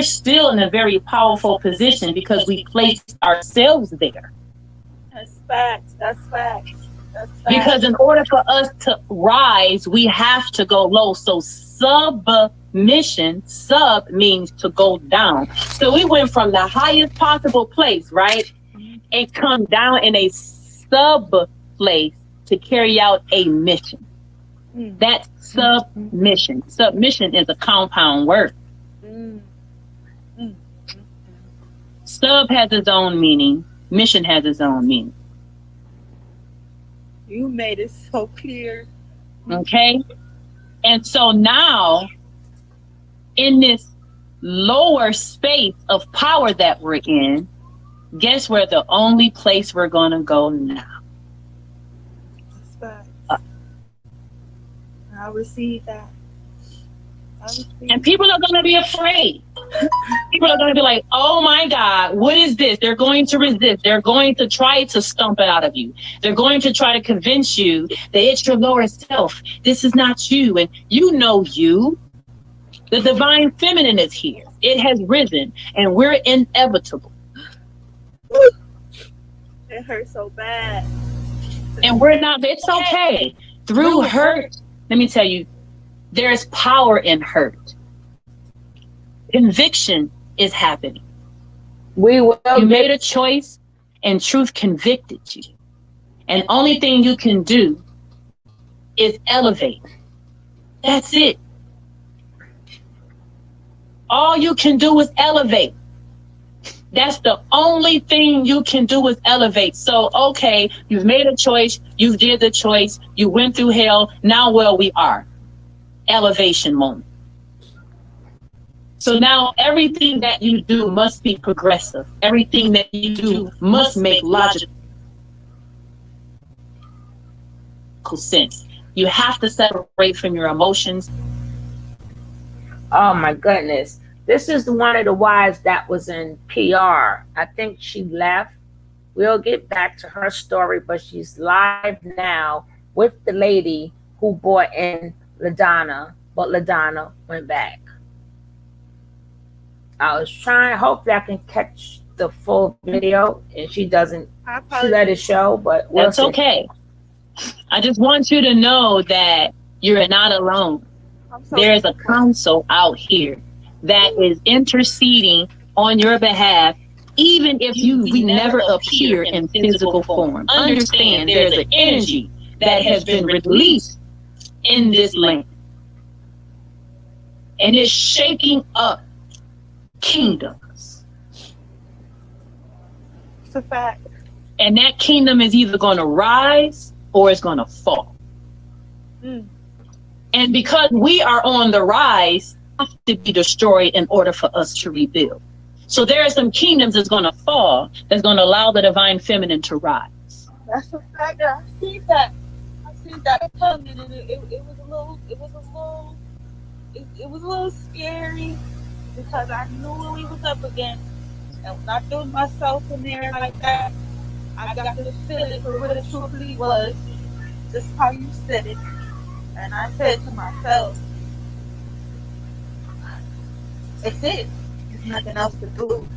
still in a very powerful position because we placed ourselves there. That's facts. That's facts. That's Because facts. in order for us to rise, we have to go low. So submission, sub means to go down. So we went from the highest possible place, right? And come down in a sub place to carry out a mission. Mm, That's mm, mm, submission. Submission is a compound word. mm, mm. Sub has its own meaning. Mission has its own meaning. You made it so clear. Okay? And so now, in this lower space of power that we're in, guess where the only place we're going to go now? That's facts. Uh, I receive that. I receive And that. people are going to be afraid. People are going to be like, oh my God, what is this? They're going to resist. They're going to try to stomp it out of you. They're going to try to convince you that it's your lower self. This is not you. And you know you. The divine feminine is here. It has risen, and we're inevitable. It hurts so bad. And we're not, it's okay. Through hurt, let me tell you, there's power in hurt. Conviction is happening. We will You made get a choice, and truth convicted you. And only thing you can do is elevate. That's it. All you can do is elevate. That's the only thing you can do is elevate. So, okay, you've made a choice. You did the choice. You went through hell. Now where we are. Elevation moment. So now everything that you do must be progressive. Everything that you do must make logical sense. You have to separate from your emotions. Oh my goodness. This is one of the wives that was in PR. I think she left. We'll get back to her story, but she's live now with the lady who brought in LaDonna, but LaDonna went back. I was trying, hopefully I can catch the full video and she doesn't, I she let it apologize. show, but we'll That's see. okay. I just want you to know that you're not alone. I'm so There's a council out here that is interceding on your behalf, even if we never appear in physical form. Understand there's an energy that has been released in this land, and it's shaking up kingdoms. It's a fact. And that kingdom is either going to rise or it's going to fall. Mm. And because we are on the rise, have to be destroyed in order for us to rebuild. So there are some kingdoms that's going to fall that's going to allow the divine feminine to rise. That's a fact. I see that. I see that coming, and it was a little. It was a little scary because I knew what we was up against, and when I threw myself in there like that, I got to feel it for what it truly was, just how you said it. And I said to myself, it's it. There's nothing else to do,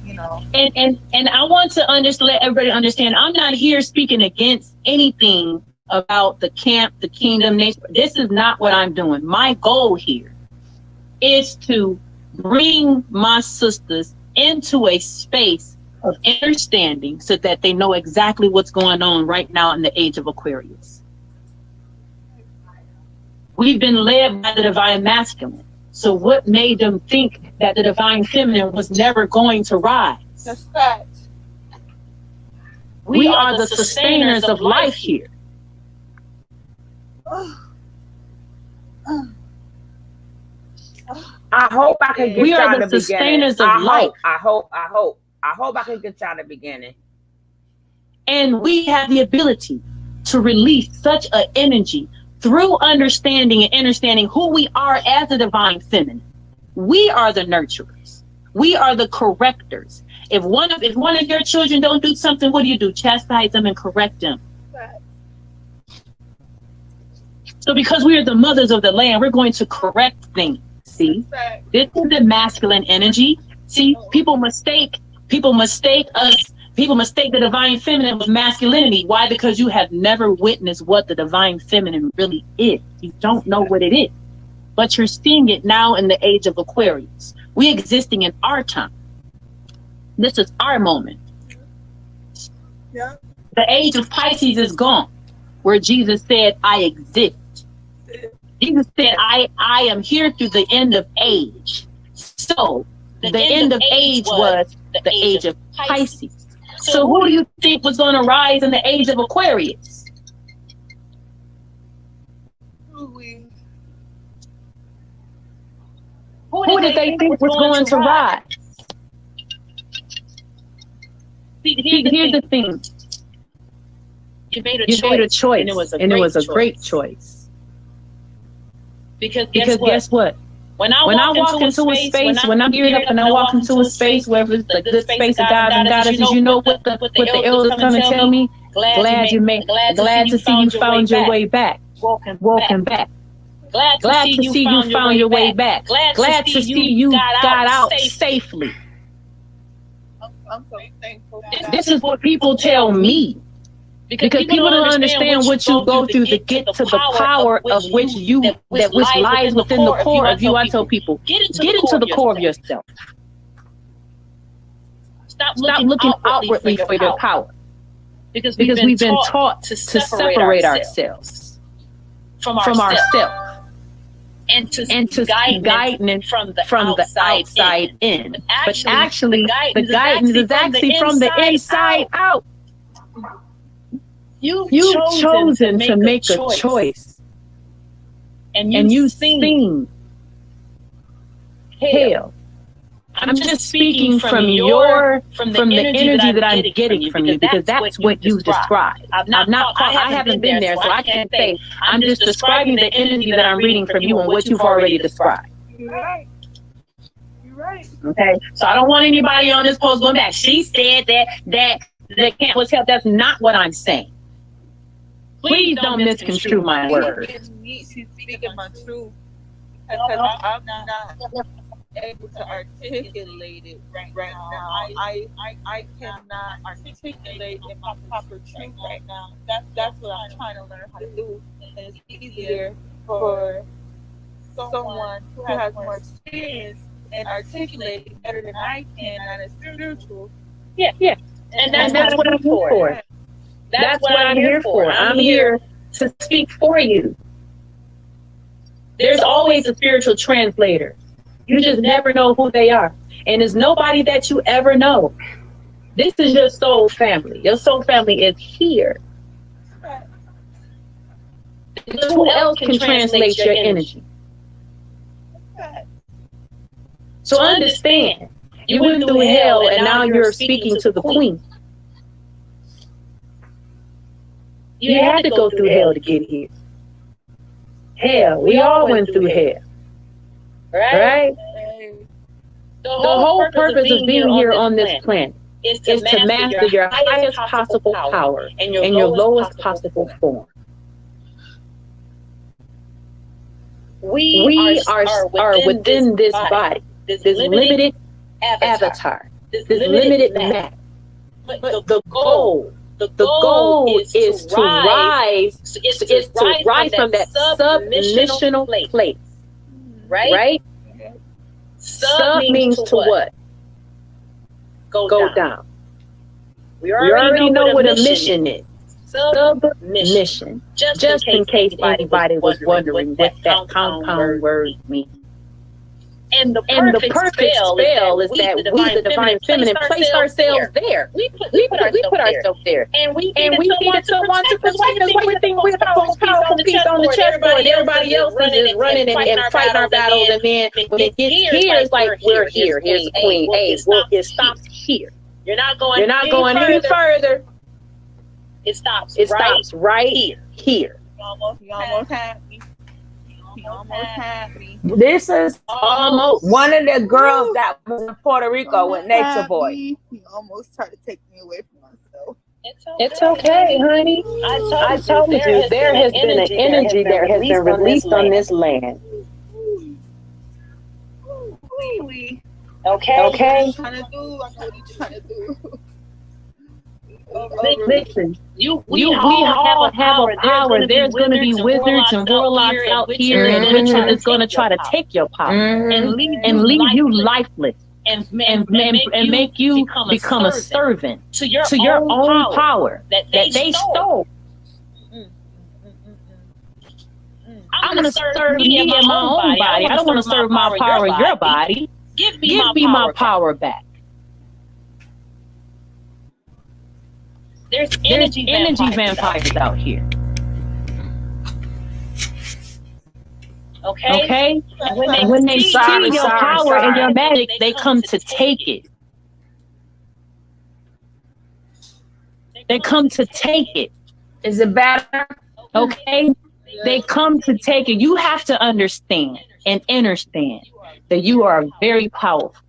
you know. And I want to let everybody understand, I'm not here speaking against anything about the camp, the kingdom, nation. This is not what I'm doing. My goal here is to bring my sisters into a space of understanding so that they know exactly what's going on right now in the age of Aquarius. We've been led by the divine masculine. So what made them think that the divine feminine was never going to rise? That's fact. We are the sustainers of life here. I hope I can get We are y'all the the beginning. sustainers of life. I hope I can get y'all the beginning. And we have the ability to release such an energy through understanding and understanding who we are as a divine feminine. We are the nurturers. We are the correctors. If one of your children don't do something, what do? Chastise them and correct them. Fact. So because we are the mothers of the land, we're going to correct things. See, this is the masculine energy. See, people mistake us. People mistake the divine feminine with masculinity. Why? Because you have never witnessed what the divine feminine really is. You don't know what it is. But you're seeing it now in the age of Aquarius. We're existing in our time. This is our moment. Yeah. The age of Pisces is gone, where Jesus said, I exist. Jesus said, I am here through the end of age. So the end of age was the age of Pisces. So who do you think was going to rise in the age of Aquarius? Who did they think was going to rise? Here's the thing. You made a choice, and it was a great choice. Because guess what? When I walk into a space, when I'm geared up and I walk into a space, wherever it's the good space of God and goddesses, you know what the elders come and tell me? Glad to see you found your way back. Walking back. Glad to see you found your way back. Glad to see you got out safely. I'm so thankful. This is what people tell me. Because people don't understand what you go through to get to the power of which lies within the core of you. I tell people, get into the core of yourself. Stop looking outwardly for your power. Because we've been taught to separate ourselves from ourselves. And to guidance from the outside in. But actually, the guidance is actually from the inside out. You've chosen to make a choice. And you sing hell. I'm just speaking from the energy that I'm getting from you, because that's what you described. I haven't been there, so I can't say. I'm just describing the energy that I'm reading from you and what you've already described. You're right. You're right. Okay, so I don't want anybody on this post going back. She said that the camp was held. That's not what I'm saying. Please don't misconstrue my words. She's speaking my truth, because I'm not able to articulate it right now. I cannot articulate in my proper truth right now. That's what I'm trying to learn how to do. And it's easier for someone who has more experience and articulate it better than I can, and it's spiritual. Yeah. And that's what I'm here for. That's what I'm here for. I'm here to speak for you. There's always a spiritual translator. You just never know who they are. And there's nobody that you ever know. This is your soul family. Your soul family is here. Who else can translate your energy? So understand, you went through hell and now you're speaking to the queen. You had to go through hell to get here. Hell, we all went through hell. Right? The whole purpose of being here on this planet is to master your highest possible power and your lowest possible form. We are within this body, this limited avatar, this limited map. But the goal is to rise from that submissional place. Right? Sub means to what? Go down. We already know what a mission is. Submission. Just in case anybody was wondering what that compound word means. And the perfect spell is that we, the divine feminine, place ourselves there. We put ourselves there. And we feed it to someone to protect us. We think we're the most powerful piece on the chessboard. Everybody else is just running and fighting our battles. And then when it gets here, it's like, we're here. Here's the queen. Hey, well, it stops here. You're not going any further. It stops right here. You almost had me. This is almost one of the girls that was in Puerto Rico with Nature Boy. He almost tried to take me away from myself. It's okay, honey. I told you there has been an energy that has been released on this land. we. Okay? Trying to do. I know what he's trying to do. Listen, we all have a power. There's going to be wizards and warlocks out here and witches that's going to try to take your power and leave you lifeless and make you become a servant to your own power that they stole. I'm going to serve me in my own body. I don't want to serve my power in your body. Give me my power back. There's energy vampires out here. Okay? And when they see your power and your magic, they come to take it. They come to take it. Is it better? Okay? They come to take it. You have to understand and understand that you are very powerful.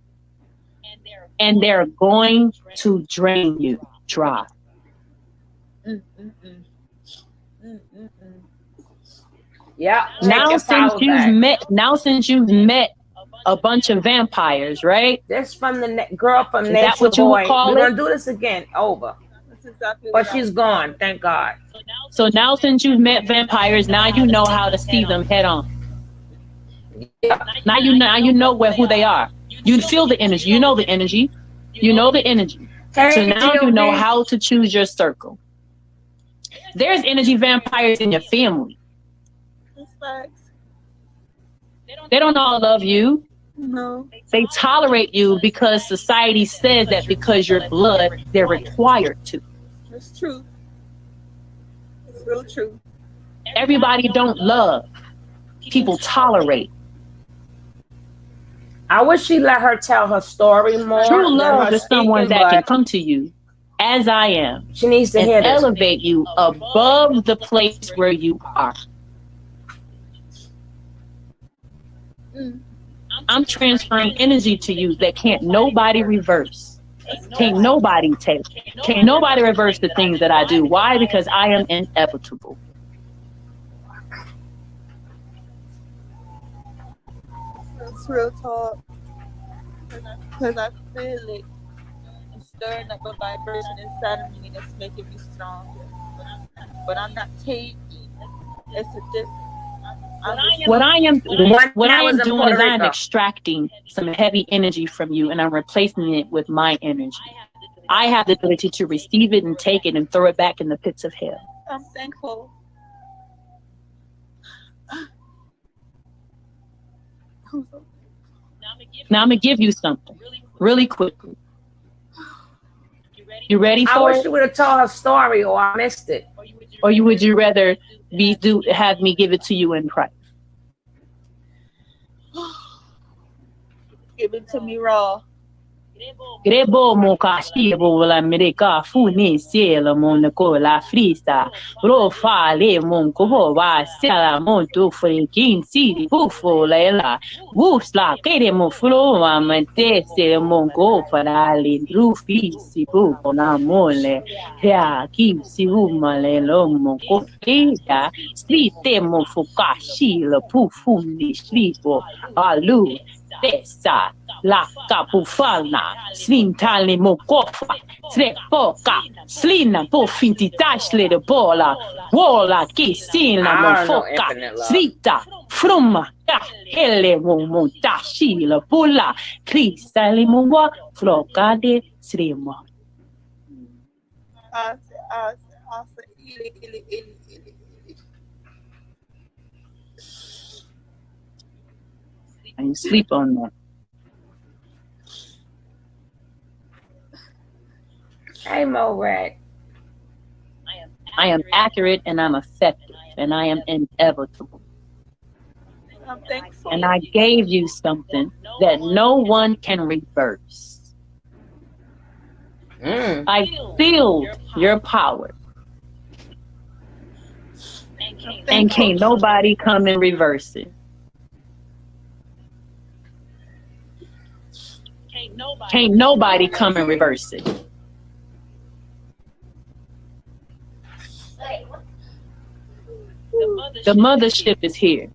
And they're going to drain you dry. Yeah. Now since you've met a bunch of vampires, right? This from the girl from Is that what Nature you Boy. would call We're it? gonna do this again. Over. That's exactly But what she's gone. Thank God. So now since you've met vampires, now you know how to see them head on. Yeah. Now you know who they are. You feel the energy. You know the energy. You know the energy. So now you know how to choose your circle. There's energy vampires in your family. They don't all love you. No. They tolerate you because society says that because you're blood, they're required to. It's true. It's real true. Everybody don't love. People tolerate. I wish she let her tell her story more. True love is someone speaking, that can but come to you as I am she needs to and hear this. elevate you above the place where you are. I'm transferring energy to you that can't nobody reverse. Can't nobody take. Can't nobody reverse the things that I do. Why? Because I am inevitable. It's real talk. Because I feel it. It's stirring up a vibration inside of me that's making me stronger. But I'm not taking. It's a difference. What I am doing is I'm Rico. extracting some heavy energy from you and I'm replacing it with my energy. I have the ability to receive it and take it and throw it back in the pits of hell. I'm thankful. Now I'm going to give you something really quickly. You ready I for wish it? she would have told her story or I missed it. Or would you rather have me give it to you in price? Give it to me raw. Grebo mo kashibo la America funi cielo mon ko la frista ro fa le mon ko va sala mon tu freaking si bufo la busla kere mo flo amante se mon ko para le rufi si bu na mole ya kim si male lo mon ko ya slite mo fukashi la pufuni slipo alu Tessa, la capufalna, slintale mokofa, trepoka, slina pofinti tashle de bola, wola kisina mofoka, slita, fruma, hele montashi la pula, kristale monwa, floka de srema. And sleep on that. Hey, Mo Red. I am accurate and I'm effective and I am inevitable. I'm thankful. And I gave you something that no one can reverse. I filled your power. And can't nobody come and reverse it. Can't nobody come and reverse it. The mothership is here.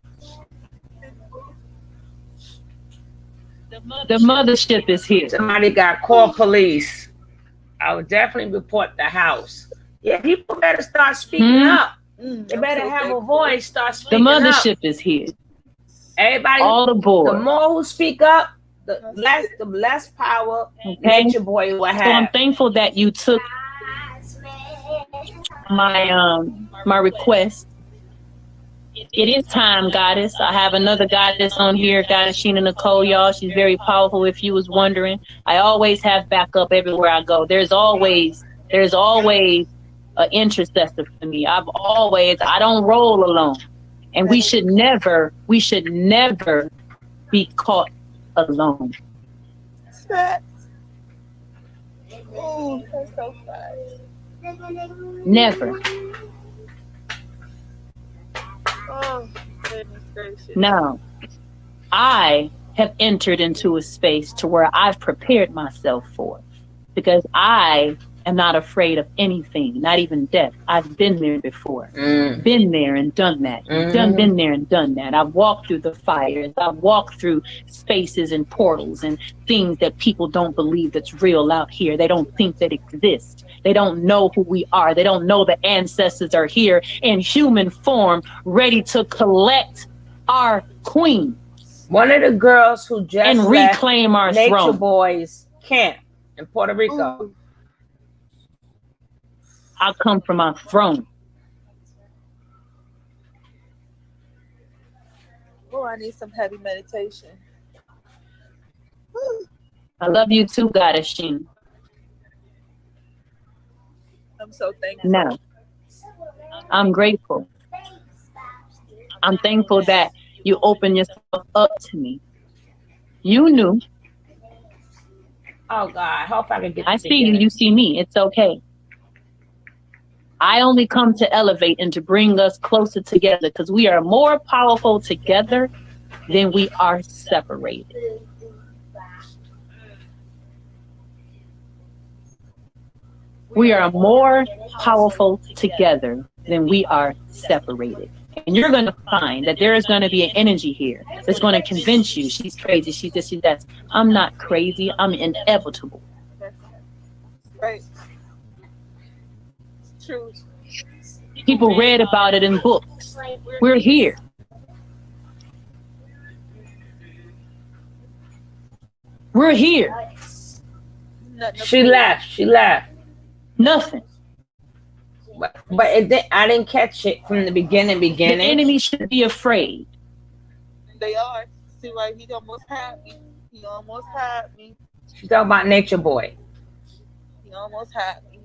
The mothership is here. Somebody got called police. I would definitely report the house. Yeah, people better start speaking up. They better have a voice, start The speaking up. mothership is here. Everybody, All aboard. the more who speak up, the less power Nature Boy will have. So I'm thankful that you took my request. It is time, goddess. I have another goddess on here, goddess Sheena Nicole, y'all. She's very powerful. If you was wondering, I always have backup everywhere I go. There's always an intercessor for me. I don't roll alone, and we should never be caught alone. Oh, that's so fast. Never. Oh, goodness gracious. Now, I have entered into a space to where I've prepared myself for, because I am not afraid of anything, not even death. I've been there before. Been there and done that. Been there and done that. I've walked through the fires. I've walked through spaces and portals and things that people don't believe that's real out here. They don't think that exist. They don't know who we are. They don't know the ancestors are here in human form, ready to collect our queen. One of the girls who just and reclaim our Nature throne. Boys camp in Puerto Rico. Ooh. I come from our throne. Oh, I need some heavy meditation. Woo. I love you too, Goddess Sheen. I'm so thankful. No, I'm grateful. I'm thankful that you open yourself up to me. You knew. Oh God, I hope I can get. I see you. You see me. It's okay. I only come to elevate and to bring us closer together, because we are more powerful together than we are separated. We are more powerful together than we are separated. And you're going to find that there is going to be an energy here that's going to convince you she's crazy, she's this, she's that. I'm not crazy. I'm inevitable. Right. It's true. People read about it in books. We're here. We're here. She left. She left. Nothing. But I didn't catch it from the beginning. The enemy should be afraid. They are. See, like, he almost had me. He almost had me. She's talking about Nature Boy. He almost had me.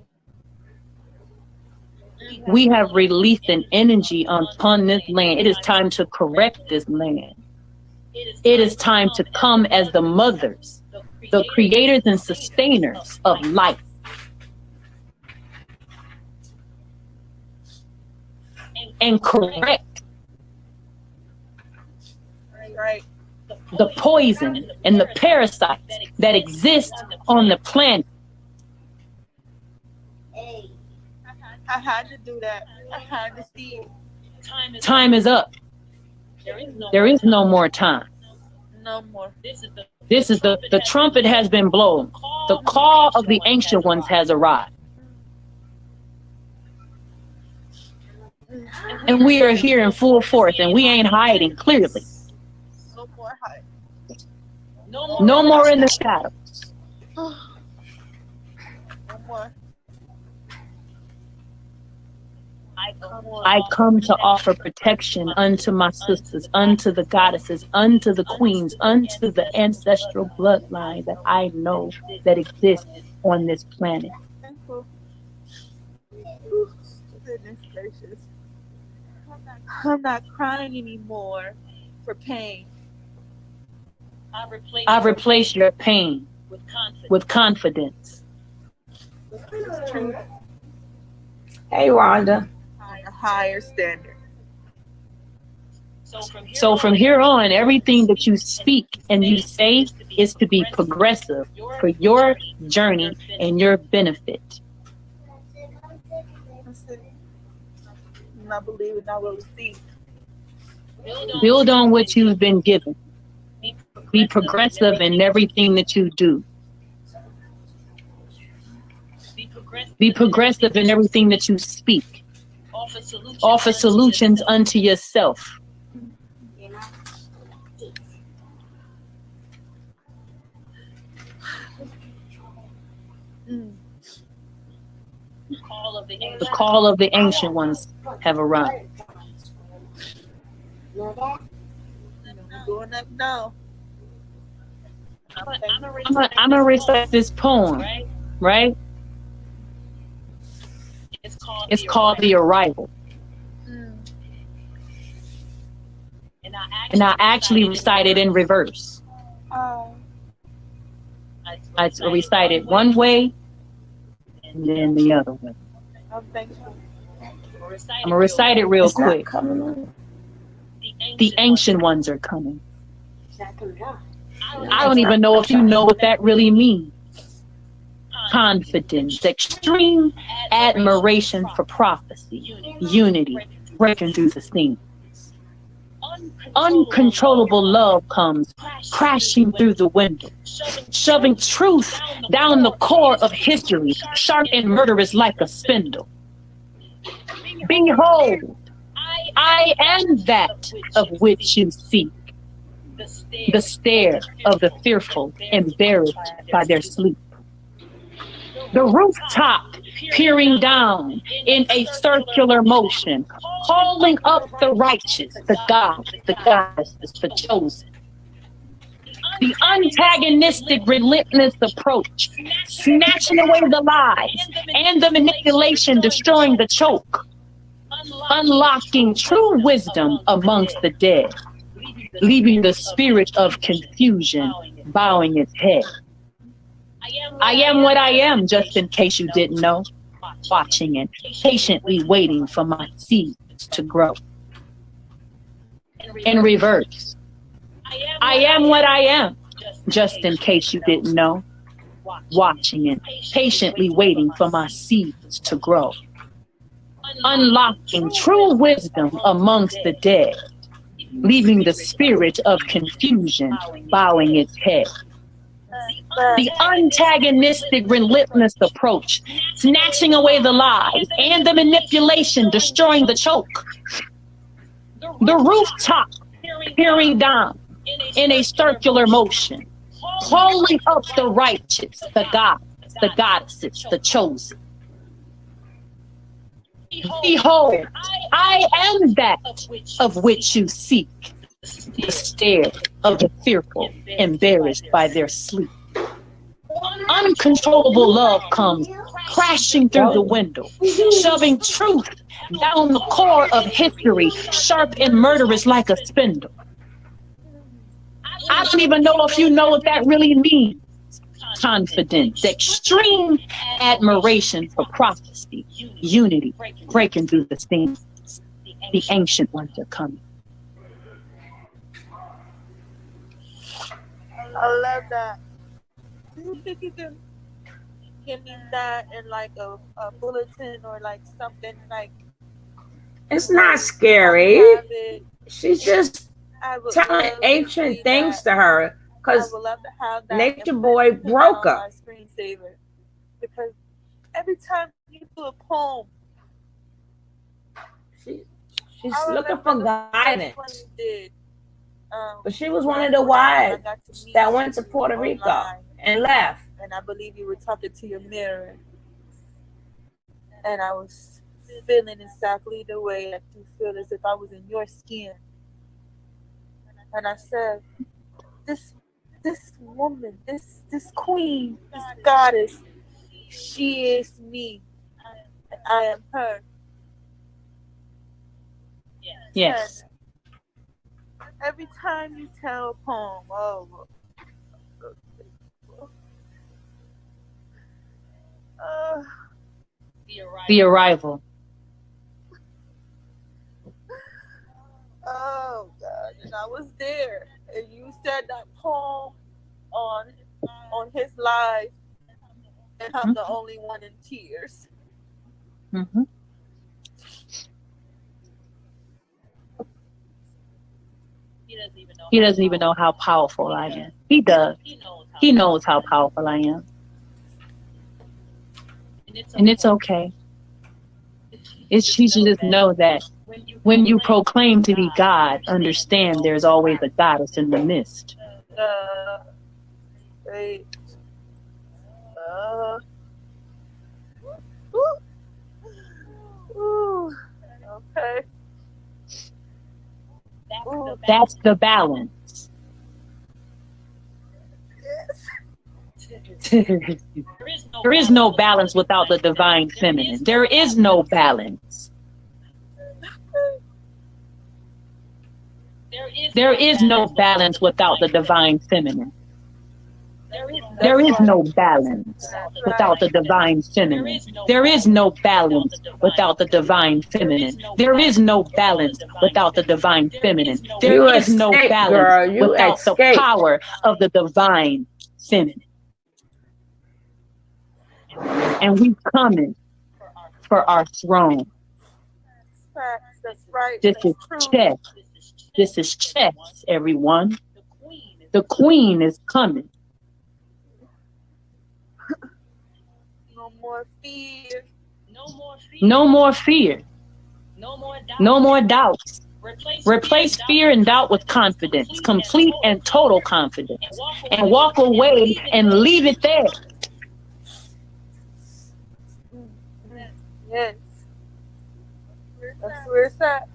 We have released an energy upon this land. It is time to correct this land. It is time to come as the mothers, the creators and sustainers of life. And correct Right. the poison and the parasites that exist on the planet. I had to do that. I had to see. Time is up. There is no more time. No more. This is the trumpet has been blown. The call of the ancient ones has arrived. And we are here in full force, and we ain't hiding, clearly. No more hide. No more in the shadows. No more. I come to offer protection unto my sisters, unto the goddesses, unto the queens, unto the ancestral bloodline that I know that exists on this planet. Thankful. Goodness gracious. I'm not crying anymore for pain. I've replaced your pain with confidence. It's true. Hey, Rhonda. A higher standard. So from here on, everything that you speak and you say is to be progressive for your journey and your benefit. That's it. And I believe and I will receive. Build on what you've been given. Be progressive in everything that you do. Be progressive in everything that you speak. Offer solutions unto yourself. The call of the ancient ones have arrived. Going up now. I'm gonna recite this poem, right? It's called The Arrival. And I actually recite it in reverse. I recite it one way and then the other way. I'm thankful. I'm gonna recite it real quick. The ancient ones are coming. I don't even know if you know what that really means. Confidence, extreme admiration for prophecy, unity, breaking through the scenes. Uncontrollable love comes crashing through the window, shoving truth down the core of history, sharp and murderous like a spindle. Behold, I am that of which you seek, the stare of the fearful, embarrassed by their sleep. The rooftop peering down in a circular motion, calling up the righteous, the God, the goddesses, the chosen. The antagonistic, relentless approach, snatching away the lies and the manipulation, destroying the choke, unlocking true wisdom amongst the dead, leaving the spirit of confusion bowing its head. I am what I am, just in case you didn't know, watching and patiently waiting for my seeds to grow. In reverse, I am what I am, just in case you didn't know, watching and patiently waiting for my seeds to grow. Unlocking true wisdom amongst the dead, leaving the spirit of confusion bowing its head. The antagonistic, relentless approach, snatching away the lies and the manipulation, destroying the choke. The rooftop peering down in a circular motion, calling up the righteous, the gods, the goddesses, the chosen. Behold, I am that of which you seek, the stare of the fearful, embarrassed by their sleep. Uncontrollable love comes crashing through the window, shoving truth down the core of history, sharp and murderous like a spindle. I don't even know if you know what that really means. Confidence, extreme admiration for prophecy, unity, breaking through the scenes. The ancient ones are coming. I love that. Do you think you can give me that in like a bulletin or like something like? It's not scary. She's just telling ancient things to her because Nature Boy broke her. Screensaver, because every time you do a poem, she's looking for guidance. But she was one of the wives that went to Puerto Rico and left. And I believe you were talking to your mirror. And I was feeling exactly the way that you feel, as if I was in your skin. And I said, this woman, this queen, this goddess, she is me. And I am her. Yes. Every time you tell a poem, The Arrival. Oh God! And I was there, and you said that poem on his live, and I'm the only one in tears. He doesn't even know how powerful I am. He does. He knows how powerful I am. And it's okay. She should just know that when you proclaim to be God, understand there's always a goddess in the midst. Wait. Okay. That's the balance. There is no balance without the divine feminine. There is no balance. There is no balance without the divine feminine. There is no balance without the divine feminine. There is no balance without the divine feminine. There is no balance without the divine feminine. There is no balance without the power of the divine feminine. And we coming for our throne. That's right. This is chess. This is chess, everyone. The queen is coming. No more fear. No more fear. No more doubts. Replace fear and doubt with confidence, complete and total confidence, and walk away and leave it there. Yes. That's where it's at.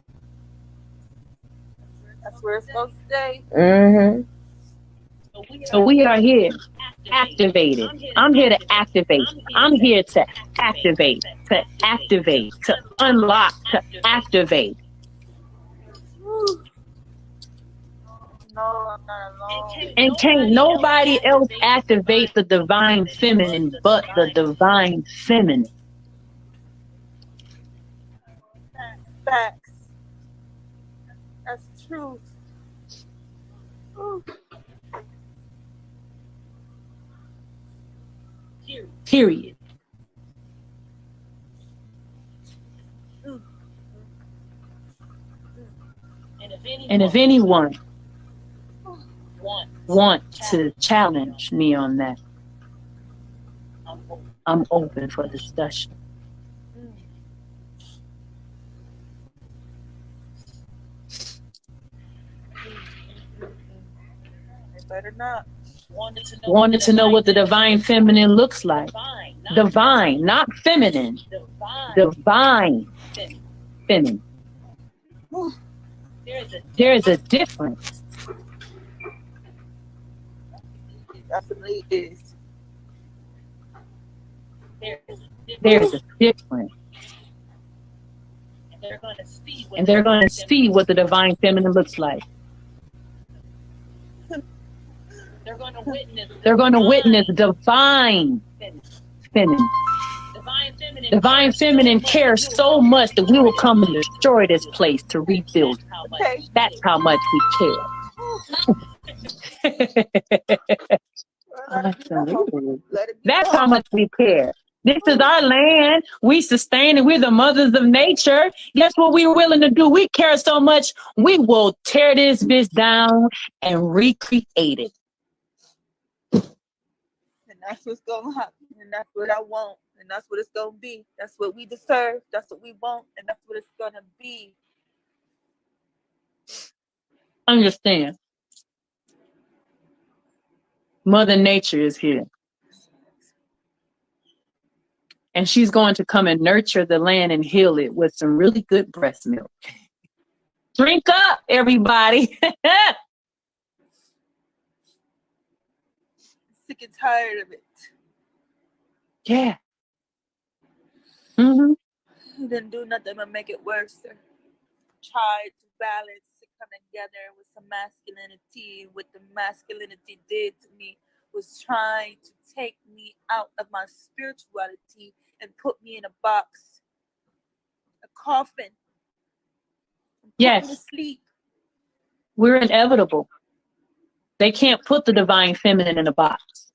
That's where it's supposed to stay. Mm-hmm. So we are here, activated. I'm here to activate. I'm here to activate, to unlock, to activate. No, I'm not alone. And can't nobody else activate the divine feminine but the divine feminine. Facts. That's truth. Period. And if anyone wants to challenge me on that, I'm open for discussion. Better not. Wanted to know what the divine feminine looks like. Divine, not feminine. Divine feminine. There is a difference. Definitely is. There's a difference. And they're going to see what the divine feminine looks like. They're going to witness divine feminine. Divine feminine cares so much that we will come and destroy this place to rebuild. That's how much we care. That's how much we care. This is our land. We sustain it. We're the mothers of nature. Guess what we're willing to do? We care so much, we will tear this bitch down and recreate it. And that's what's going to happen. And that's what I want. And that's what it's going to be. That's what we deserve. That's what we want. And that's what it's going to be. Understand. Mother Nature is here. And she's going to come and nurture the land and heal it with some really good breast milk. Drink up, everybody. Sick and tired of it. Yeah. Mm-hmm. He didn't do nothing but make it worse. Tried to balance to come together with some masculinity. What the masculinity did to me was trying to take me out of my spirituality and put me in a box, a coffin. Yes. Put me to sleep. We're inevitable. They can't put the divine feminine in a box.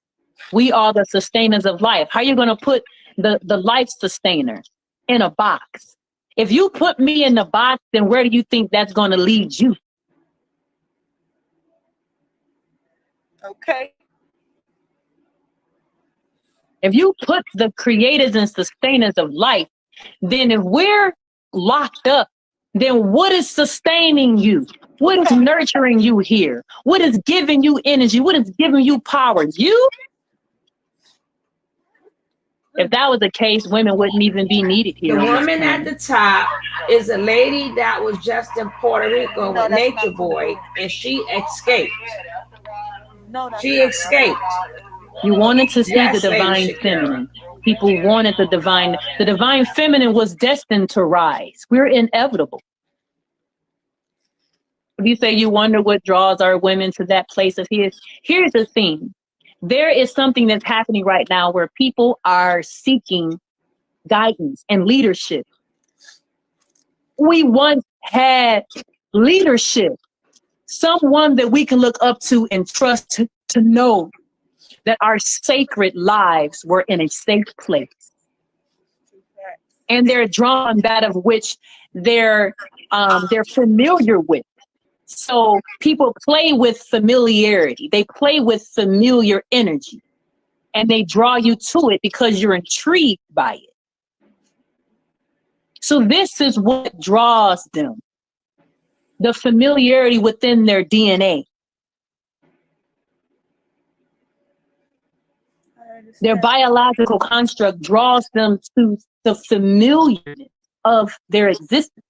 We are the sustainers of life. How are you going to put the life sustainer in a box? If you put me in the box, then where do you think that's going to lead you? Okay. If you put the creators and sustainers of life, then if we're locked up, then what is sustaining you? What is nurturing you here? What is giving you energy? What is giving you power? You? If that was the case, women wouldn't even be needed The here. woman at the top is a lady that was just in Puerto Rico with Nature Boy, and she escaped. No, She escaped. You wanted to see Yes, the Lady divine Shakira. feminine. People wanted the divine. The divine feminine was destined to rise. We're inevitable. If you say you wonder what draws our women to that place of his, here's the thing. There is something that's happening right now where people are seeking guidance and leadership. We once had leadership, someone that we can look up to and trust to know that our sacred lives were in a safe place. And they're drawn that of which they're familiar with. So people play with familiarity. They play with familiar energy, and they draw you to it because you're intrigued by it. So this is what draws them. The familiarity within their DNA. Their biological construct draws them to the familiarness of their existence.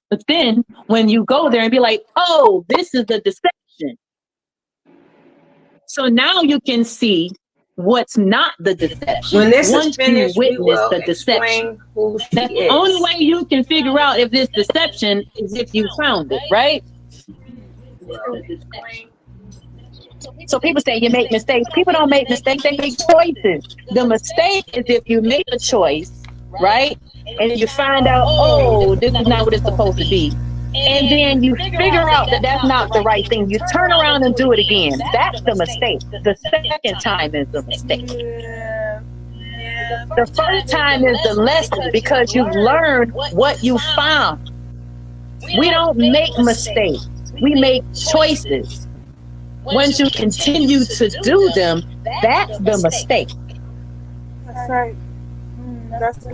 But then when you go there and be like, oh, this is the deception. So now you can see what's not the deception. When this Once is finished, you we witness will the deception. explain who she That's the is. only way you can figure out if this deception is if you found it, right? So people say you make mistakes. People don't make mistakes, they make choices. The mistake is if you make a choice, right? And you find out, oh, this is not what it's supposed to be. And then you figure out that that's not the right thing. You turn around and do it again. That's the mistake. The second time is the mistake. The first time is the lesson because you've learned what you found. We don't make mistakes. We make choices. Once you continue to do them, that's the mistake. That's right.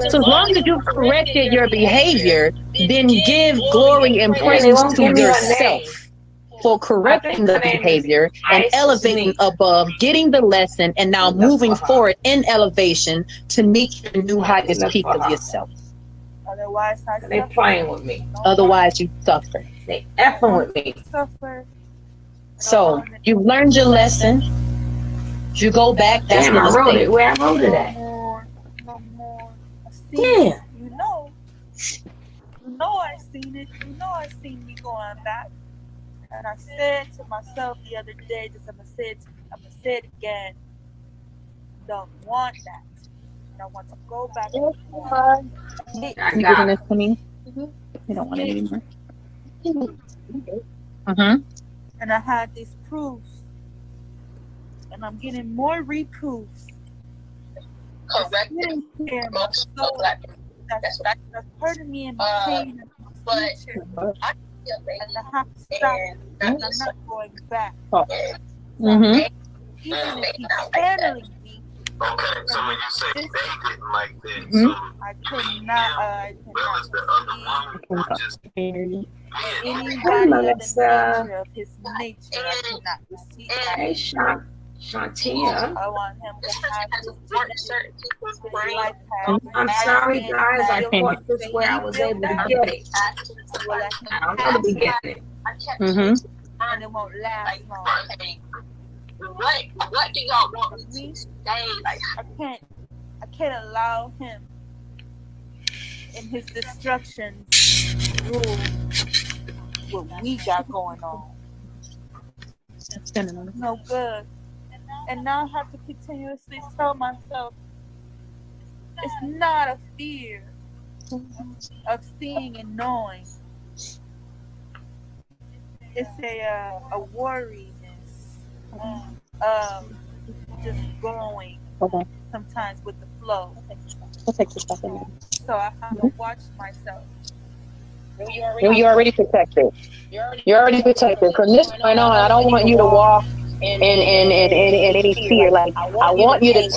So as long as you've corrected your behavior, then give glory and praise to yourself for correcting the behavior and elevating above, getting the lesson, and now moving forward in elevation to meet your new highest peak of yourself. Otherwise, They playing with me. Otherwise, you suffer. They effing with me. Suffer. So you've learned your lesson. You go back. That's Damn, the I wrote mistake. it. Where I wrote it at? No more. I seen Yeah. it. You know I seen it. You know I seen me going back. And I said to myself the other day, just I'm gonna say it again. Don't want that. And I want to go back. I You got giving it. this to me? You don't want it anymore. Mm-hmm. And I had these proofs. And I'm getting more reproofs. Correct. That's hurting me in my pain and my future. And I have to stop it. And I'm not going back. Mm-hmm. Even if he's handling me, Okay, so when you say they didn't like that, Mhm. so I cannot well as the other woman, or just anybody Hello, of the Melissa. nature of his nature. I cannot receive Hey, that. Shantia. I want him to have his certain people's brain. life path. I'm sorry, guys. I thought this way I was able to get it. I don't know the beginning. Mm-hmm. And it won't last long. What do y'all want me to say? Like, I can't allow him in his destruction rule what we got going on. No good. And now I have to continuously tell myself it's not a fear of seeing and knowing. It's a worriness. Just going sometimes with the flow. So I have to watch myself. You already protected. You're already protected. From this point on, I don't want you to walk and any fear. Like, I want you to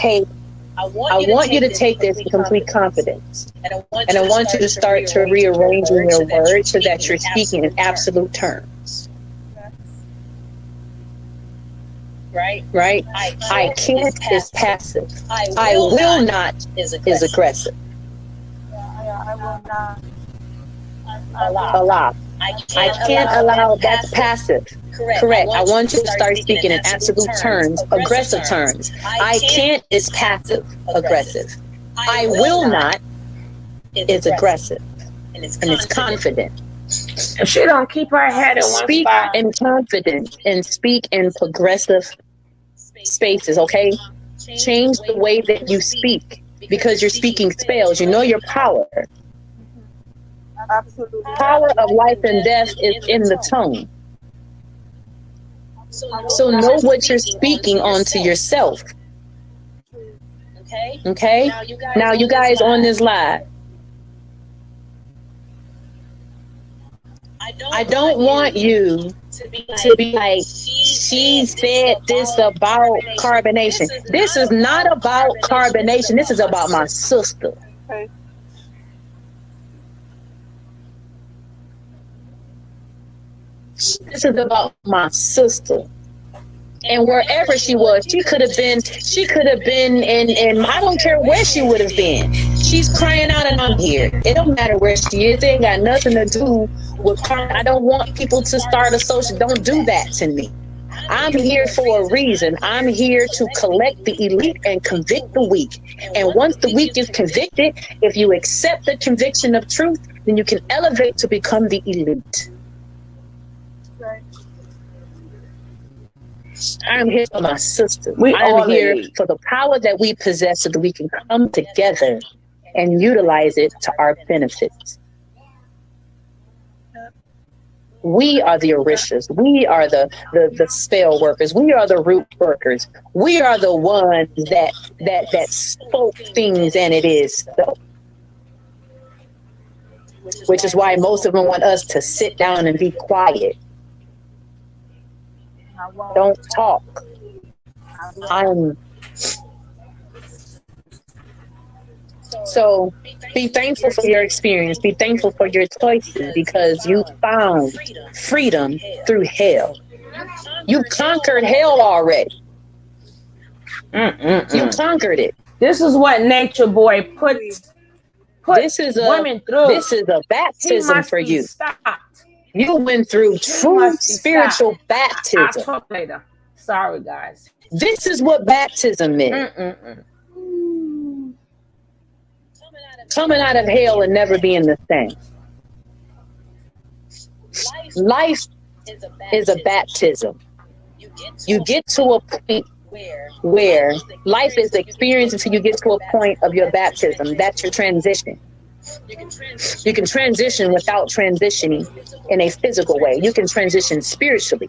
take this in complete confidence. And I want you to start to rearranging your words so that you're speaking in absolute terms. Right? I can't is passive. I will not is aggressive. I will not Allow. I can't allow, that's passive. Correct. I want you to start speaking in absolute terms, aggressive terms. I can't is passive, aggressive. I will not is aggressive. And it's confident. If she don't keep her head in one Speak spot, in confidence and speak in progressive spaces, okay? Change the way that you speak because you're speaking spells. You know your power. absolutely. Power of life and death is in the tongue. So know what you're speaking onto yourself. Okay? Now you guys on this live. I don't want you to be like, she said this about carbonation. This is not about carbonation. This is about my sister. Okay. This is about my sister. And wherever she was, she could have been in I don't care where she would have been. She's crying out and I'm here. It don't matter where she is. It ain't got nothing to do with crying. I don't want people to start a social. Don't do that to me. I'm here for a reason. I'm here to collect the elite and convict the weak. And once the weak is convicted, if you accept the conviction of truth, then you can elevate to become the elite. Right. I'm here for my sister. We I'm all here elite. for the power that we possess so that we can come together and utilize it to our benefit. We are the Orishas. We are the spell workers. We are the root workers. We are the ones that spoke things and it is so. Which is why most of them want us to sit down and be quiet. I won't. Don't talk. So be thankful for your experience. Be thankful for your choices because you found freedom through hell. You conquered hell already. You conquered it. This is what Nature Boy put This is women through. This is a He baptism must for be you. stopped. You went through true must be spiritual I'll baptism. talk later. Sorry, guys. This is what baptism is. Coming out of hell and never being the same. Life is a baptism. You get to a point where life is the experience until you get to a point of your baptism. That's your transition. You can transition without transitioning in a physical way. You can transition spiritually.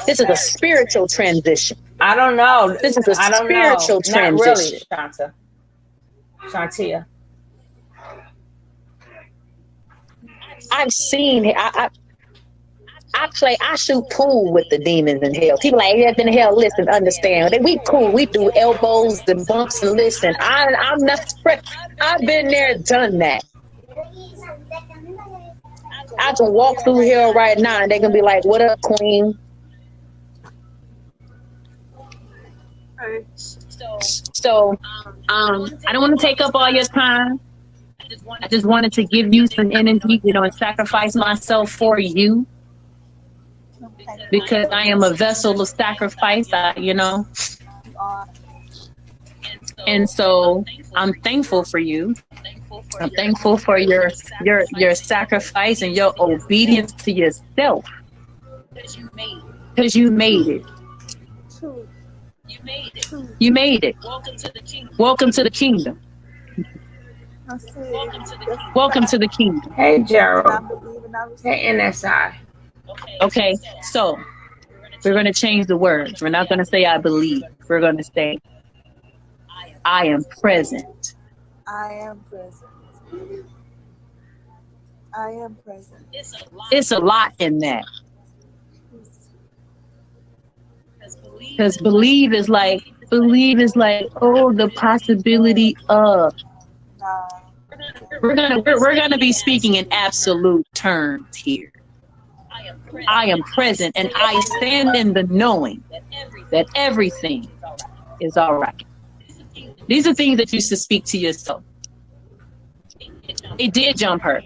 This is a spiritual transition. I don't know. This is a spiritual transition. Not really, Shanta. Shantia. I've seen. I shoot pool with the demons in hell. People like, yeah, in hell, listen, understand. We cool. We do elbows and bumps and listen. I'm not. I've been there, done that. I can walk through hell right now, and they can be like, "What up, Queen?" So, I don't want to take up all your time. I just wanted to give you some energy, and sacrifice myself for you. Because I am a vessel of sacrifice, And so I'm thankful for you. I'm thankful for your sacrifice and your obedience to yourself. Because you made it. You made it. Welcome to the kingdom. Welcome to the kingdom. Hey, Gerald. Hey, NSI. Okay, so we're going to change the words. We're not going to say I believe. We're going to say I am present. I am present. I am present. It's a lot in that. Because believe is like, oh, the possibility of. Nah. We're gonna be speaking in absolute terms here. I am present and I stand in the knowing that everything is all right. These are things that you should speak to yourself. They did jump her.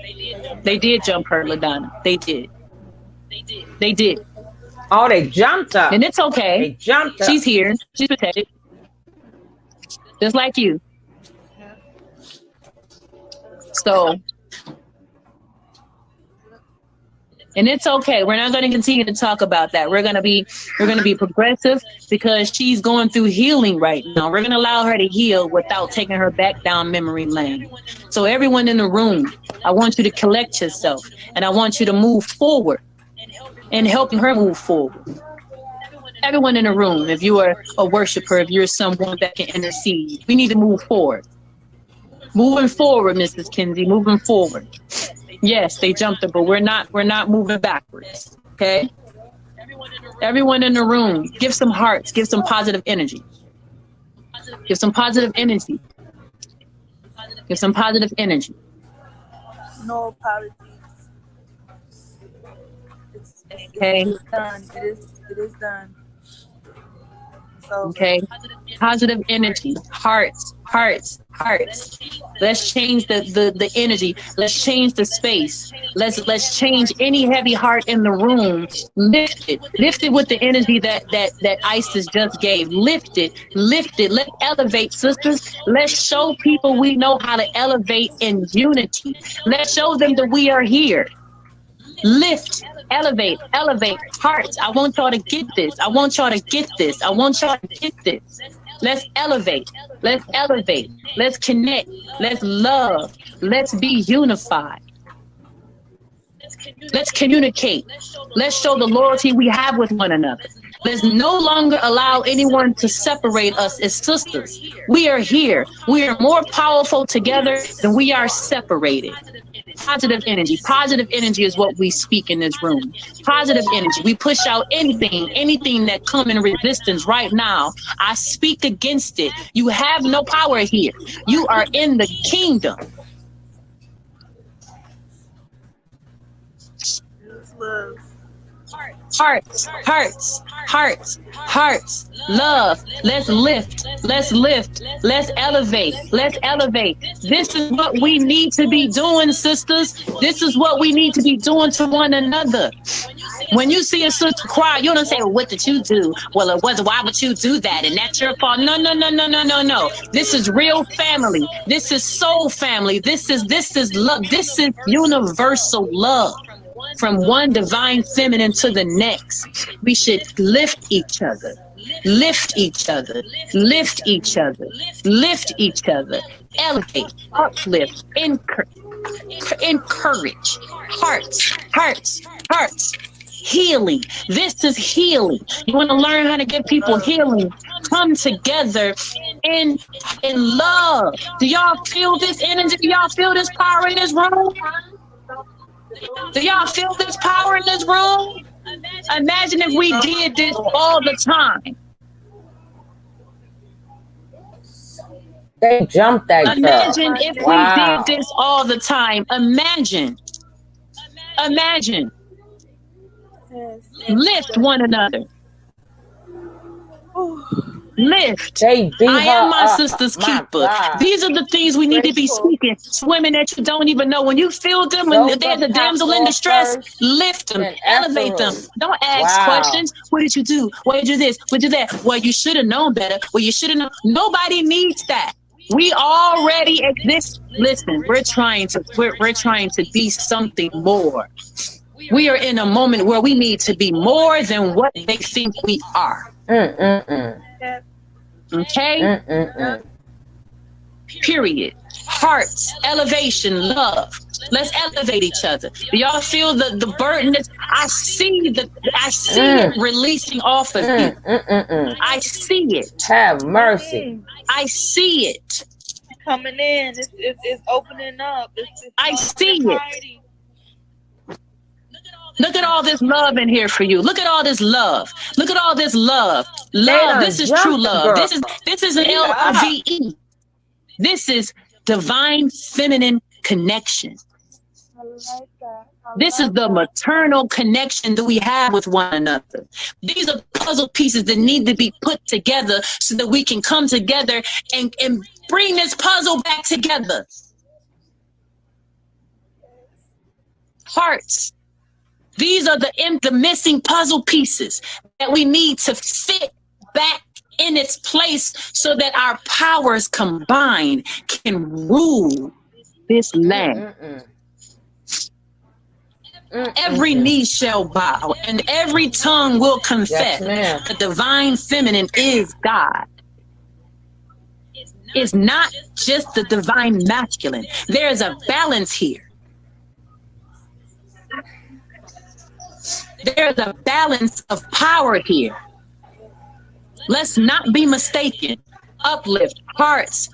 They did jump her, LaDonna. They did. They did. Oh, they jumped up. And it's okay. They jumped up. She's here. She's protected. Just like you. So, and it's okay. We're not going to continue to talk about that. We're going to be progressive because she's going through healing right now. We're going to allow her to heal without taking her back down memory lane. So everyone in the room, I want you to collect yourself and I want you to move forward and helping her move forward. Everyone in the room, if you are a worshiper, if you're someone that can intercede, we need to move forward. Moving forward, Mrs. Kinsey, moving forward. Yes, they jumped her, but we're not moving backwards. Okay? Everyone in the room, give some hearts, give some positive energy. Give some positive energy. Give some positive energy. No apologies. Okay. It's done. It is done. So Okay. Positive energy. Hearts. Let's change the energy. Let's change the space. Let's change any heavy heart in the room. Lift it with the energy that Isis just gave. Lift it. Let's elevate, sisters. Let's show people we know how to elevate in unity. Let's show them that we are here. Lift, elevate, hearts. I want y'all to get this. I want y'all to get this. Let's elevate. Let's connect. Let's love. Let's be unified. Let's communicate. Let's show the loyalty we have with one another. Let's no longer allow anyone to separate us as sisters. We are here. We are more powerful together than we are separated. Positive energy. Positive energy is what we speak in this room. Positive energy. We push out anything that come in resistance right now. I speak against it. You have no power here. You are in the kingdom. love. Hearts, love. Let's lift. Let's elevate. This is what we need to be doing, sisters. This is what we need to be doing to one another. When you see a sister cry, you don't say, well, what did you do? Well, it wasn't, why would you do that? And that's your fault. No. This is real family. This is soul family. This is love. This is universal love. From one divine feminine to the next, we should lift each other, elevate, uplift, encourage, hearts, healing. This is healing. You want to learn how to get people healing? Come together in love. Do y'all feel this energy? Do y'all feel this power in this room? Do y'all feel this power in this room? Imagine if we did this all the time. They jumped that girl. Imagine if we did this all the time. Imagine. Lift one another. Lift. I am my sister's keeper. These are the things we need to be speaking. Women that you don't even know. When you feel them, when there's a damsel in distress, lift them, elevate them. Don't ask questions. What did you do? Why did you do this? What did you do that? Well, you should have known better. Well, you should have known. Nobody needs that. We already exist. Listen, we're trying to be something more. We are in a moment where we need to be more than what they think we are. Okay? Period. Hearts, elevation, love. Let's elevate each other. Do y'all feel the burden? I see it releasing off of you. I see it. Have mercy. I see it. Coming in. It's opening up. I see it. Look at all this love in here for you. Look at all this love. Look at all this love. Love. This is true love. This is an LOVE. This is divine feminine connection. I like that. This is the maternal connection that we have with one another. These are puzzle pieces that need to be put together so that we can come together and bring this puzzle back together. Hearts. These are the missing puzzle pieces that we need to fit back in its place so that our powers combined can rule this land. Every knee shall bow and every tongue will confess the divine feminine is God. It's not just the divine masculine. There's a balance here. There's a balance of power here. Let's not be mistaken. Uplift, hearts.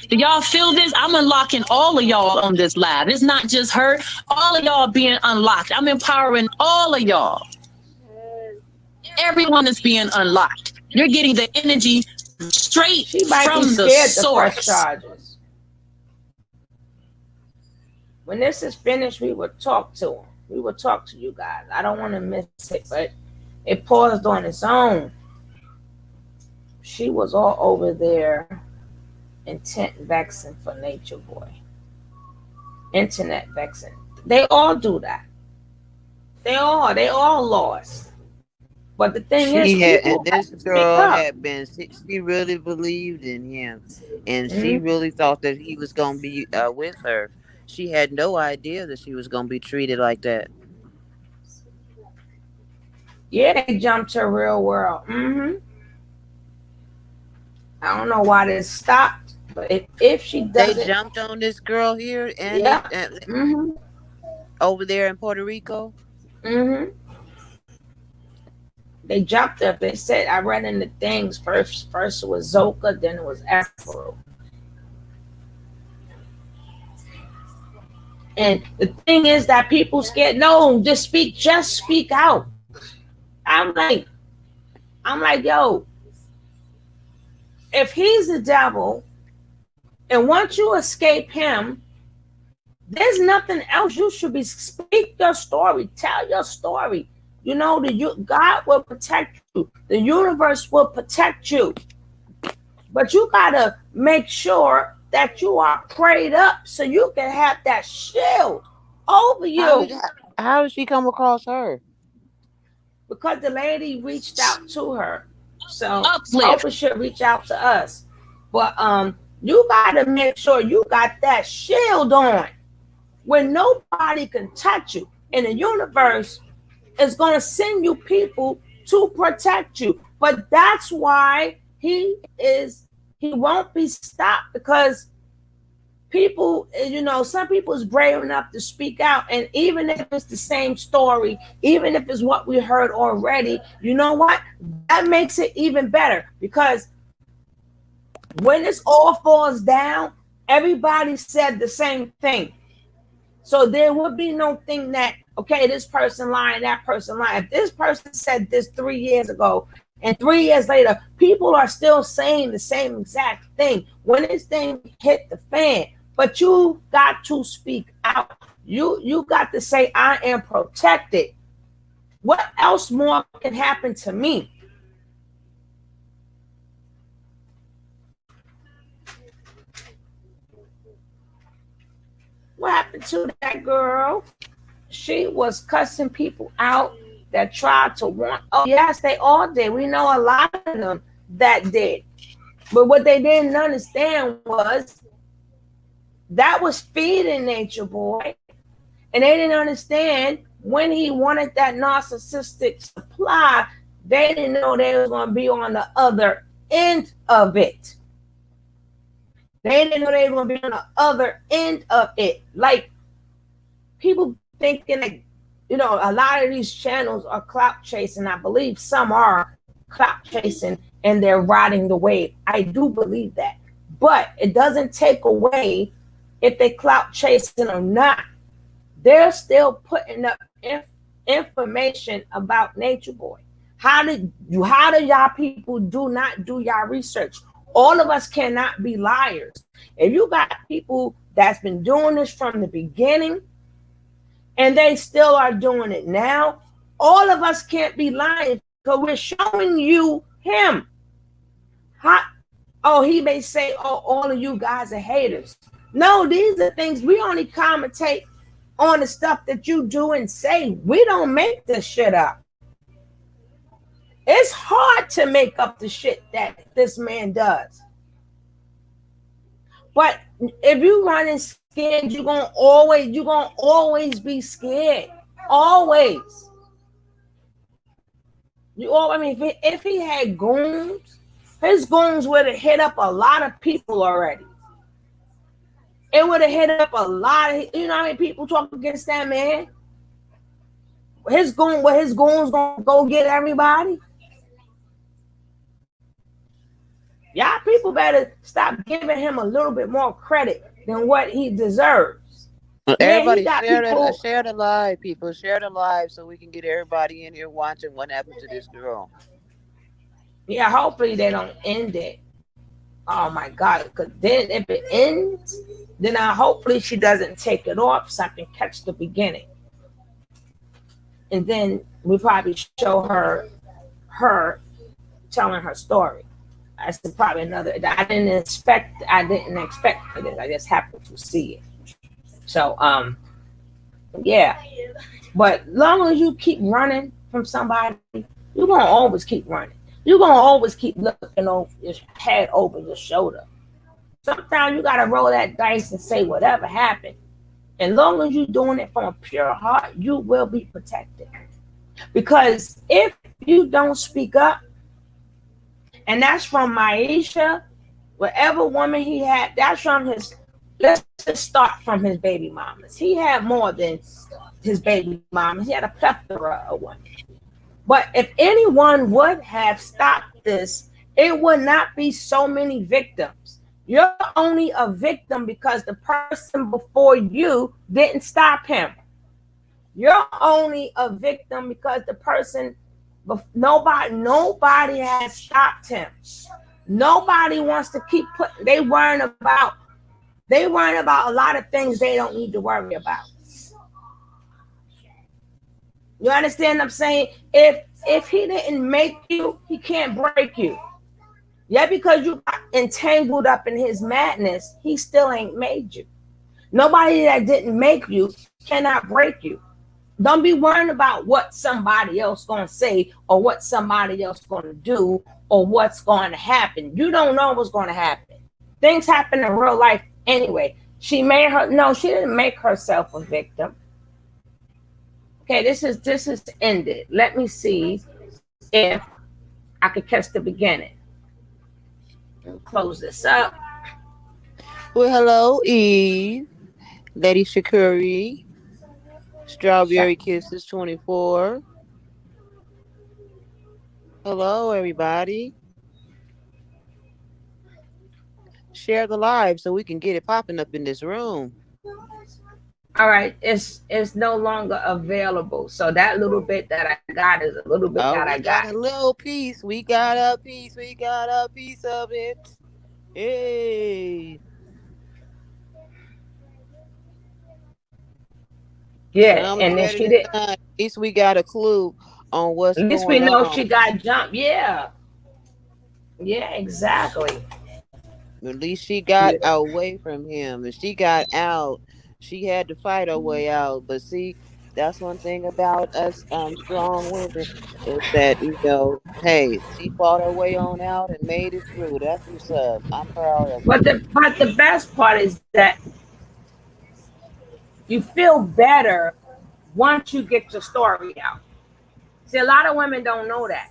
Do y'all feel this? I'm unlocking all of y'all on this live. It's not just her. All of y'all being unlocked. I'm empowering all of y'all. Everyone is being unlocked. You're getting the energy straight from the source. When this is finished, we will talk to him. We will talk to you guys. I don't want to miss it, but it paused on its own. She was all over there, intent vexing for Nature Boy. Internet vexing. They all do that. They all lost. But the thing is, this girl had been, she really believed in him, and she really thought that he was going to be with her. She had no idea that she was going to be treated like that. Yeah, they jumped her real world. I don't know why this stopped, but if she does, they jumped on this girl here and over there in Puerto Rico. They jumped up. They said, I read in the things first it was Zoka, then it was Afro. And the thing is that people scared. No, just speak out. I'm like, yo, if he's the devil, and once you escape him, there's nothing else you should be. Speak your story. Tell your story. You know, God will protect you. The universe will protect you. But you gotta make sure that you are prayed up so you can have that shield over you. How did she come across her? Because the lady reached out to her. So Oprah should reach out to us. But you gotta make sure you got that shield on when nobody can touch you. And the universe is gonna send you people to protect you. But that's why he won't be stopped, because people, you know, some people is brave enough to speak out, and even if it's the same story, even if it's what we heard already, you know what? That makes it even better, because when this all falls down, everybody said the same thing. So there would be no thing that, okay, this person lying, that person lying. If this person said this 3 years ago, and 3 years later, people are still saying the same exact thing when this thing hit the fan. But you got to speak out. You got to say, I am protected. What else more can happen to me? What happened to that girl? She was cussing people out that tried to want. Oh, yes, they all did. We know a lot of them that did. But what they didn't understand was that was feeding Nature Boy. And they didn't understand when he wanted that narcissistic supply, they didn't know they was going to be on the other end of it. They didn't know they were going to be on the other end of it. Like, people thinking like, you know, a lot of these channels are clout chasing. I believe some are clout chasing and they're riding the wave. I do believe that. But it doesn't take away if they clout chasing or not. They're still putting up information about Nature Boy. How do y'all people do not do y'all research? All of us cannot be liars. If you got people that's been doing this from the beginning and they still are doing it now, all of us can't be lying because we're showing you him. How, oh, he may say, oh, all of you guys are haters. No, these are things we only commentate on the stuff that you do and say. We don't make this shit up. It's hard to make up the shit that this man does. But if you running scared, you're gonna always be scared. Always. I mean, if he had goons, his goons would have hit up a lot of people already. It would have hit up a lot of, you know how many people talk against that man? His goons gonna go get everybody? Y'all people better stop giving him a little bit more credit than what he deserves. Everybody share the live, people. Share the live so we can get everybody in here watching what happened to this girl. Yeah, hopefully they don't end it. Oh my God, because then if it ends, then hopefully she doesn't take it off so I can catch the beginning. And then we probably show her telling her story. That's probably another. I didn't expect this. I just happened to see it. So yeah. But long as you keep running from somebody, you're gonna always keep running. You're gonna always keep looking over your head over your shoulder. Sometimes you gotta roll that dice and say whatever happened. And long as you're doing it from a pure heart, you will be protected. Because if you don't speak up, and that's from Maisha, whatever woman he had, that's from his, let's just start from his baby mamas. He had more than his baby mamas. He had a plethora of women. But if anyone would have stopped this, it would not be so many victims. You're only a victim because the person before you didn't stop him. You're only a victim because the person, nobody has stopped him. Nobody wants to keep putting, they worrying about a lot of things they don't need to worry about. You understand what I'm saying? If he didn't make you, he can't break you. Yeah, because you got entangled up in his madness, he still ain't made you. Nobody that didn't make you cannot break you. Don't be worrying about what somebody else gonna say or what somebody else gonna do or what's going to happen. You don't know what's going to happen. Things happen in real life anyway. She didn't make herself a victim. Okay, this is ended. Let me see if I could catch the beginning. Close this up. Well, hello, Eve, Lady Shakuri, Strawberry Kisses 24. Hello, everybody. Share the live so we can get it popping up in this room. All right, it's no longer available. So that little bit that I got is a little bit that I got. A little piece. We got a piece. We got a piece of it. Hey. Yeah, and then she did. At least we got a clue on what's going on. At least we know she got jumped. Yeah. Yeah, exactly. At least she got away from him. If she got out, she had to fight her way out. But see, that's one thing about us strong women is that, hey, she fought her way on out and made it through. That's what's up. I'm proud of her. But the best part is that you feel better once you get your story out. See, a lot of women don't know that.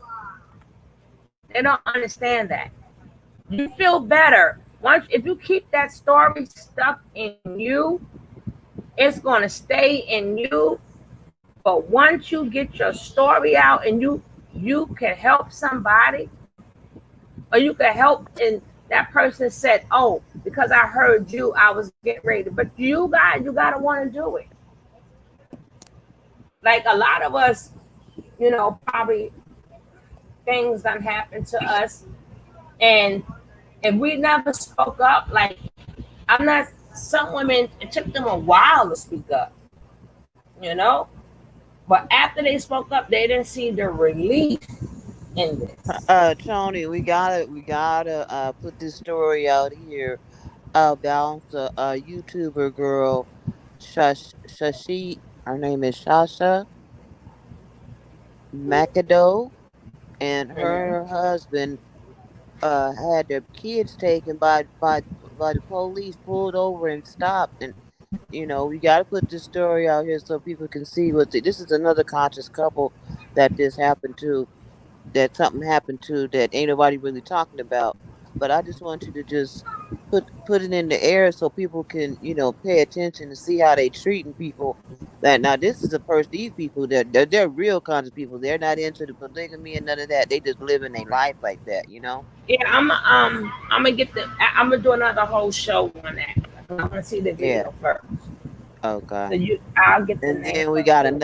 They don't understand that. You feel better if you keep that story stuck in you, it's going to stay in you. But once you get your story out and you can help somebody, or you can help, and that person said, oh, because I heard you, I was getting ready. But you got to want to do it. Like a lot of us, probably things done happened to us, and if we never spoke up, like I'm not. Some women, it took them a while to speak up, you know. But after they spoke up, they didn't see the relief in this. Tony, we gotta put this story out here about a YouTuber girl, Shashi. Her name is Shasha McAdoe, and her husband had their kids taken by the police, pulled over and stopped. And we got to put this story out here so people can see what this is. Another conscious couple that this happened to, that something happened to, that ain't nobody really talking about. But I just want you to just put it in the air so people can pay attention and see how they treating people. That now this is a person. These people, they're real conscious people. They're not into the polygamy and none of that. They just living their life like that. Yeah, I'm gonna get the. I'm gonna do another whole show on that. I want to see the Yeah. video first. So Okay. I'll get the And name then we of got it.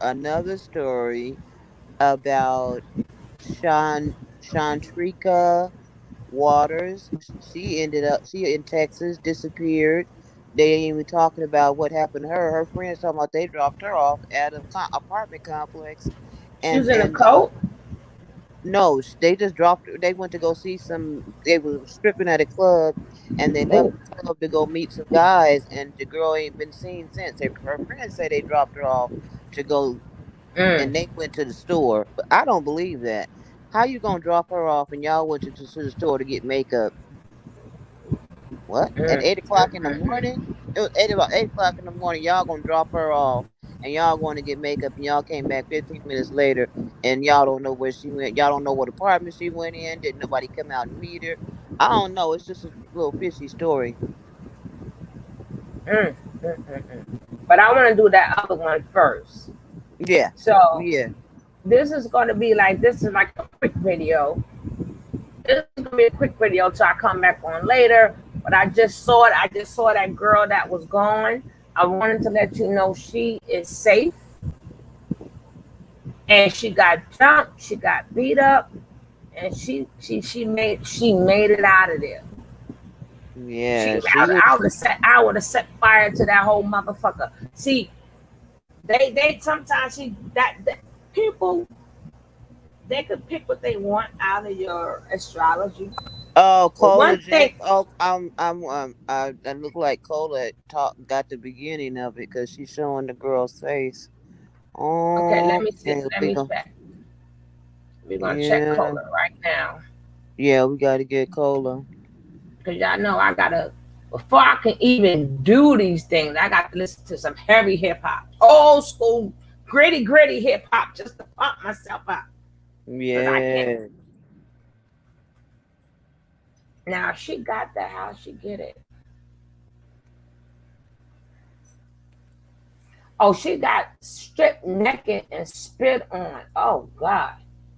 another story about Shantrika Waters. She in Texas, disappeared. They ain't even talking about what happened to her. Her friends talking about they dropped her off at a apartment complex, She and was in a coat. no, they just dropped. They went to go see some. They were stripping at a club, and they left Oh, the club to go meet some guys. And the girl ain't been seen since. Her friends say they dropped her off to go, mm, and they went to the store. But I don't believe that. How you gonna drop her off and y'all went to the store to get makeup? What? At mm, 8 o'clock in the morning? It was about 8 o'clock in the morning. Y'all gonna drop her off and y'all going to get makeup and y'all came back 15 minutes later and y'all don't know where she went. Y'all don't know what apartment she went in. Didn't nobody come out and meet her? I don't know. It's just a little fishy story. mm. But I want to do that other one first. Yeah. So Yeah. this is going to be like this is like a quick video. This is going to be a quick video till I come back on later. But I just saw it. I just saw that girl that was gone. I wanted to let you know she is safe. And she got jumped. She got beat up. And she made it out of there. Yeah. She I was. would have set fire to that whole motherfucker. See, they sometimes that people they could pick what they want out of your astrology. Oh, But Cola one J. thing, Oh, I look like Cola got the beginning of it because she's showing the girl's face. okay, Oh, let me see. okay. Let me check. We're gonna check Yeah, color right now. yeah, we got to get Cola. Cause y'all know I gotta before I can even do these things, I got to listen to some heavy hip hop. Old school, gritty hip hop just to pump myself up. Cause I can't. Yeah. Now she got that, how she get it? Oh, she got stripped naked and spit on. Oh God.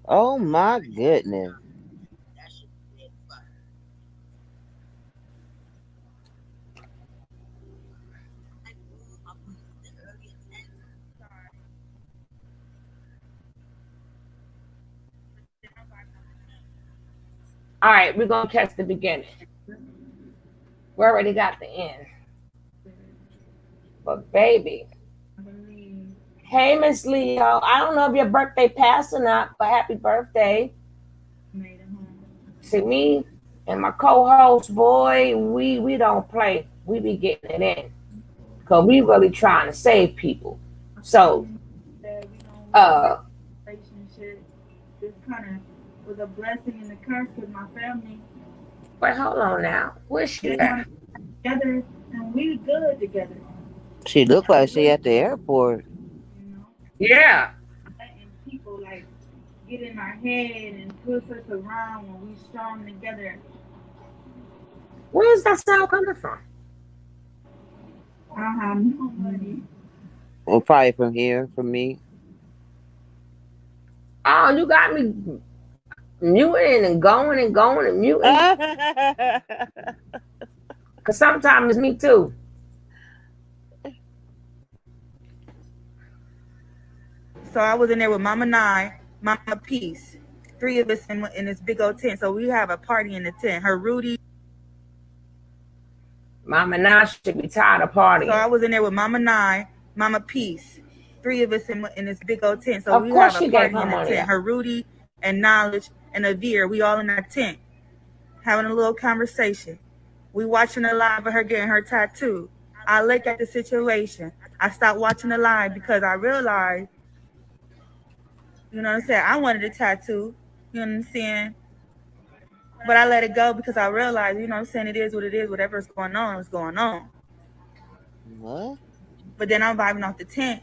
Oh my goodness. All right, we're gonna catch the beginning. We already got the end. But baby. Hey Miss Leo. I don't know if your birthday passed or not, but happy birthday. See me and my co-host, boy, we don't play. We be getting it in. Cause we really trying to save people. So uh Relationship this kind of was a blessing and a curse with my family. but hold on now. Where's she They at? want to be together, and we good together. She looked like she at the airport. You know, Yeah. letting people like get in our head and twist us around when we strong together. Where's that sound coming from? I don't have no money. Well, probably from here, from me. Oh, you got me muting and going and muting. Cause sometimes it's me too. So I was in there with Mama Nine, Mama Peace, three of us in this big old tent. So we have a party in the tent. Her Rudy. Mama Nine should be tired of partying. So I was in there with Mama Nine, Mama Peace, three of us in this big old tent. So of we course have a party in the tent. Her Rudy and Knowledge and Avir, we all in that tent, having a little conversation. We watching the live of her getting her tattoo. I look at the situation. I stopped watching the live because I realized, you know what I'm saying, I wanted a tattoo, you know what I'm saying? But I let it go because I realized, you know what I'm saying, it is what it is, whatever is going on is going on. What? But then I'm vibing off the tent.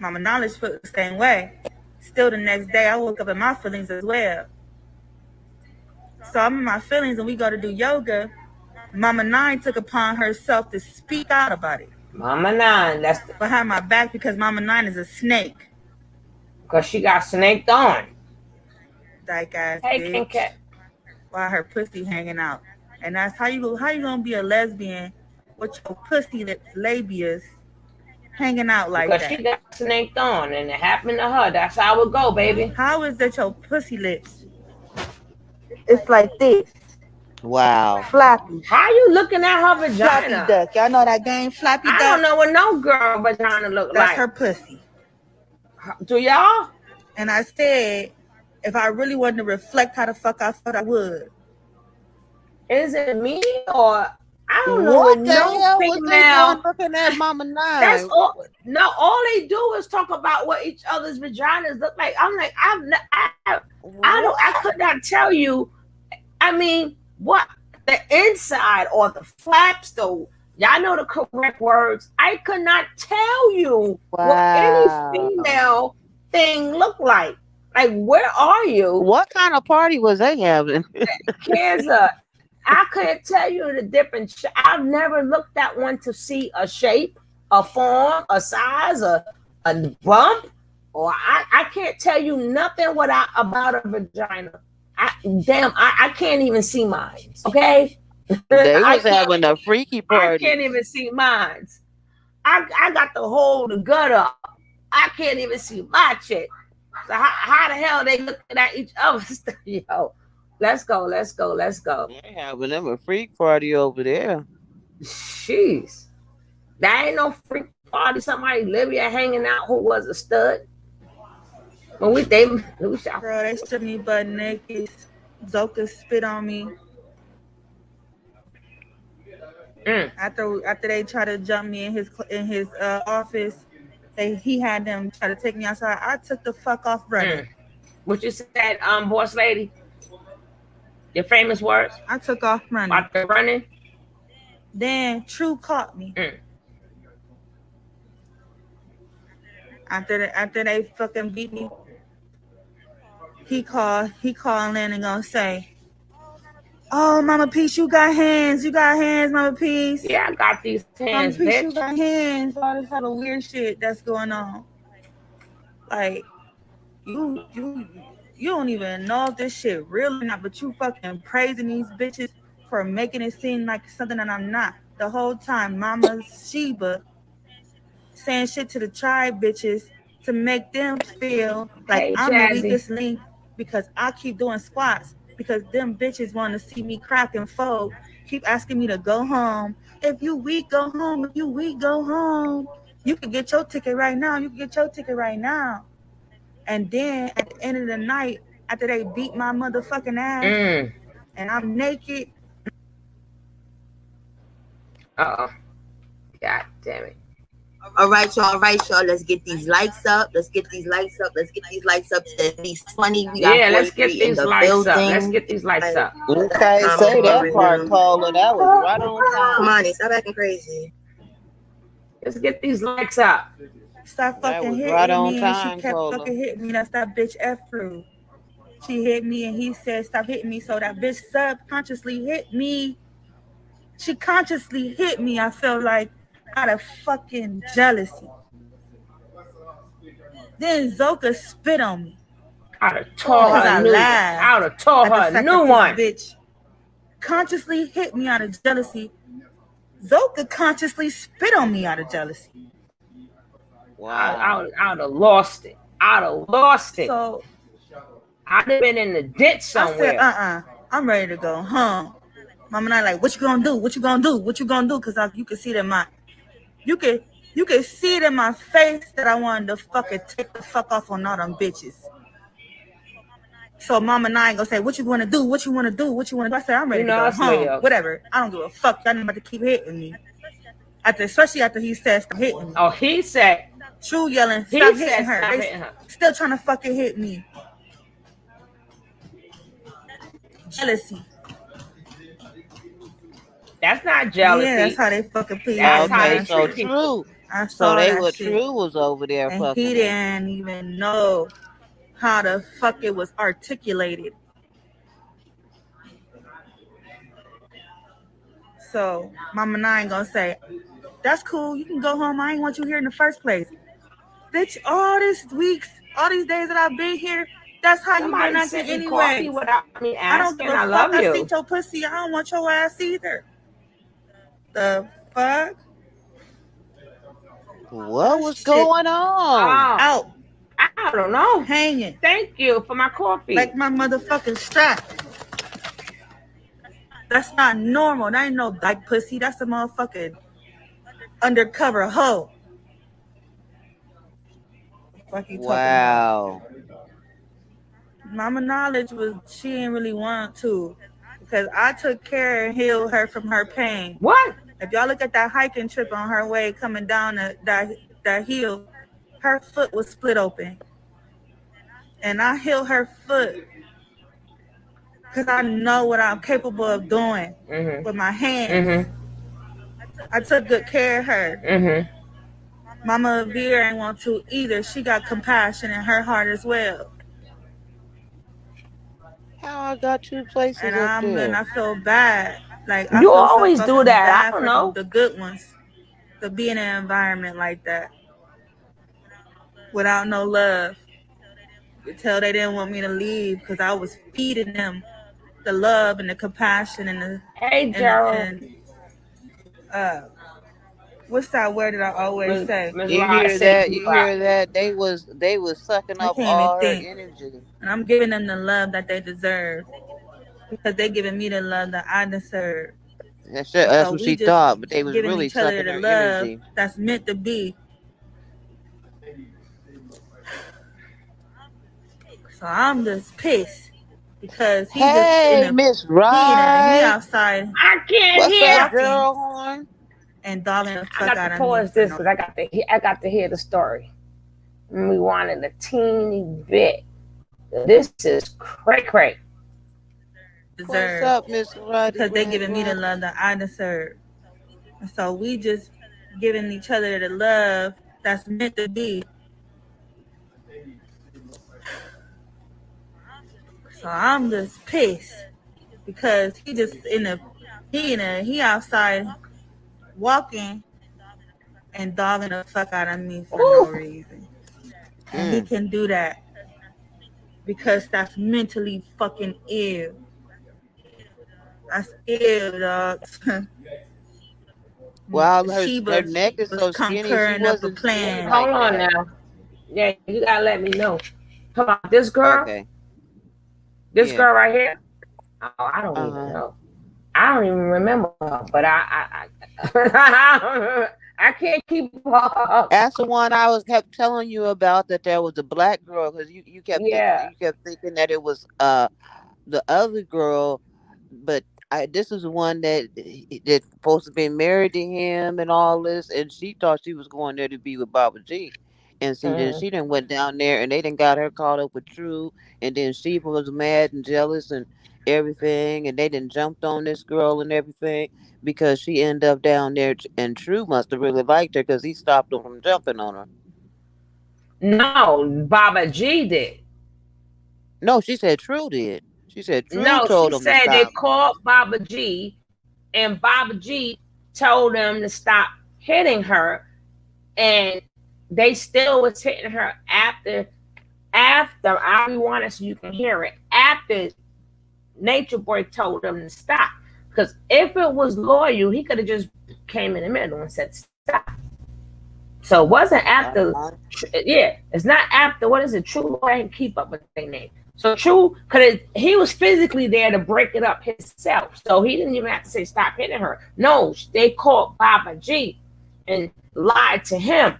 Mama Knowledge felt the same way. Still the next day, I woke up in my feelings as well. So I'm in my feelings and we go to do yoga. Mama Nine took upon herself to speak out about it. Mama Nine, that's behind my back because Mama Nine is a snake. Because she got snaked on. Dyke ass hey, bitch. Cat. While her pussy hanging out. And that's how you gonna be a lesbian with your pussy lips, labias, hanging out like because that? Because she got snaked on and it happened to her. That's how it go, baby. How is that your pussy lips? It's like this. Wow. Flappy. How you looking at her vagina? Flappy duck. Y'all know that game, Flappy Duck? I don't know what no girl vagina look That's like. her pussy. Do y'all? And I said, if I really wanted to reflect how the fuck I felt, I would. Is it me or I don't know what what the no hell was they female doing looking at Mama Nine? That's all. No, all they do is talk about what each other's vaginas look like. I'm like, I could not tell you. I mean, what the inside or the flaps though. Y'all know the correct words. I could not tell you what any female thing looked like. Like, where are you? What kind of party was they having? Cancer. I couldn't tell you the different. I've never looked at one to see a shape, a form, a size, a bump, or I can't tell you nothing about a vagina. I can't even see mine. Okay, they was having a freaky party. I can't even see mine. I got to hold the gut up. I can't even see my chick. So how the hell are they looking at each other? Yo. Let's go. They having them a freak party over there. Jeez. That ain't no freak party. Somebody Libya hanging out who was a stud. When we shot. Girl, they stripped me butt naked. Zoka spit on me. After they tried to jump me in his office, he had them try to take me outside. I took the fuck off running. What you said, boss lady? Your famous words? I took off running. After running? Then True caught me. After they fucking beat me, he called in and gonna say, "Oh, Mama Peace, you got hands, Mama Peace." Yeah, I got these hands, Mama Peace, bitch. you got hands. All this other weird shit that's going on. Like, you don't even know if this shit real or not, but you fucking praising these bitches for making it seem like something that I'm not. The whole time, Mama Sheba saying shit to the tribe bitches to make them feel like I'm the weakest link because I keep doing squats because them bitches want to see me crack and fold. Keep asking me to go home. If you weak, go home. If you weak, go home. You can get your ticket right now. And then at the end of the night, after they beat my motherfucking ass, and I'm naked. God damn it. All right, y'all. Let's get these likes up. Let's get these likes up to at least 20. We got let's get these likes up. Let's get these likes up. Okay, say that part, Cola. That was right on time. Come on, stop acting crazy. Let's get these likes up. Stop fucking hitting right on me. time, And she kept fucking hitting me. That's that bitch F-Fruit. She hit me and he said, "Stop hitting me." So that bitch subconsciously hit me. She consciously hit me. I felt like out of fucking jealousy. Then Zoka spit on me. I'd have tore her a new one. Bitch consciously hit me out of jealousy. Zoka consciously spit on me out of jealousy. Wow. I would have lost it. I'd have lost it. So I'd have been in the ditch somewhere. I said, I'm ready to go home. Mama and I like, what you gonna do? What you gonna do? What you gonna do? Cause you could see it in my, you could see it in my face that I wanted to fucking take the fuck off on all them bitches. So Mama and I ain't gonna say, what you wanna do? What you wanna do? What you wanna do? I said, I'm ready to go home. Whatever. I don't give a fuck. Y'all about to keep hitting me. Especially after he said stop hitting me. Oh, he said. True yelling, stop hitting her. Stop They hitting her. still trying to fucking hit me. Jealousy. That's not jealousy. Yeah, that's how they fucking please. Okay, so True. So True was over there and fucking. He didn't even know how the fuck it was articulated. So Mama and I ain't gonna say, that's cool, you can go home. I ain't want you here in the first place. Bitch, all these weeks, all these days that I've been here, that's how you been acting anyway. Without me asking, I don't give a fuck. love you. I see your pussy. I don't want your ass either. The fuck? What was going on? Out. I don't know. Hanging. Thank you for my coffee. Like my motherfucking strap. That's not normal. That ain't no dyke pussy. That's a motherfucking undercover hoe. Fuck you wow. talking about? Mama Knowledge was, she didn't really want to. Because I took care and healed her from her pain. What? If y'all look at that hiking trip on her way coming down that hill, her foot was split open. And I healed her foot because I know what I'm capable of doing with my hands. I took good care of her. Mama Veer ain't want to either. She got compassion in her heart as well. How I got 2 places and up there? And I feel bad. Like you always do that. I don't know. The good ones to be in an environment like that without no love. Until they didn't want me to leave because I was feeding them the love and the compassion and the. Hey, Gerald. What's that word that I always say? You hear that? You hear that? They was sucking up all her energy. And I'm giving them the love that they deserve because they giving me the love that I deserve. That's what she thought, but they was really sucking her energy. That's meant to be. So I'm just pissed because he just Miss Ride. He outside. I can't hear. What's up, girl horn? And darling, the fuck I got to pause this because I got to hear the story. And we wanted a teeny bit. This is cray. What's up, Miss Ride? Because they giving me the love that I deserve. And so we just giving each other the love that's meant to be. So I'm just pissed because he just he outside walking and dogging the fuck out of me for no reason. And he can do that because that's mentally fucking ill. That's ill, dog. Wow, her neck is so skinny. She wasn't playing. Hold on now. Yeah, you gotta let me know. Come on, this girl. Okay. This girl right here. Oh, I don't even know. I don't even remember her, but I can't keep up. That's the one I kept telling you about. That there was a black girl because you kept thinking that it was the other girl, but this is the one that's supposed to be married to him and all this, and she thought she was going there to be with Baba G. And see, then she done went down there and they done got her caught up with True. And then she was mad and jealous and everything. And they done jumped on this girl and everything because she ended up down there. And True must have really liked her because he stopped them from jumping on her. No, Baba G did. No, she said True did. She said True told them to stop. She said they called Baba G and Baba G told them to stop hitting her. And they still was hitting her after I rewind it so you can hear it. After Nature Boy told them to stop. Because if it was loyal, he could have just came in the middle and said stop. So it wasn't after, Uh-huh. yeah, it's not after, what is it? True, I didn't keep up with their name. So True, because he was physically there to break it up himself. So he didn't even have to say stop hitting her. No, they called Baba G and lied to him,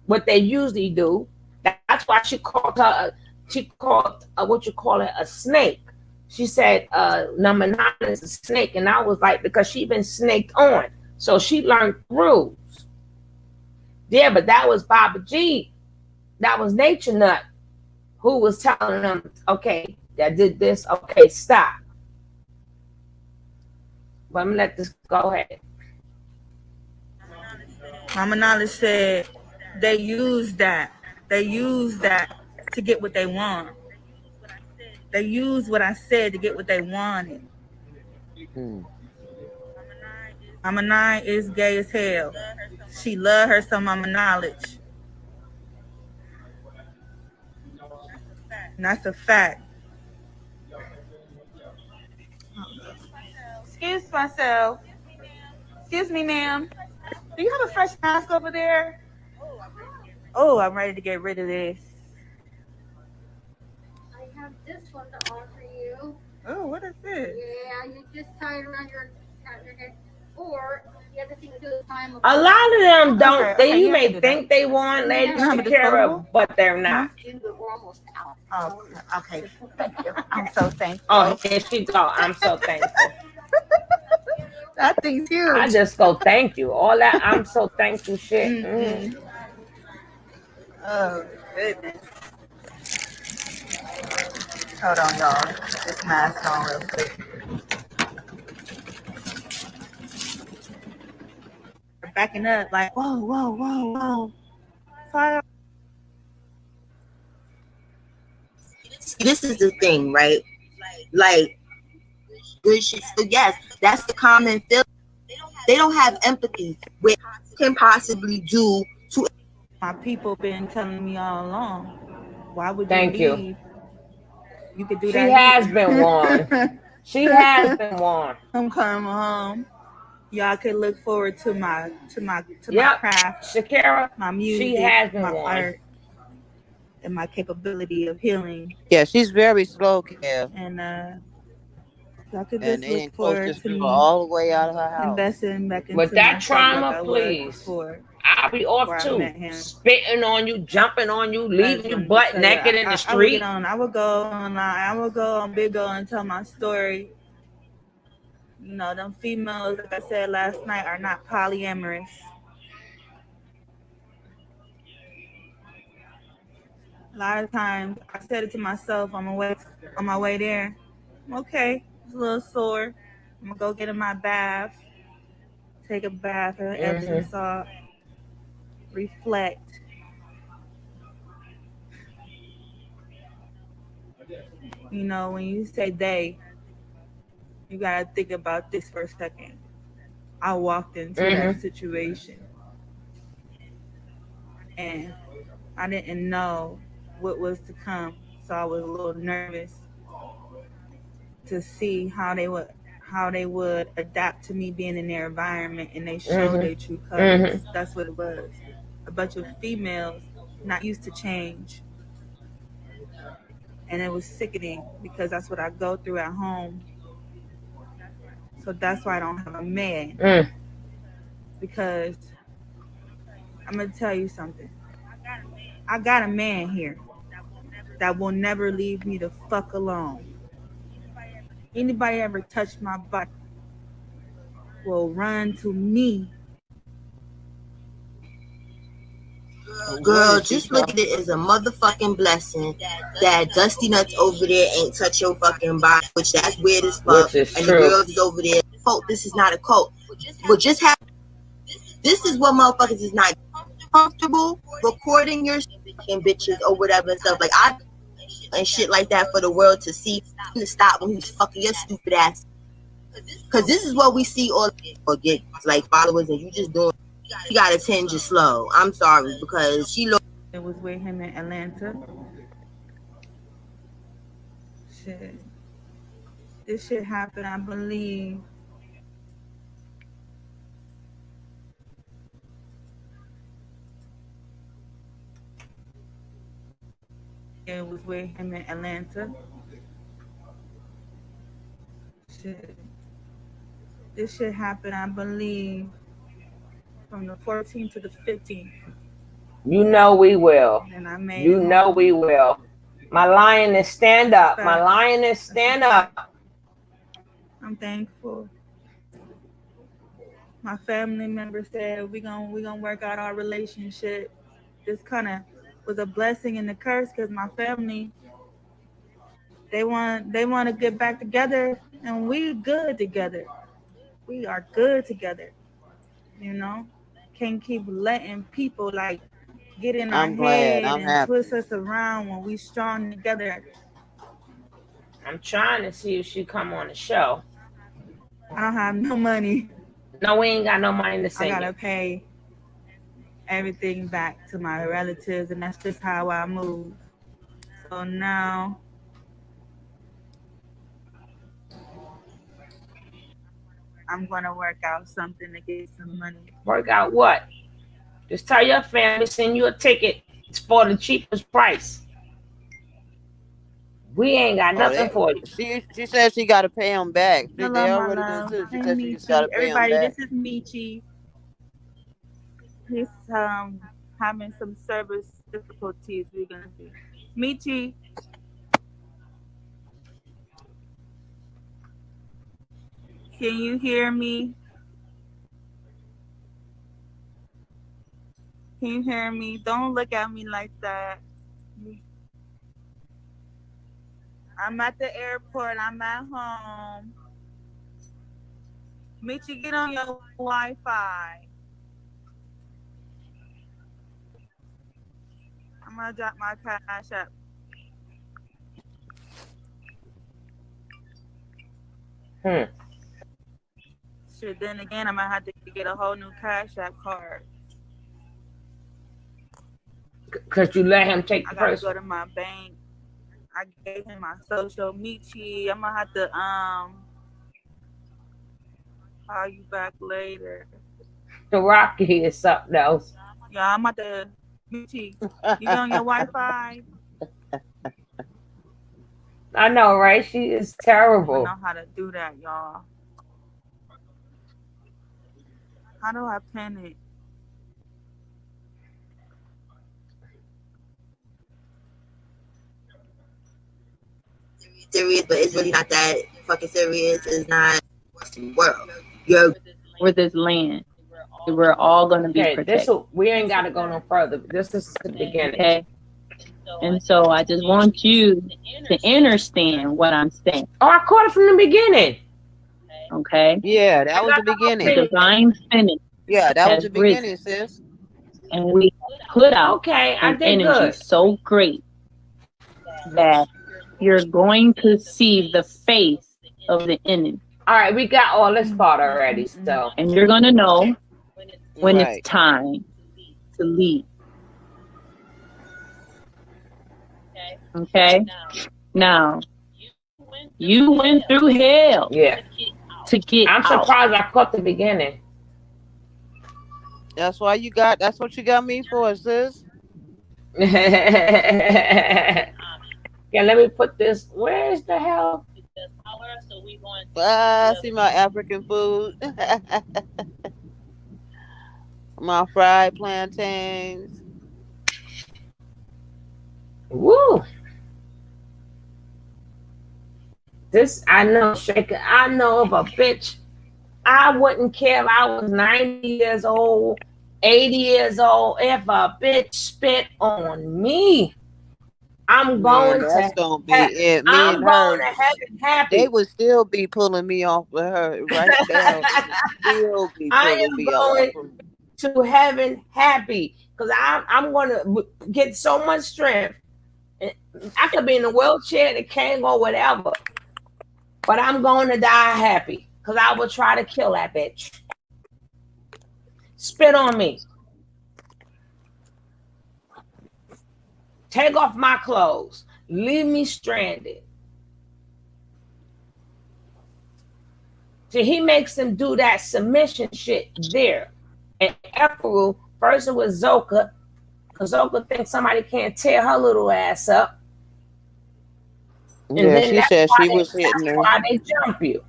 what they usually do. That's why she called, what you call it, a snake. She said, number nine is a snake. And I was like, because she been snaked on. So she learned rules. Yeah, but that was Baba G. That was Nature Nut who was telling them, okay, that did this, okay, stop. But I'm gonna let this go ahead. Mama Knowledge said they use that. They use that to get what they want. They use what I said to get what they wanted. Hmm. Mama Nine is gay as hell. She love her some Mama Knowledge. And that's a fact. Excuse myself. Excuse me, ma'am. Do you have a fresh mask over there? Oh, I'm ready to get rid of this. I have this one to offer you. Oh, what is this? Yeah, you just tie it around your head. Or the other thing to do is tie them A apart. lot of them don't. Okay, You yeah, I may can do think they want Lady You don't have a Shakira, disposable? but they're not. But we're almost out. Oh, okay. Thank you. I'm so thankful. Oh, here she go. I'm so thankful. That thing's I huge. just go thank you. All that I'm so thankful shit. Mm-mm. Oh, goodness. Hold on, y'all. This mask on real quick. Backing up like, whoa, whoa, whoa, whoa. Fire. This is the thing, right? Like, good shit. So yes, that's the common feeling. They don't have empathy with what you can possibly do to. My people been telling me all along, why would you Thank you. leave? You could do She that has here. been warned. She has been warned. I'm coming home. Y'all can look forward to my Yep. craft, Shakira, my she music, has been my warned. art, and my capability of healing. Yeah, she's very slow, Kev. And y'all could And just they look didn't coach forward this to girl me all the way out of her house. investing back With into that myself like trauma, I was please. before I'll be off I too. met him. Spitting on you, jumping on you, I leaving just you wanted to butt tell you, naked in the I would street. get on. I would go online. I would go on Big O and tell my story. You know, them females, like I said last night, are not polyamorous. A lot of times, I said it to myself on my way there. Okay, it's a little sore. I'm gonna go get in my bath, take a bath of Epsom salt, reflect. You know, when you say they, you gotta think about this for a second. I walked into that situation and I didn't know what was to come, so I was a little nervous to see how they would adapt to me being in their environment and they show their true colors. That's what it was. A bunch of females not used to change. And it was sickening because that's what I go through at home. So that's why I don't have a man. Because I'm gonna tell you something. I got a man here that will never leave me the fuck alone. Anybody ever touch my butt will run to me. Girl, just look at it as a motherfucking blessing that Dusty Nuts over there ain't touch your fucking body, which that's weird as fuck. Which is and true. The girls is over there. Cult, this is not a cult. But just have. This is what motherfuckers is not comfortable recording your fucking bitches or whatever and stuff. Like I and shit like that for the world to see, to stop when he's fucking your stupid ass. Cause this is what we see all or get like followers and you just doing. You gotta tend just slow. I'm sorry because she looked. It was with him in Atlanta. Shit. This shit happened, I believe. It was with him in Atlanta. Shit. This shit happened, I believe, from the 14th to the 15th. You know we will. And I made You it know home. we will. My lioness, stand up. My Facts. lioness, stand up. I'm thankful. My family members said we gonna work out our relationship. This kind of was a blessing and a curse because my family they want to get back together and we good together. We are good together. You know, can't keep letting people like get in our I'm glad. head I'm and twist happy. us around when we strong together. I'm trying to see if she come on the show. I don't have no money. No, we ain't got no money to I send gotta you. pay everything back to my relatives, and that's just how I move. So now I'm gonna work out something to get some money. Work out what? Just tell your family, send you a ticket for the cheapest price. We ain't got Oh, nothing for you. she said she got to pay him back. Hello, They my already been love. too. She Hey, said she just got Michi. to pay him Everybody, back. this is Michi. He's having some service difficulties. We're gonna see. Michi, can you hear me? Can you hear me? Don't look at me like that. I'm at the airport. I'm at home. Michi, get on your Wi-Fi. I'm gonna drop my cash app. Hmm. Shit, then again, I'm gonna have to get a whole new cash app card. Cause you let him take I the gotta first go one. to my bank. I gave him my social. Michi, I'm gonna have to call you back later. The Rocky is something else. Yeah, I'm about to. Michi, you on your Wi-Fi? I know, right? She is I terrible. know how to do that, y'all. How do I pin it? Serious, but it's really not that fucking serious. It's not the world. You're For this land, we're all going to be Okay, protected. we ain't got to go no further. This is the beginning. Okay. And so I just want you to understand what I'm saying. Oh, I caught it from the beginning. Okay. Yeah, that I was got the the whole beginning. The thing. divine finish Yeah, that was has the risen, beginning, sis. and we put out Okay, I an did energy good. so great that you're going to see the face of the enemy. All right, we got all this part already. So And you're going to know when it's Right. time to leave. Okay? Now, you went through hell yeah, to get I'm out. surprised I caught the beginning. That's what you got me for, sis. Yeah, let me put this. Where's the hell? Ah, see my African food. My fried plantains. Woo! This I know, Shaker. I know of a bitch. I wouldn't care if I was 90 years old, 80 years old. If a bitch spit on me, I'm Man, going that's to gonna be it. Me I'm and going her, to heaven they happy. would still be pulling me off of her right now. They would still be I pulling am me off. going to heaven happy because I'm going to get so much strength. I could be in a wheelchair, the cane or whatever, but I'm going to die happy because I will try to kill that bitch. Spit on me. Take off my clothes. Leave me stranded. So he makes them do that submission shit there. And Ephraim, first it was Zoka, because Zoka thinks somebody can't tear her little ass up. And Yeah, then she said she was hitting that's her. why they jump you.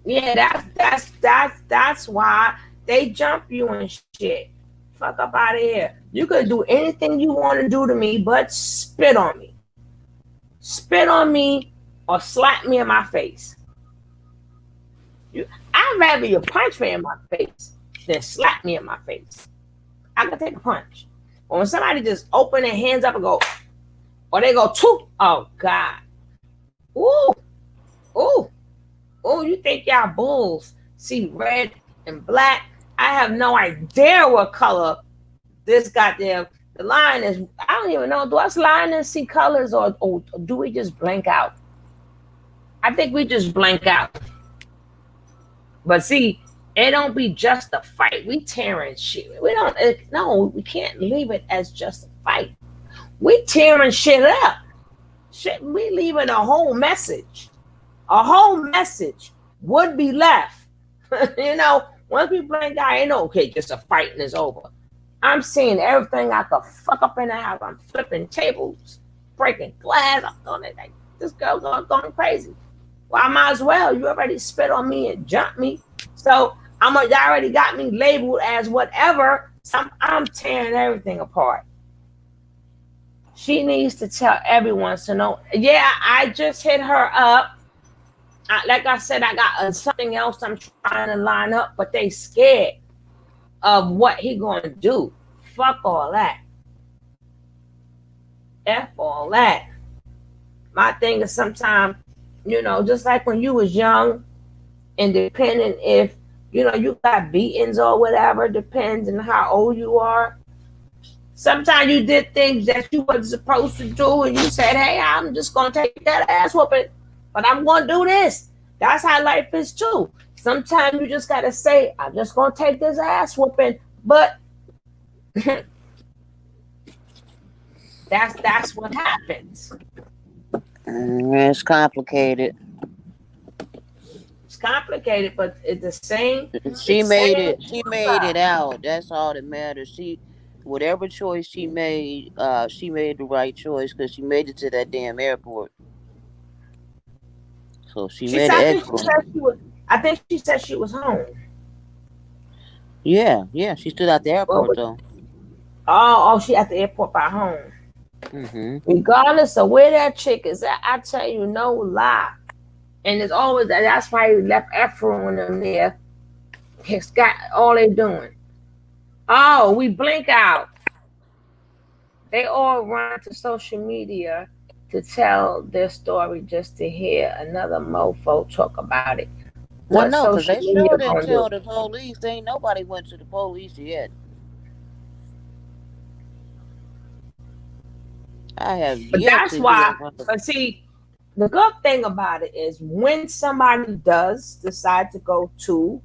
Yeah, that's why they jump you and shit. Fuck up out of here. You could do anything you want to do to me, but spit on me. Spit on me or slap me in my face. I'd rather you punch me in my face than slap me in my face. I can take a punch. But when somebody just open their hands up and go, or they go, toot, oh God. Ooh, ooh, ooh, you think y'all bulls see red and black? I have no idea what color this goddamn, the lion is. I don't even know. Do us lions see colors or do we just blank out? I think we just blank out. But see, it don't be just a fight. We tearing shit. We don't. No, we can't leave it as just a fight. We tearing shit up. Shit, we leaving a whole message. A whole message would be left. You know, once we blank out, ain't no okay. Just a fight and it's over. I'm seeing everything I could fuck up in the house. I'm flipping tables, breaking glass. I'm doing it like this girl going crazy. Well, I might as well. You already spit on me and jumped me. So you already got me labeled as whatever. So I'm tearing everything apart. She needs to tell everyone to know. Yeah, I just hit her up. Like I said, I got something else I'm trying to line up, but they scared of what he going to do. Fuck all that. F all that. My thing is sometimes, you know, just like when you was young, and depending if, you know, you got beatings or whatever, depends on how old you are. Sometimes you did things that you wasn't supposed to do, and you said, hey, I'm just going to take that ass whooping, but I'm going to do this. That's how life is too. Sometimes you just got to say, I'm just going to take this ass whooping, but that's what happens. It's complicated. It's complicated, but it's the same. She made it. She made it out. That's all that matters. Whatever choice she made the right choice because she made it to that damn airport. So she made it excellent. I think she said she was home. Yeah, she stood at the airport though. Oh, she at the airport by home. Mm-hmm. Regardless of where that chick is at, I tell you, no lie. And it's always that's why he left Ephraim on them there. It's got all they doing. Oh, we blink out. They all run to social media to tell their story just to hear another mofo talk about it. Well, no, because they sure didn't tell the police. Ain't nobody went to the police yet. I have but yet that's to why. hear. But see, the good thing about it is when somebody does decide to go to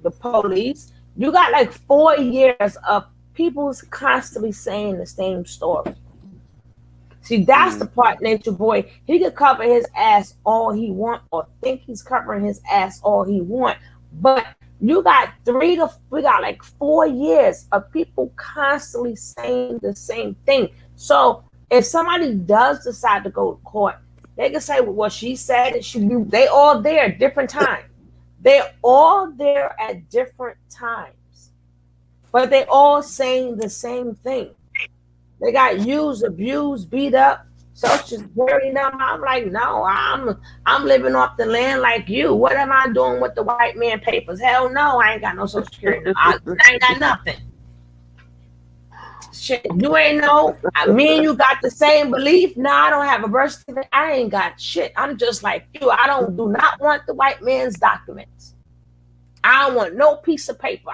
the police, you got like 4 years of people constantly saying the same story. See, that's the part, Nature Boy. He could cover his ass all he want or think he's covering his ass all he want. But you got we got like 4 years of people constantly saying the same thing. So if somebody does decide to go to court, they can say what she said. They all there at different times. They're all there at different times. But they all saying the same thing. They got used, abused, beat up, social security number. I'm like, no, I'm living off the land like you. What am I doing with the white man papers? Hell no, I ain't got no social security number. I ain't got nothing. Shit, you ain't know. Me and you got the same belief. No, I don't have a birth certificate. I ain't got shit. I'm just like you. I do not want the white man's documents. I don't want no piece of paper.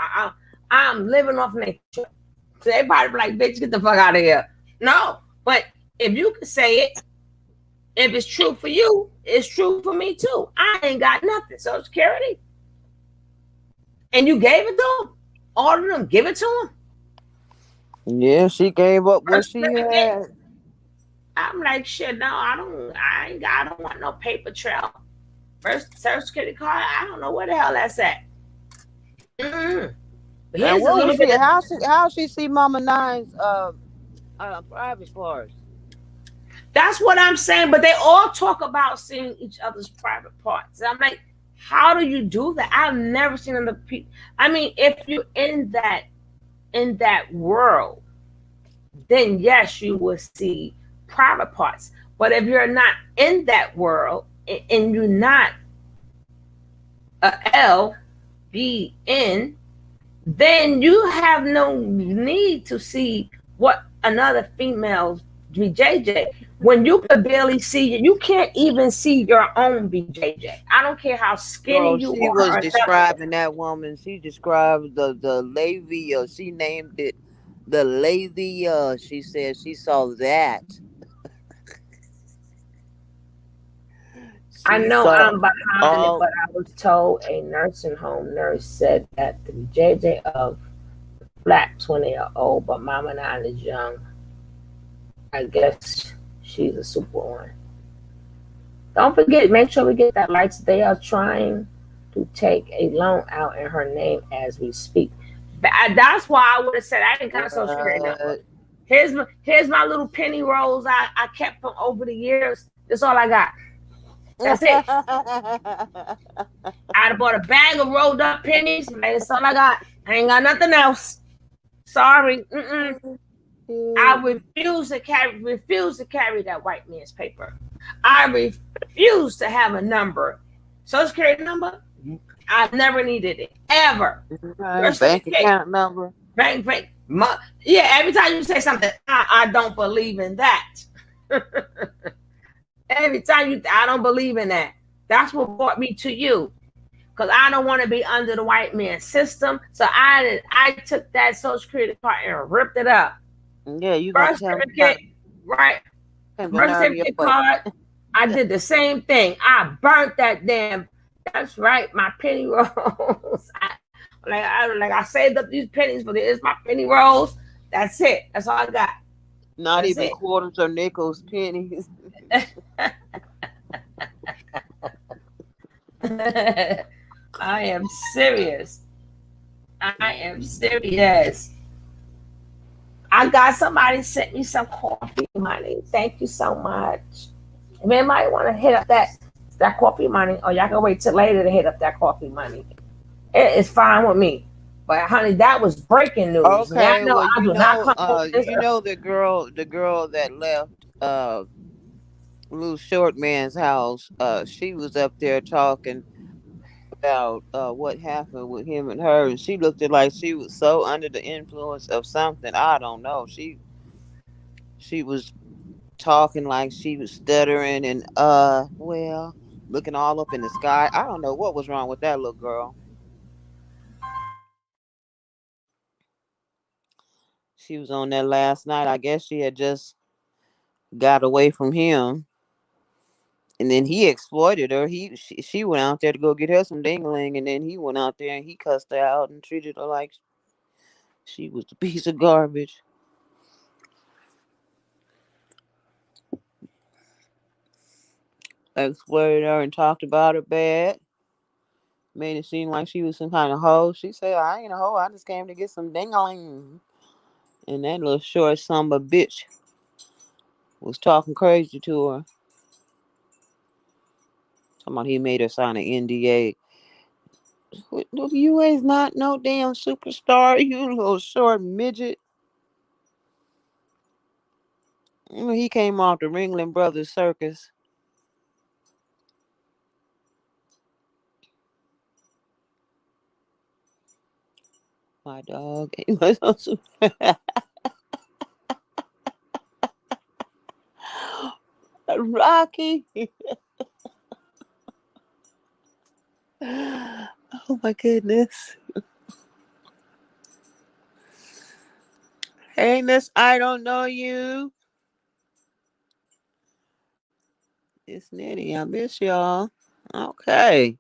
I'm living off nature. So everybody be like, bitch, get the fuck out of here. No, but if you can say it, if it's true for you, it's true for me too. I ain't got nothing. Social Security. And you gave it to them? All of them, give it to them? Yeah, she gave up what she had. I'm like, shit, no, I don't want no paper trail. First Social Security card, I don't know where the hell that's at. Mm-hmm. How she see Mama Nine's Private parts. That's what I'm saying. But they all talk about seeing each other's private parts. I'm like, how do you do that? I've never seen other people. I mean, if you're in that world, then yes, you will see private parts. But if you're not in that world and you're not a LBN, then you have no need to see what another female's BJJ. When you could barely see it, you can't even see your own BJJ. I don't care how skinny Girl, you she are was or nothing. describing that woman. She described the labia. She named it the labia. She said she saw that. I She know saw I'm behind it, all. but I was told a nursing home nurse said that the BJJ of flats when they are old, but Mama Nine is young. I guess she's a super one. Don't forget, make sure we get that lights. They are trying to take a loan out in her name as we speak. That's why I would have said I didn't got a social security number. What? Here's my little penny rolls I kept from over the years. That's all I got. That's it. I'd have bought a bag of rolled up pennies. Man, that's all I got. I ain't got nothing else. Sorry. Mm-mm. I refuse to carry that white man's paper. I refuse to have a number. Social security number? I never needed it. Ever. Okay, Birth bank certificate. account number. Bank. Yeah, every time you say something, I don't believe in that. Every time I don't believe in that. That's what brought me to you. Because I don't want to be under the white man's system. So I took that social security card and ripped it up. Yeah, you gonna Birth tell me certificate, right? the Birth nerve of your certificate voice. card. I did the same thing. I burnt that damn. That's right, my penny rolls. I saved up these pennies, but there's my penny rolls. That's it. That's all I got. Not That's even it. quarters or nickels, pennies. I am serious. I am serious. I got somebody sent me some coffee money. Thank you so much. If anybody want to hit up that coffee money, or y'all can wait till later to hit up that coffee money. It is fine with me. But honey, that was breaking news. And y'all Okay, know well, I do not come over this. the girl that left little short man's house, she was up there talking about what happened with him and her, and she looked at like she was so under the influence of something. I don't know. She was talking like she was stuttering and well, looking all up in the sky. I don't know what was wrong with that little girl. She was on there last night. I guess she had just got away from him, and then he exploited her. She went out there to go get her some dingling, and then he went out there and he cussed her out and treated her like she was a piece of garbage. Exploited her and talked about her bad. Made it seem like she was some kind of hoe. She said, "I ain't a hoe. I just came to get some dingling." And that little short son of a bitch was talking crazy to her. Talking about he made her sign an NDA. You is not no damn superstar, you little short midget. He came off the Ringling Brothers Circus. My dog. Rocky. Oh my goodness. Hey, Miss, I don't know you. It's Nettie. I miss y'all. Okay.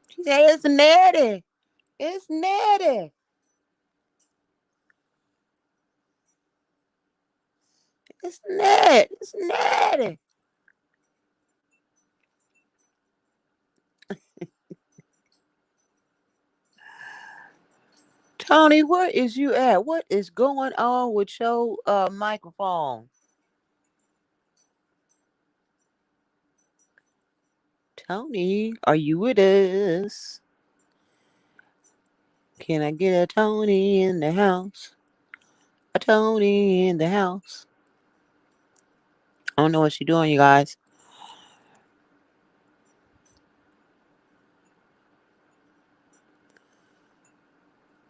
She said, it's Nettie. It's Nettie. It's Ned. It's Nettie. Tony, where is you at? What is going on with your microphone? Tony, are you with us? Can I get a Tony in the house? A Tony in the house. I don't know what she's doing, you guys.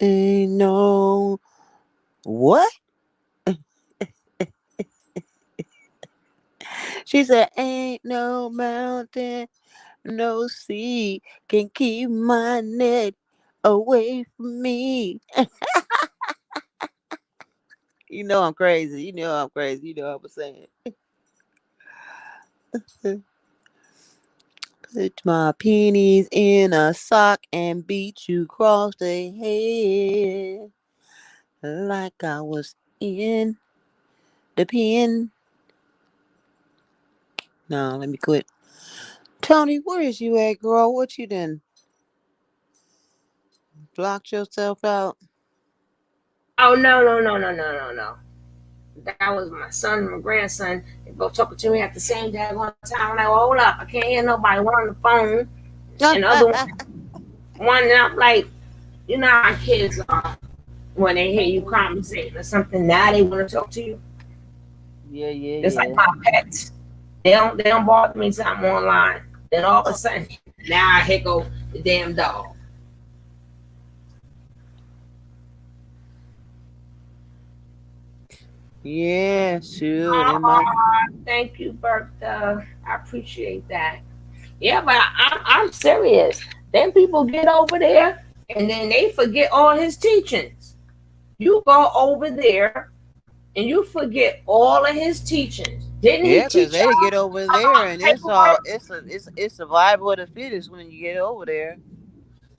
Ain't no what? She said, "Ain't no mountain, no sea can keep my neck away from me." You know I'm crazy. You know I'm crazy. You know what I'm saying. Put my pennies in a sock and beat you across the head like I was in the pen. No, let me quit. Tony, where is you at, girl? What you done? Blocked yourself out? Oh no. That was my son and my grandson. They both talking to me at the same daggone time. I'm like, well, hold up, I can't hear nobody. One on the phone, and the other one, and I'm like, you know how kids are when they hear you conversating or something. Now they want to talk to you. Yeah. It's like my pets. They don't bother me till I'm online. Then all of a sudden, now here go the damn dog. Yeah, shoot. Thank you, Bertha. I appreciate that. Yeah, but I'm serious. Then people get over there and then they forget all his teachings. You go over there and you forget all of his teachings. Didn't he Yeah, because teach they y'all get over there about and paperwork? it's survival of the fittest when you get over there.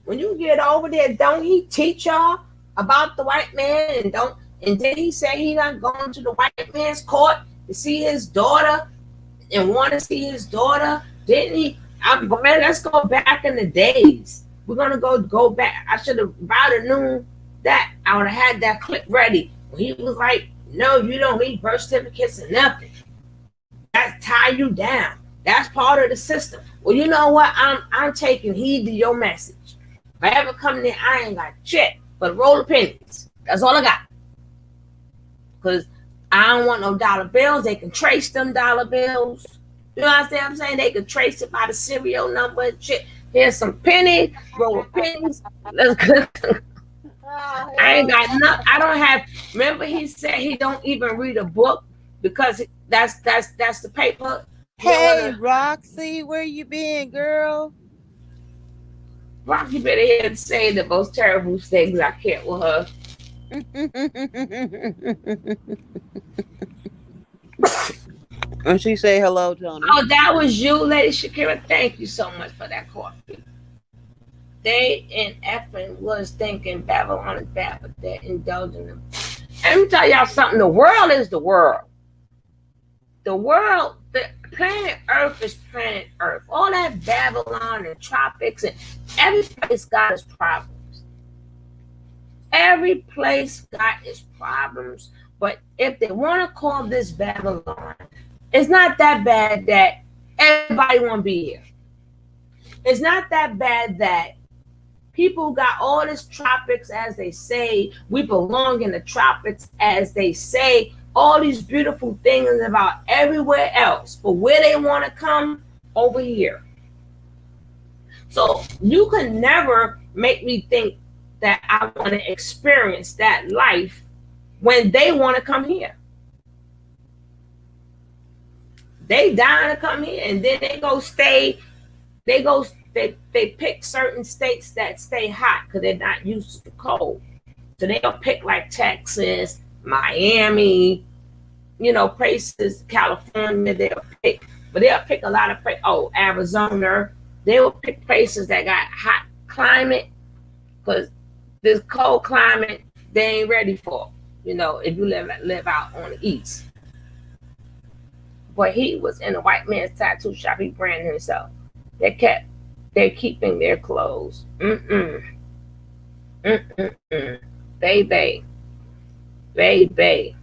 When you get over there, don't he teach y'all about the white man and then he say he not going to the white man's court to see his daughter and want to see his daughter? Didn't he? But man, let's go back in the days. We're gonna go back. I should have about known that. I would have had that clip ready. When he was like, "No, you don't need birth certificates or nothing. That's tie you down. That's part of the system." Well, you know what? I'm taking heed to your message. If I ever come there, I ain't got shit but a roll of pennies. That's all I got. Cause I don't want no dollar bills. They can trace them dollar bills. You know what I'm saying? They can trace it by the serial number and shit. Here's some pennies, roll of pennies. Let's go. I ain't got nothing. I don't have. Remember, he said he don't even read a book because that's the paper. He don't Hey, wanna. Roxy, where you been, girl? Rocky better hear to say the most terrible things I can't with her. And she say hello, Tony. Oh, that was you, Lady Shakira. Thank you so much for that coffee. They in effing was thinking Babylon is bad, but they're indulging them. And let me tell y'all something. The world is the world. The world, the planet Earth is planet Earth. All that Babylon and tropics and every place got its problems. Every place got its problems. But if they want to call this Babylon, it's not that bad that everybody want to be here. It's not that bad that people got all this tropics, as they say. We belong in the tropics, as they say. All these beautiful things about everywhere else. But where they want to come, over here. So you can never make me think that I want to experience that life when they want to come here. They dying to come here, and then they go stay. They pick certain states that stay hot because they're not used to the cold. So they'll pick like Texas, Miami, places, California. They'll pick a lot of Arizona. They will pick places that got hot climate because this cold climate they ain't ready for. If you live out on the east. But he was in a white man's tattoo shop. He branded himself. They're keeping their clothes. Baby, baby.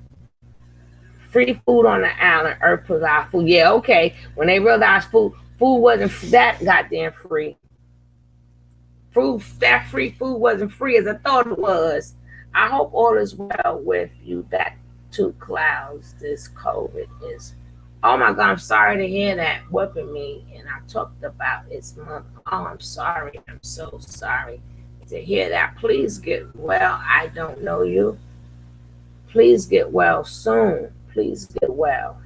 Free food on the island, Earth provide food. Yeah, okay. When they realized food wasn't that goddamn free. That free food wasn't free as I thought it was. I hope all is well with you. That two clouds, this COVID is. Oh my God, I'm sorry to hear that whipping me. And I talked about its month. Oh, I'm sorry. I'm so sorry to hear that. Please get well. I don't know you. Please get well soon. Please get well.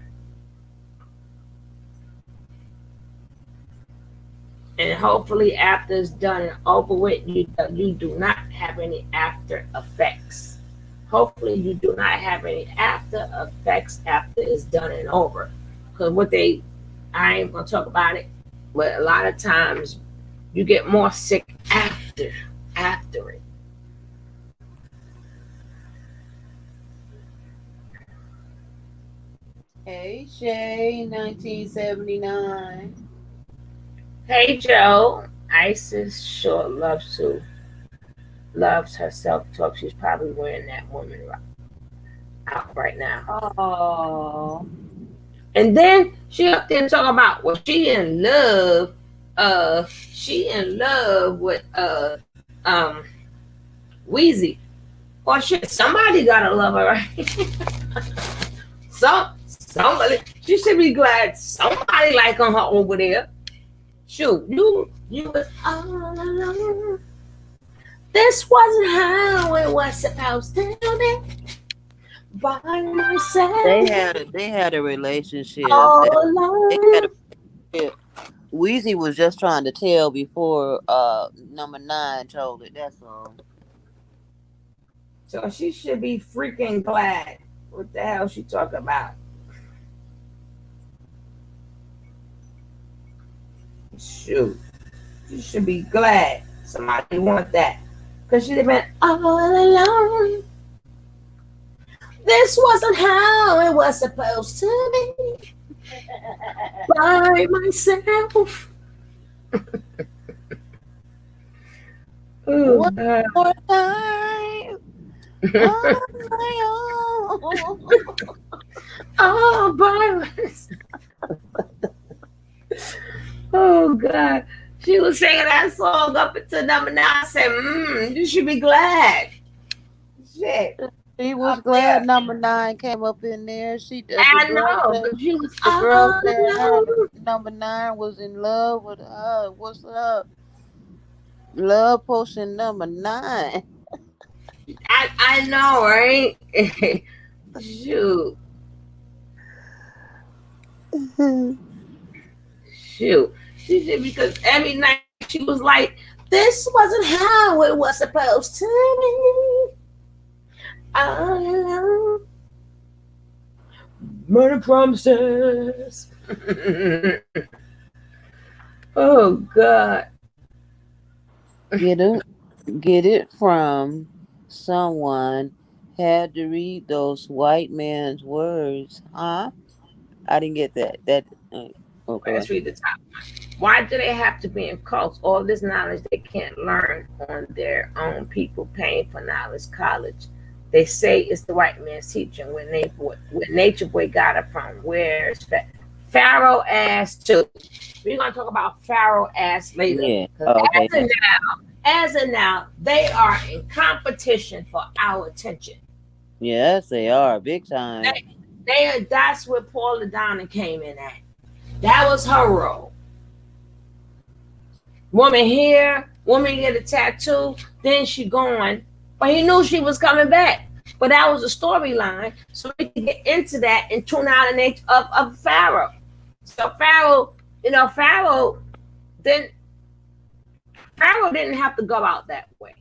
And hopefully after it's done and over with, you do not have any after effects. Hopefully you do not have any after effects after it's done and over. Because I ain't going to talk about it, but a lot of times you get more sick after it. Hey, Shay, 1979. Hey Joe, Isis sure loves her self-talk. She's probably wearing that woman out right now. Oh. And then she up there talking about, well, she in love with Wheezy. Or shit, somebody gotta love her, right? Somebody, she should be glad somebody like on her over there. Shoot, you was all alone. This wasn't how it was supposed to be. By myself. They had a relationship. All alone. They had a relationship. Weezy was just trying to tell before number 9 told it. That's all. So she should be freaking glad. What the hell she talking about? Shoot. She should be glad somebody want that. Because she'd have been all alone. This wasn't how it was supposed to be. By myself. Oh, One God. more time. On my own. Oh, by myself. Oh, God. She was singing that song up until number 9. I said, you should be glad. Shit. She was Up glad there. number 9 came up in there. I know, but she was the girl all said alone. number 9 was in love with her. What's up? Love potion number 9. I know, right? Shoot. Shoot. She did, because every night she was like, this wasn't how it was supposed to be. All alone. Murder promises. Oh, God. Get it from someone had to read those white man's words, huh? I didn't get that. Okay. Let's read the top one. Why do they have to be in cults? All this knowledge they can't learn on their own. People paying for knowledge college. They say it's the white man's teaching. Where Nature Boy got it from? Where's Pharaoh ass too? We're gonna talk about Pharaoh ass later. Yeah. Oh, okay. As of now, they are in competition for our attention. Yes, they are big time. That's where Paul ladonna came in at. That was her role. Woman here, woman get a tattoo, then she gone. But he knew she was coming back. But that was a storyline. So we could get into that and tune out the nature of Pharaoh. So Pharaoh didn't have to go out that way.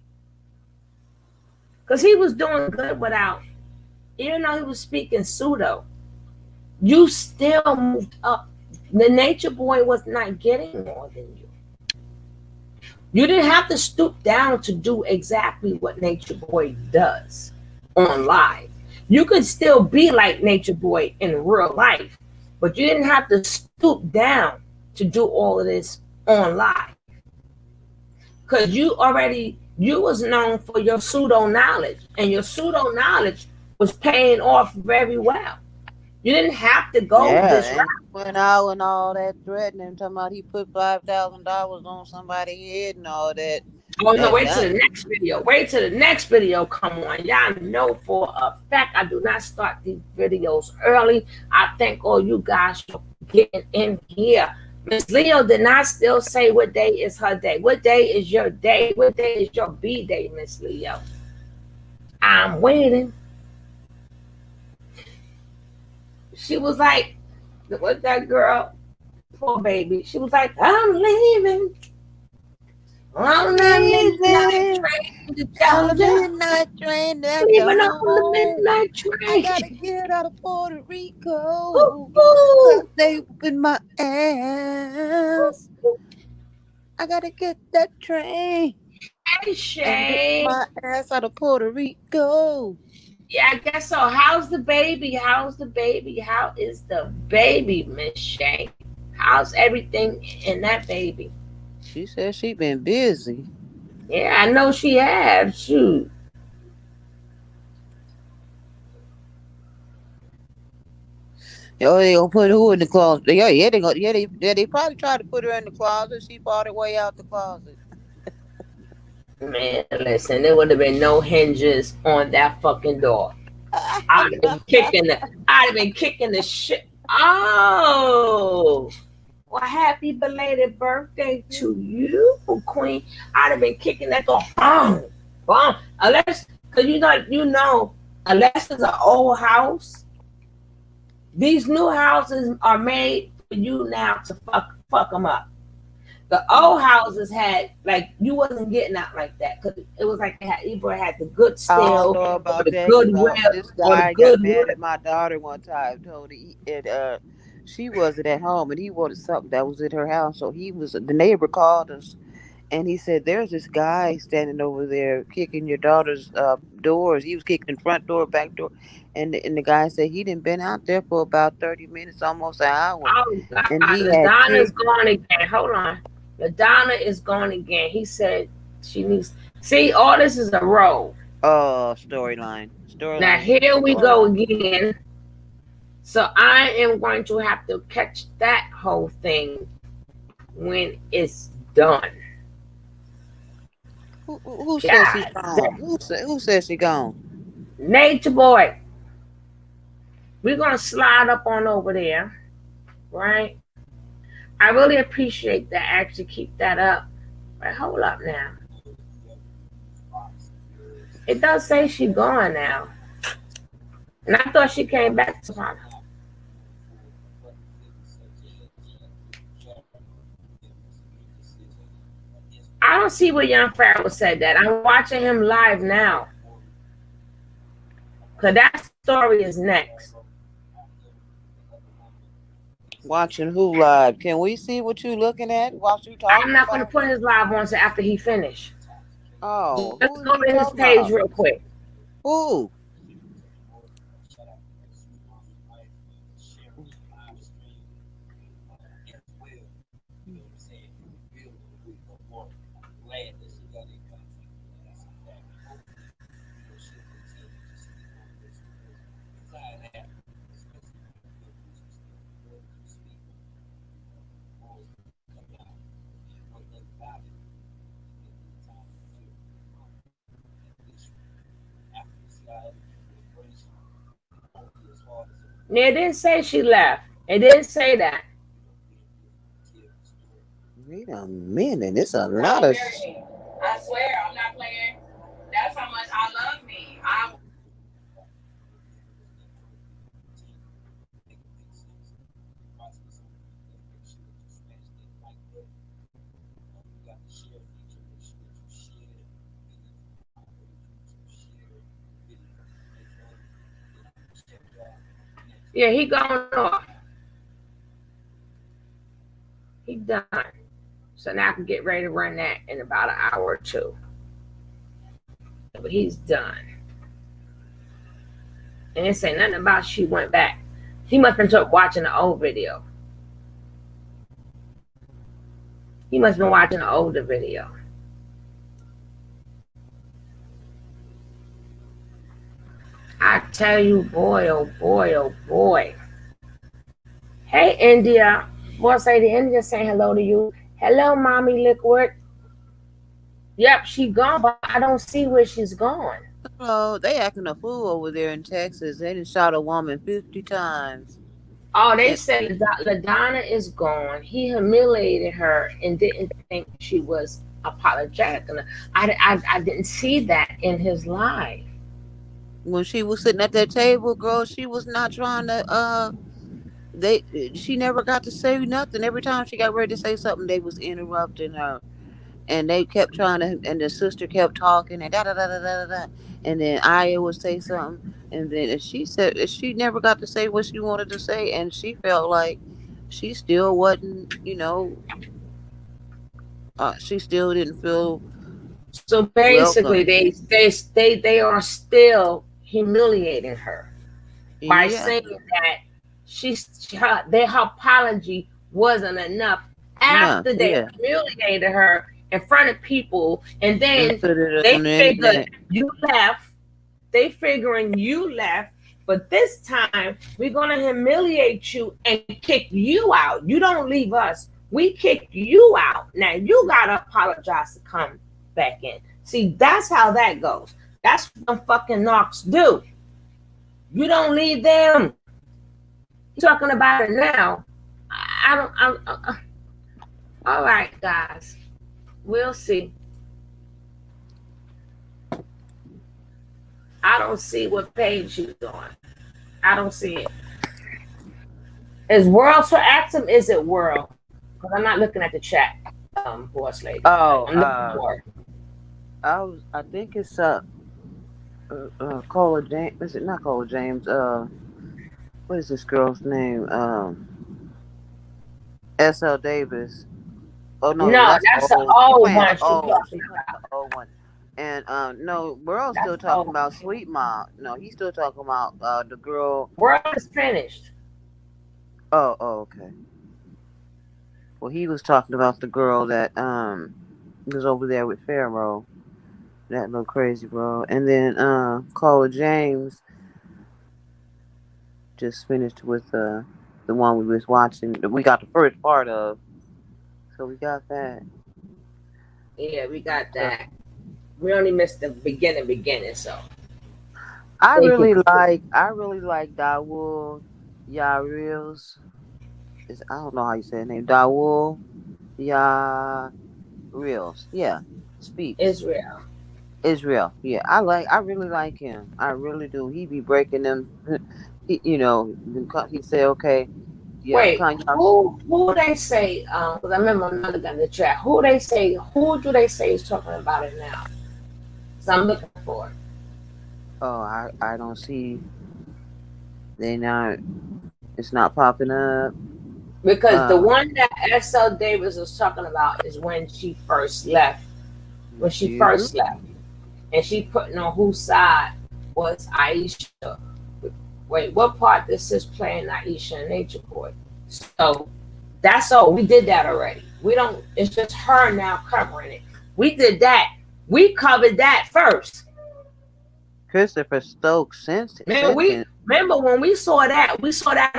Because he was doing good without, even though he was speaking pseudo, you still moved up. The nature boy was not getting more than you. You didn't have to stoop down to do exactly what Nature Boy does on live. You could still be like Nature Boy in real life, but you didn't have to stoop down to do all of this on live. Because you you was known for your pseudo knowledge, and your pseudo knowledge was paying off very well. You didn't have to go Yeah, this route. and he went out and all that threatening, talking about he put $5,000 on somebody's head and all that. Oh no, That wait till that the next video. Wait till the next video come on. Y'all know for a fact I do not start these videos early. I thank all you guys for getting in here. Miss Leo did not still say what day is her day. What day is your day? What day is your B day, Miss Leo? I'm waiting. She was like, what that girl? Poor baby. She was like, I'm leaving on the midnight leaving train to on the Georgia. midnight train back to Leaving on the home. midnight I gotta train. get out of Puerto Ooh, Rico, 'cause ooh. they whipping my ass. I gotta get that train Hey, and whip Shay. my ass out of Puerto Rico. Yeah, I guess so. How's the baby? How's the baby? How is the baby, Miss Shay? How's everything in that baby? She said she been busy. Yeah, I know she has. Shoot. Oh, they gonna put who in the closet? Yeah, they gonna, they probably tried to put her in the closet. She fought her way out the closet. Man, listen, there would have been no hinges on that fucking door. I'd have been kicking the shit. Oh. Well, happy belated birthday to you, Queen. I'd have been kicking that door. Boom. Boom. Unless, because unless it's an old house, these new houses are made for you now to fuck them up. The old houses had, like, you wasn't getting out like that because it was like either had the good I don't steel know or about the that good because will this or the guy got good mad will. at my daughter one time. Told she wasn't at home and he wanted something that was in her house. So the neighbor called us and he said, "There's this guy standing over there kicking your daughter's doors. He was kicking the front door, back door, and the guy said he didn't been out there for about 30 minutes, almost an hour, Oh God, and he had Ladonna's kicked." gone again. Hold on. Ladonna is gone again. He said she needs, see, all this is a roll. Oh, storyline, Now storyline, here we go storyline. again. So I am going to have to catch that whole thing when it's done. Who says she's God gone? damn. Who says she gone? Nature boy, we're gonna slide up on over there, right? I really appreciate that. Actually, keep that up. But hold up now. It does say she gone now, and I thought she came back tomorrow. I don't see where Young Pharaoh said that. I'm watching him live now, cause that story is next. Watching who live? Can we see what you looking at while you I'm talking not gonna about? put his live on until after he finish. Oh, Let's who go you to his talking page about? real quick. Who? It didn't say she left. It didn't say that. Wait a minute, it's a lot of. I swear, I'm not playing. That's how much I love me. Yeah, he going off. He done. So now I can get ready to run that in about an hour or two. But he's done. And it say nothing about she went back. He must have been watching the old video. He must have been watching the older video. tell you, boy, oh boy, oh boy. Hey, India. Boss lady India saying hello to you. Hello, mommy liquid. Yep, she gone, but I don't see where she's gone. Oh, they acting a fool over there in Texas. They done shot a woman 50 times. Oh, they And said LaDonna is gone. He humiliated her and didn't think she was apologetic. And I didn't see that in his life. when she was sitting at that table, girl, she was not trying to they she never got to say nothing. Every time she got ready to say something, they was interrupting her. And they kept trying to, and the sister kept talking and da da da da da da, da. And then Aya would say something, and then she said she never got to say what she wanted to say, and she felt like she still wasn't, she still didn't feel So basically, welcome. they are still humiliating her by Yeah, saying that her apology wasn't enough enough. after they Yeah, humiliated her in front of people, and and then put it they on the figured internet. you left. They figuring you left, but this time we're gonna humiliate you and kick you out. You don't leave us. We kick you out. Now you gotta apologize to come back in. See, that's how that goes. That's what them fucking narcs do. You don't leave them. You're talking about it now. I don't. All right, guys. We'll see. I don't see what page she's on. I don't see it. Is World so active? Is it World? Because I'm not looking at the chat, boss lady. Oh, I'm looking for it. I think it's Cola James. Is it not Cola James? What is this girl's name? S.L. Davis. Oh no, No, that's that's the old. She old playing one she's old. talking She playing about. the old one. And no, we're all That's still the talking old about one. Sweet Mom. No, he's still talking about the girl. World is finished. Oh, okay. Well, he was talking about the girl that was over there with Pharaoh. That little crazy bro. And then Carla James just finished with the one we was watching. We got the first part of. So we got that. Yeah, we got Uh, that. We only missed the beginning, so I they can really continue. like I really like Dawood Yaril's. I don't know how you say his name. Dawood Yaril's. Yeah, speaks. Israel. Israel. Yeah, I really like him. I really do. He be breaking them. He say, okay, yeah, Wait, Kanye. who they say? Because I remember another guy in the chat. Who do they say is talking about it now? So I'm looking for it. Oh, I don't see. They not. It's not popping up. Because the Uh, one that S.L. Davis was talking about is when she first left. When she you. first left. And she putting on whose side was Aisha. Wait, what part this is playing Aisha and Nature Boy? So that's all. We did that already. We don't, it's just her now covering it. We did that. We covered that first. Christopher Stokes Man, we sentence. remember when we saw that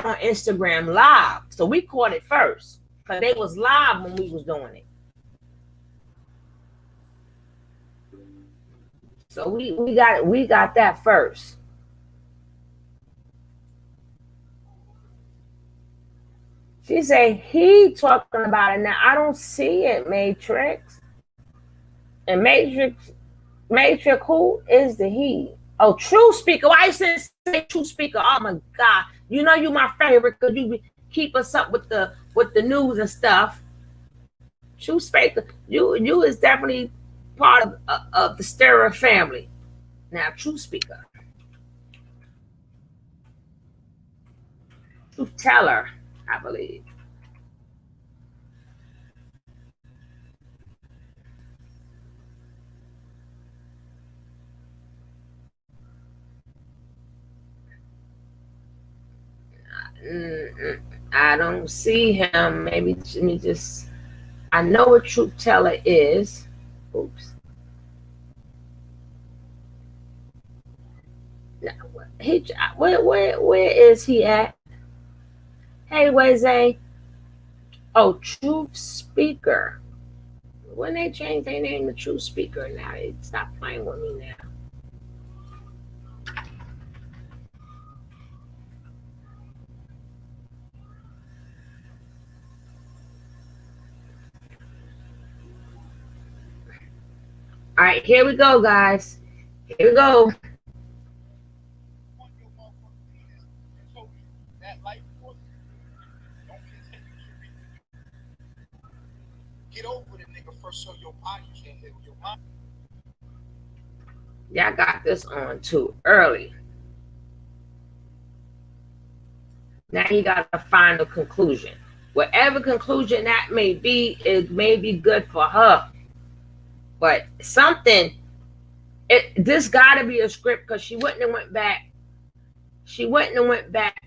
on Instagram live. So we caught it first. Because they was live when we was doing it. So we got that first. She said he talking about it now. I don't see it, Matrix. And Matrix, who is the he? Oh, True Speaker. Why you say True Speaker? Oh my God! You know you my favorite because you keep us up with the news and stuff. True Speaker, you is definitely part of the Stereo family. Now, True Speaker, Truth Teller, I believe. I don't see him. Maybe let me just. I know what Truth Teller is. Oops. Where is he at? Hey, Weze. Oh, Truth Speaker. When they changed their name to Truth Speaker, now they stop playing with me now. All right, here we go, guys. Here we go. Get over the nigga first so your body can't heal your mind. Y'all got this on too early. Now you got to find a conclusion. Whatever conclusion that may be, it may be good for her. But something, this got to be a script, because she wouldn't have went back. She wouldn't have went back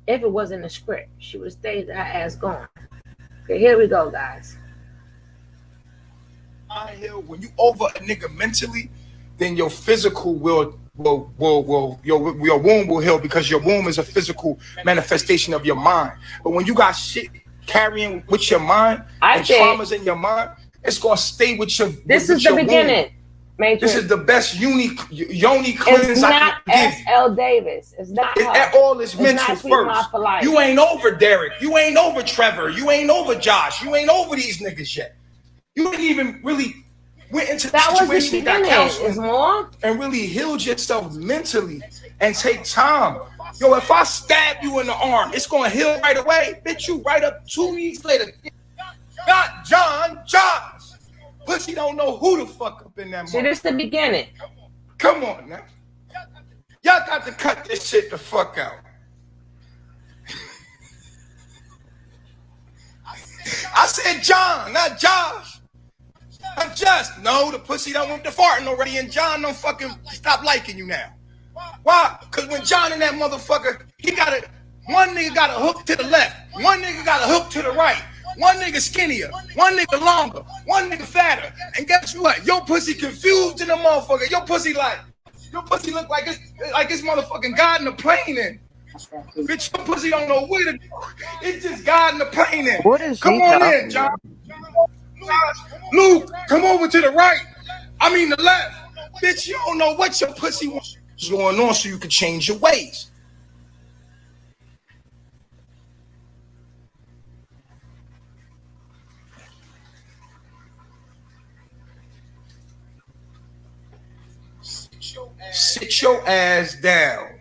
if it wasn't a script. She would have stayed her ass gone. Okay, here we go, guys. When you over a nigga mentally, then your physical your womb will heal, because your womb is a physical manifestation of your mind. But when you got shit carrying with your mind and traumas in your mind, it's gonna stay with your. This is the beginning. This is the best yoni cleanse I can give. It's not S.L. Davis. It's not her. It all is mental first. You ain't over Derek. You ain't over Trevor. You ain't over Josh. You ain't over these niggas yet. You ain't even really went into the situation, got counseling, and really healed yourself mentally and take time. Yo, if I stab you in the arm, it's gonna heal right away. Bitch, you right up 2 weeks later. Not John, Josh. Pussy don't know who the fuck up in that moment. See, this the beginning. Come on now. Y'all got to cut this shit the fuck out. I said John, not Josh. I'm just, no, the pussy done went to farting already, and John don't fucking stop liking you now. Why? Because when John and that motherfucker, one nigga got a hook to the left, one nigga got a hook to the right. One nigga skinnier, one nigga longer, one nigga fatter. And guess what? Your pussy confused in the motherfucker. Your pussy look like it's motherfucking God in the plane in. Bitch, your pussy don't know where to go. It's just God in the plane in. What is Come on in, John. Luke, come over to the right. I mean the left. Bitch, you don't know what your pussy wants going on, so you can change your ways. Sit your ass down.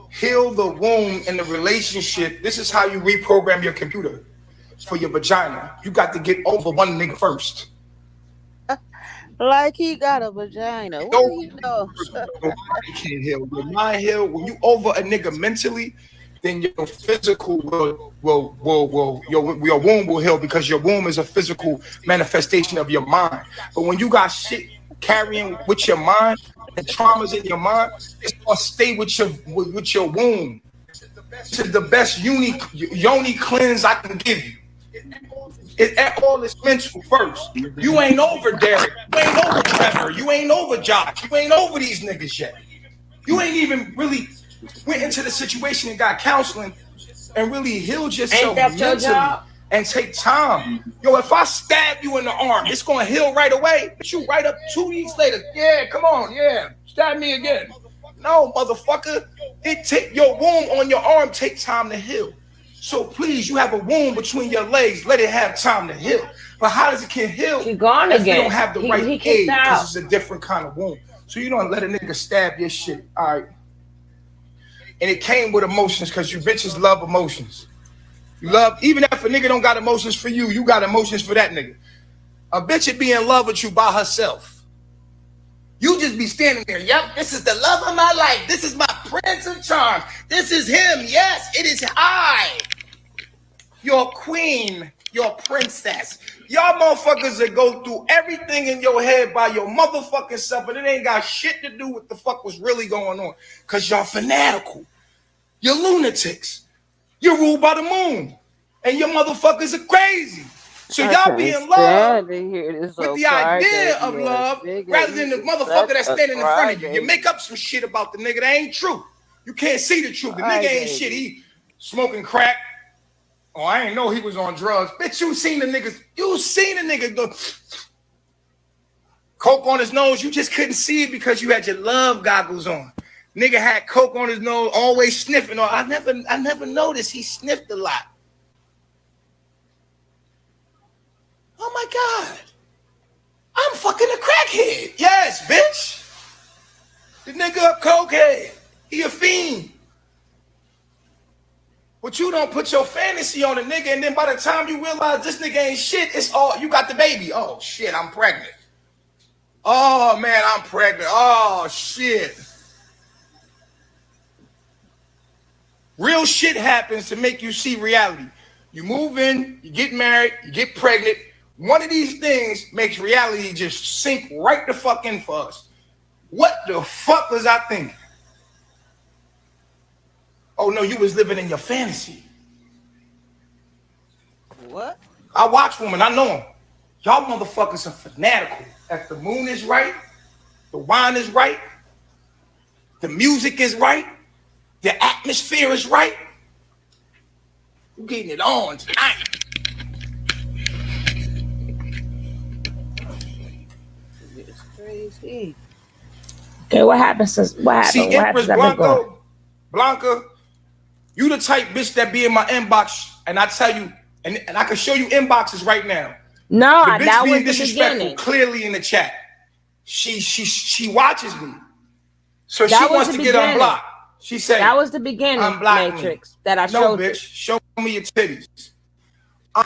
Heal the womb in the relationship. This is how you reprogram your computer for your vagina. You got to get over one nigga first. Like he got a vagina. What do you know? Nobody can heal. Your mind heal. When you over a nigga mentally, then your physical your womb will heal, because your womb is a physical manifestation of your mind. But when you got shit carrying with your mind and traumas in your mind, it's gonna stay with your womb. This is the best yoni cleanse I can give you. It all is mental first. You ain't over Derek. You ain't over Trevor. You ain't over Josh. You ain't over these niggas yet. You ain't even really went into the situation and got counseling and really healed yourself mentally and take time. Yo, if I stab you in the arm, it's gonna heal right away. But you right up 2 weeks later. Yeah, come on, yeah. Stab me again. No, motherfucker. It take your wound on your arm take time to heal. So please, you have a wound between your legs. Let it have time to heal. But how does it can heal? She gone if again. You don't have the right aid, because it's a different kind of wound. So you don't let a nigga stab your shit. All right. And it came with emotions, because you bitches love emotions. You love, even if a nigga don't got emotions for you, you got emotions for that nigga. A bitch would be in love with you by herself. You just be standing there. Yep, this is the love of my life. This is my prince of charms. This is him. Yes, it is I. Your queen, your princess. Y'all motherfuckers that go through everything in your head by your motherfucking self, and it ain't got shit to do with the fuck was really going on. Because y'all fanatical. You're lunatics. You're ruled by the moon. And your motherfuckers are crazy. So I y'all be can't in love stand to hear this with old the idea crybaby of ass love nigga. rather than He's the motherfucker such that's a standing in front of you. You make crybaby. up some shit about the nigga that ain't true. You can't see the truth. The nigga ain't shit. Crybaby. He smoking crack. Oh, I ain't know he was on drugs. Bitch, you seen the niggas. You seen the nigga go coke on his nose. You just couldn't see it because you had your love goggles on. Nigga had coke on his nose, always sniffing. I never noticed he sniffed a lot. Oh my God. I'm fucking a crackhead. Yes, bitch. The nigga a cokehead. He a fiend. But you don't put your fantasy on a nigga, and then by the time you realize this nigga ain't shit, it's all you got the baby. Oh shit, I'm pregnant. Oh man, I'm pregnant. Oh shit. Real shit happens to make you see reality. You move in, you get married, you get pregnant. One of these things makes reality just sink right the fuck in for us. What the fuck was I thinking? Oh no, you was living in your fantasy. What? I watch women, I know them. Y'all motherfuckers are fanatical. If the moon is right, the wine is right, the music is right, the atmosphere is right, you getting it on tonight. It's crazy. Okay, what happened since what happened? See, What Empress happened? I've been going. Blanca, you the type bitch that be in my inbox, and I tell you, and I can show you inboxes right now. No, The bitch that being was the disrespectful beginning. clearly in the chat. She watches me, so That she was wants the to get beginning. unblocked. She said, That was the beginning, "Unblock Matrix, me." that I No, showed bitch, you. show me your titties. No,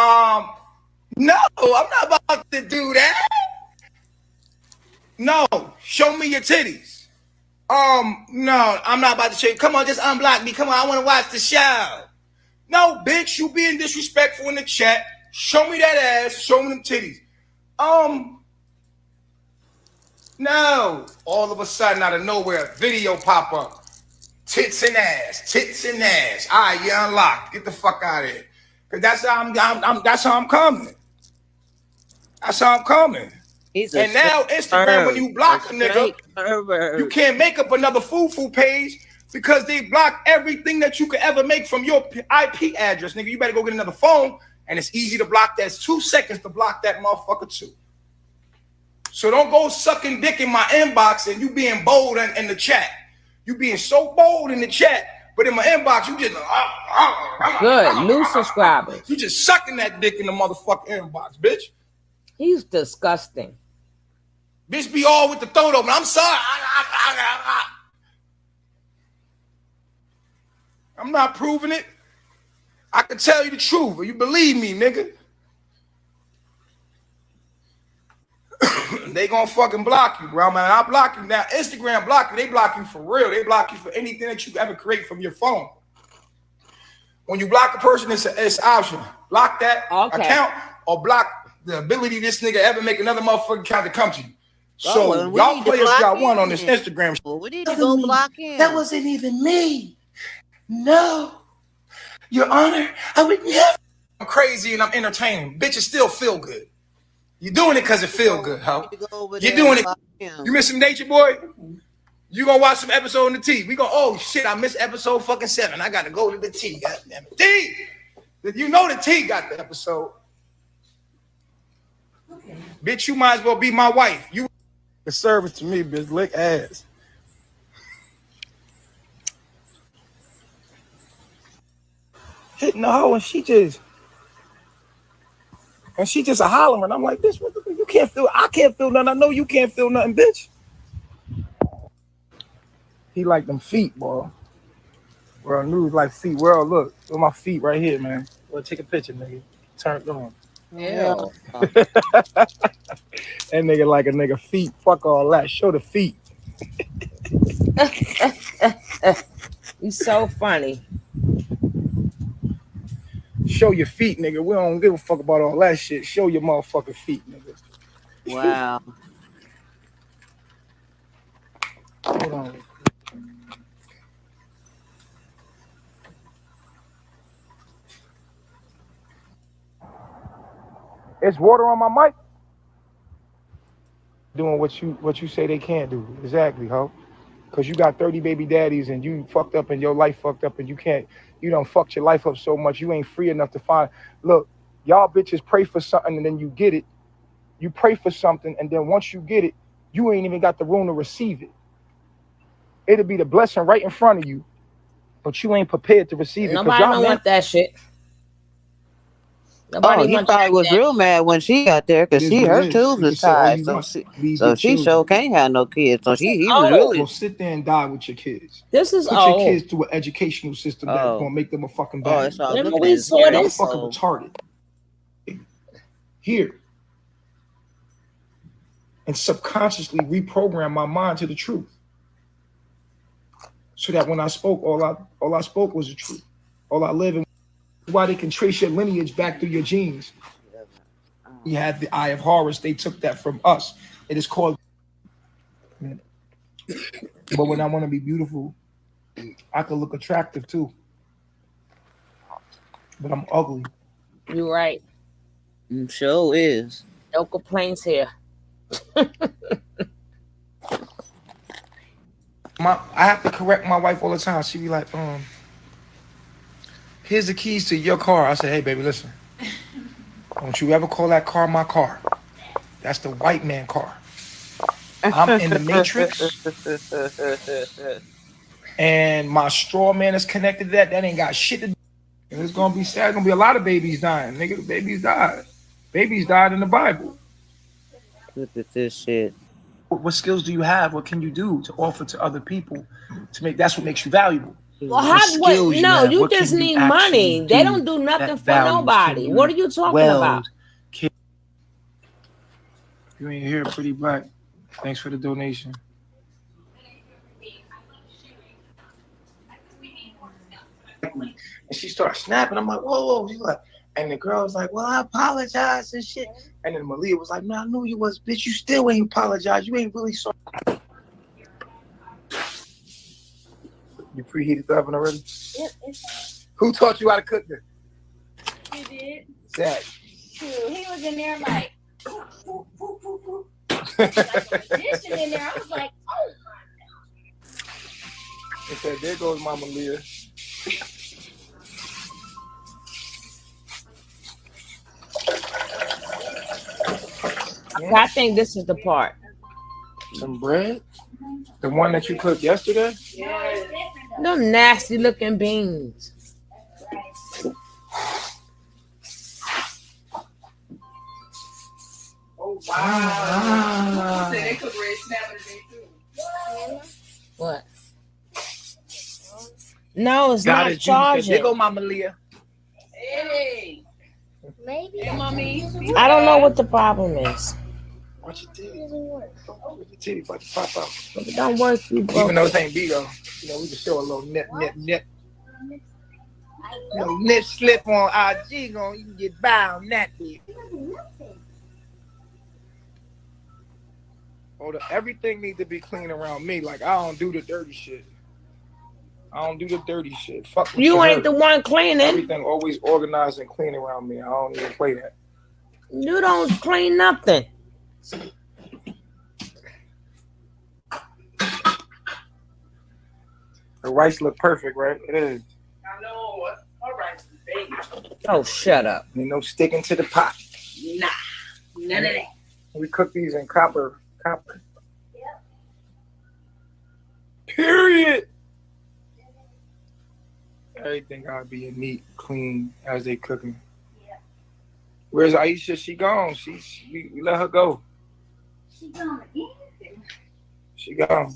I'm not about to do that. No, show me your titties. No, I'm not about to show you. Come on, just unblock me. Come on, I want to watch the show. No, bitch, you being disrespectful in the chat. Show me that ass. Show me them titties. No. All of a sudden, out of nowhere, video pop up. Tits and ass. Tits and ass. All right, you're unlocked. Get the fuck out of here. Because that's how that's how I'm coming. That's how I'm coming. He's a And now Instagram, when you block a nigga, straight pervert. you can't make up another foo-foo page because they block everything that you could ever make from your IP address, nigga. You better go get another phone, and it's easy to block that. It's 2 seconds to block that motherfucker too. So don't go sucking dick in my inbox and you being bold in the chat. You being so bold in the chat, but in my inbox, you just Good, new subscribers. You just sucking that dick in the motherfucking inbox, bitch. He's disgusting. Bitch be all with the throat open. I'm sorry. I'm not proving it. I can tell you the truth, but you believe me, nigga. They gonna fucking block you, bro, man. I block you now. Instagram block you. They block you for real. They block you for anything that you ever create from your phone. When you block a person, it's an option. Block that account or block the ability this nigga ever make another motherfucking account to come to you. So y'all players got one on this Instagram. We need to go block him. That wasn't even me. No. Your Honor, I would never. I'm crazy and I'm entertaining. Bitches still feel good. You're doing it because it feel good, ho. You're doing it. You missing Nature Boy? You gonna watch some episode in the T. We go, oh shit, I missed episode fucking 7. I gotta go to the T. God damn it. T! You know the T got the episode. Bitch, you might as well be my wife. You a service to me, bitch. Lick ass. Hitting the hoe and she just a hollering. I'm like, bitch, what the, you can't feel, I can't feel nothing. I know you can't feel nothing, bitch. He like them feet, boy. Bro, news like feet. World, look, with my feet right here, man. Well, take a picture, nigga. Turn it on. Yeah. That nigga like a nigga feet. Fuck all that. Show the feet. He's so funny. Show your feet, nigga. We don't give a fuck about all that shit. Show your motherfucking feet, nigga. Wow. Hold on. It's water on my mic. Doing what you say they can't do. Exactly, ho. Because you got 30 baby daddies and you fucked up and your life fucked up and you don't fucked your life up so much you ain't free enough to find. Look, y'all bitches pray for something and then you get it. You pray for something and then once you get it, you ain't even got the room to receive it. It'll be the blessing right in front of you, but you ain't prepared to receive it. Nobody don't want that shit. Nobody he probably was real mad when she got there because her tubes was tied. So she sure can't have no kids. So he was really. Well, sit there and die with your kids. This is Put your kids through an educational system that's gonna make them a fucking bad. That's what I was looking at. I'm fucking retarded. Here. And subconsciously reprogram my mind to the truth. So that when I spoke, all I spoke was the truth. All I live in. Why they can trace your lineage back through your genes. You have the eye of Horus. They took that from us. It is called. But when I want to be beautiful, I can look attractive too. But I'm ugly. You're right. Sure is. No complaints here. I have to correct my wife all the time. She be like, here's the keys to your car. I say, hey, baby, listen. Don't you ever call that car my car. That's the white man car. I'm in the Matrix. And my straw man is connected to that. That ain't got shit to do. And it's going to be sad. There's going to be a lot of babies dying. Nigga, the babies died. Babies died in the Bible. Look at this shit. What skills do you have? What can you do to offer to other people to make? That's what makes you valuable. Well, you just need money. They don't do nothing for nobody. What are you talking about? You ain't here, pretty black. Thanks for the donation. And she starts snapping. I'm like, whoa. She's like, and the girl was like, well, I apologize and shit. And then Malia was like, man, I knew you was, bitch. You still ain't apologize. You ain't really sorry. You preheated the oven already? Yep. Who taught you how to cook this? He did. Zach. True. He was in there like, like a magician in there. I was like, oh my God. He said, there goes Mama Leah. I think this is the part. Some bread? The one that you cooked yesterday? Yeah. No nasty looking beans. Oh, wow. You said they cook red snapper today too. What? No, it's Got not it, charging. There go Mama Leah. Hey. Maybe. Hey, mommy. I don't know what the problem is. Watch your titty. Your titty about to pop out. It don't work, you broke. Even though it ain't B though. You know, we can show a little nip. Little nip slip on IG, you can get by on that big. Everything needs to be clean around me. Like, I don't do the dirty shit. Fuck you ain't the one cleaning. Everything always organized and clean around me. I don't even play that. You don't clean nothing. The rice look perfect, right? It is. I know. All right, baby. Oh, shut up. Ain't no sticking to the pot. Nah. None of that. We cook these in copper. Yep. Period. Everything gotta be neat, clean as they cooking. Yeah. Where's Aisha? She gone. We let her go. She gone again. She gone.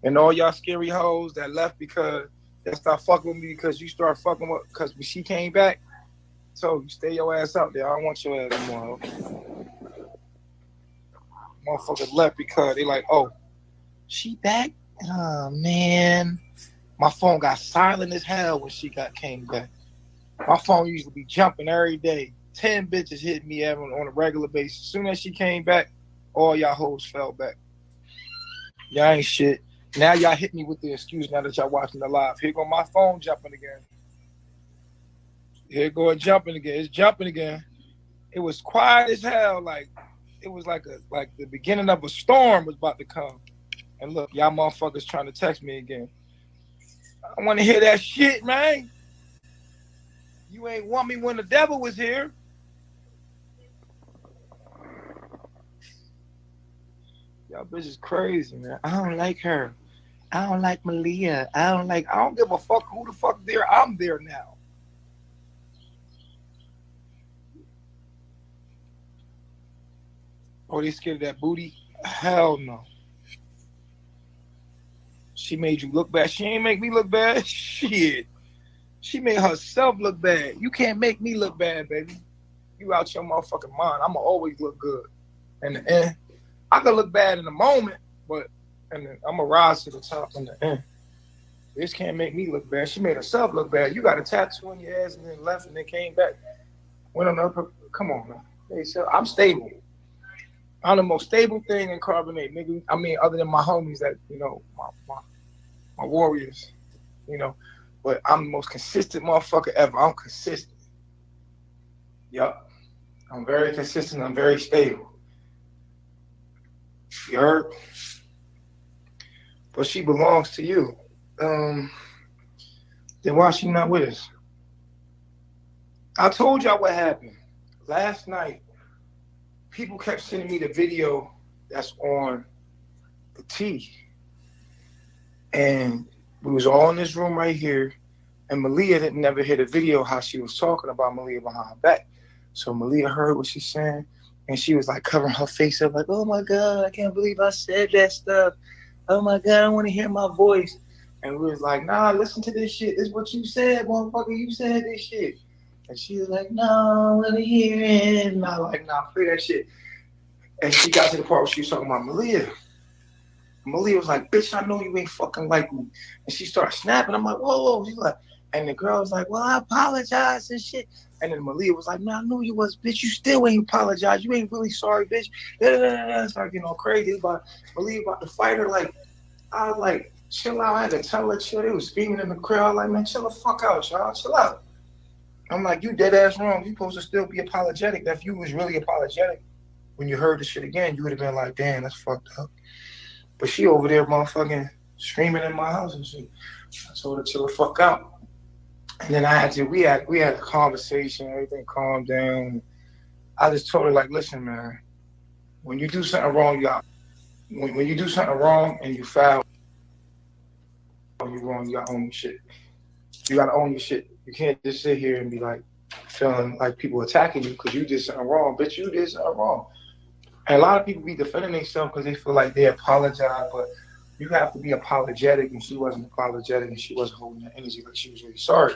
And all y'all scary hoes that left because they start fucking with me because you start fucking with because when she came back, so you stay your ass out there. I don't want your ass anymore. Motherfuckers left because they like, oh, she back? Oh man. My phone got silent as hell when she came back. My phone used to be jumping every day. 10 bitches hit me on a regular basis. As soon as she came back, all y'all hoes fell back. Y'all ain't shit. Now y'all hit me with the excuse now that y'all watching the live. Here go my phone jumping again. Here it going jumping again. It's jumping again. It was quiet as hell. Like it was like the beginning of a storm was about to come. And look, y'all motherfuckers trying to text me again. I want to hear that shit, man. You ain't want me when the devil was here. Y'all bitches crazy, man. I don't like her. I don't like Malia. I don't give a fuck who the fuck there. I'm there now. Oh, they scared of that booty? Hell no. She made you look bad. She ain't make me look bad. Shit. She made herself look bad. You can't make me look bad, baby. You out your motherfucking mind. I'ma always look good. In the end, I can look bad in the moment, but and then I'm gonna rise to the top in the end. This can't make me look bad. She made herself look bad. You got a tattoo on your ass and then left and then came back. Went on up. Come on, man. Hey, so I'm stable. I'm the most stable thing in carbonate, nigga. I mean, other than my homies that, you know, my warriors, you know. But I'm the most consistent motherfucker ever. I'm consistent. Yup. I'm very consistent. I'm very stable. You heard? But she belongs to you. Then why she not with us? I told y'all what happened. Last night, people kept sending me the video that's on the T. And we was all in this room right here. And Malia didn't never hear the video how she was talking about Malia behind her back. So Malia heard what she's saying. And she was like covering her face up like, oh my God, I can't believe I said that stuff. Oh my God, I want to hear my voice. And we was like, nah, listen to this shit. This is what you said, motherfucker. You said this shit. And she was like, no, I want to hear it. And I was like, nah, free that shit. And she got to the part where she was talking about Malia. Malia was like, bitch, I know you ain't fucking like me. And she started snapping. I'm like, whoa. She's like, and the girl was like, well, I apologize and shit. And then Malia was like, no, I knew you was, bitch. You still ain't apologize. You ain't really sorry, bitch. Started getting all crazy. But Malia about to fight her. Like, I was like, chill out. I had to tell her chill. They was screaming in the crowd. Like, man, chill the fuck out, y'all. Chill out. I'm like, you dead ass wrong. You supposed to still be apologetic. If you was really apologetic, when you heard the shit again, you would have been like, damn, that's fucked up. But she over there motherfucking screaming in my house and shit. I told her to chill the fuck out. And then we had a conversation, everything calmed down. I just told her, like, listen, man, when you do something wrong, when you do something wrong and you foul, you're wrong, you gotta own your shit. You gotta own your shit. You can't just sit here and be like feeling like people attacking you because you did something wrong. Bitch, you did something wrong. And a lot of people be defending themselves because they feel like they apologize, but you have to be apologetic, and she wasn't apologetic, and she wasn't holding that energy like she was really sorry.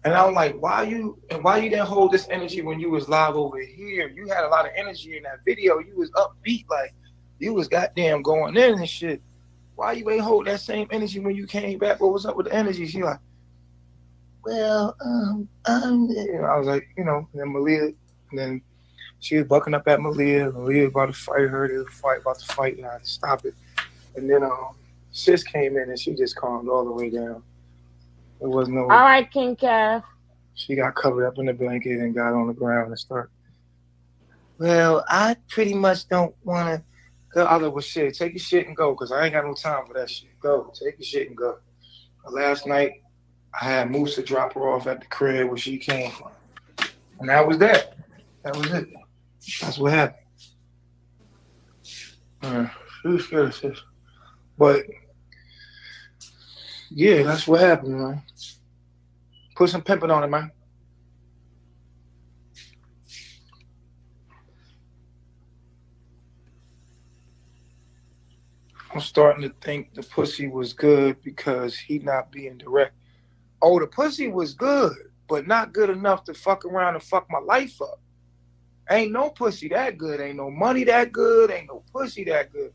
And I'm like, why you didn't hold this energy when you was live over here? You had a lot of energy in that video. You was upbeat, like you was goddamn going in and shit. Why you ain't hold that same energy when you came back? What was up with the energy? She like, well, I was like, you know, and then Malia, and then she was bucking up at Malia. Malia about to fight her. They were about to fight, and I had to stop it. And then Sis came in, and she just calmed all the way down. There was no. All right, King Kev. She got covered up in the blanket and got on the ground and started. Well, I pretty much don't want to go. I was like, well, shit, take your shit and go, because I ain't got no time for that shit. Go, take your shit and go. Last night, I had Moose to drop her off at the crib where she came from. And that was that. That was it. That's what happened. She was scared of Sis. But, yeah, that's what happened, man. Put some pimping on it, man. I'm starting to think the pussy was good because he not being direct. Oh, the pussy was good, but not good enough to fuck around and fuck my life up. Ain't no pussy that good. Ain't no money that good. Ain't no pussy that good.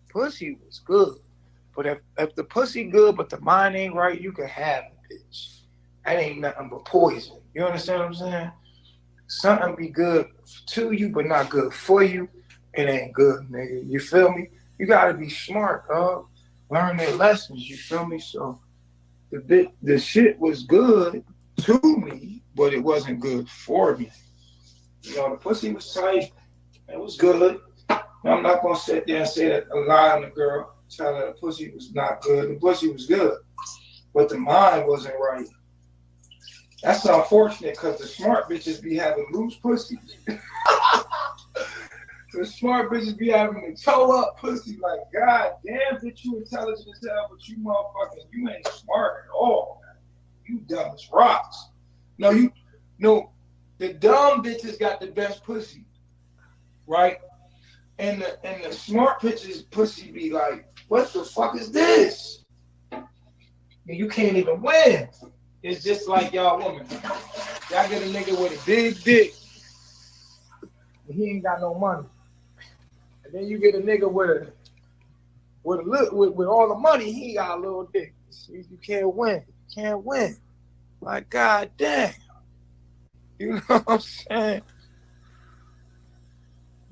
Pussy was good. But if the pussy good, but the mind ain't right, you can have it, bitch. That ain't nothing but poison. You understand what I'm saying? Something be good to you, but not good for you. It ain't good, nigga. You feel me? You gotta be smart, dog. Learn their lessons. You feel me? So the shit was good, to me, but it wasn't good for me. You know, the pussy was tight. It was good. I'm not gonna sit there and say that a lie on the girl, tell her the pussy was not good. The pussy was good, but the mind wasn't right. That's unfortunate because the smart bitches be having loose pussy. The smart bitches be having the toe up pussy. Like, God damn, bitch, you intelligent as hell, but you motherfucking, you ain't smart at all. You dumb as rocks. No, the dumb bitches got the best pussy, right? And the smart bitches pussy be like, what the fuck is this? And you can't even win. It's just like y'all women. Y'all get a nigga with a big dick, and he ain't got no money. And then you get a nigga with all the money, he got a little dick. See, you can't win. You can't win. Like, God damn. You know what I'm saying?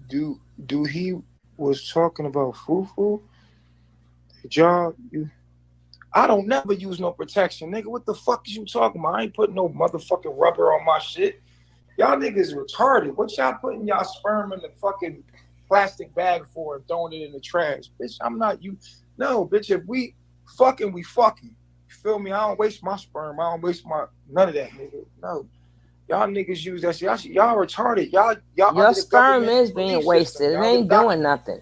Do he was talking about foo-foo? Y'all, I don't never use no protection. Nigga, what the fuck is you talking about? I ain't putting no motherfucking rubber on my shit. Y'all niggas retarded. What y'all putting y'all sperm in the fucking plastic bag for and throwing it in the trash? Bitch, I'm not you. No, bitch, if we fucking, we fucking. You feel me? I don't waste my sperm. I don't waste none of that, nigga. No. Y'all niggas use that shit. Y'all retarded. Y'all your sperm is being wasted. It ain't doing nothing.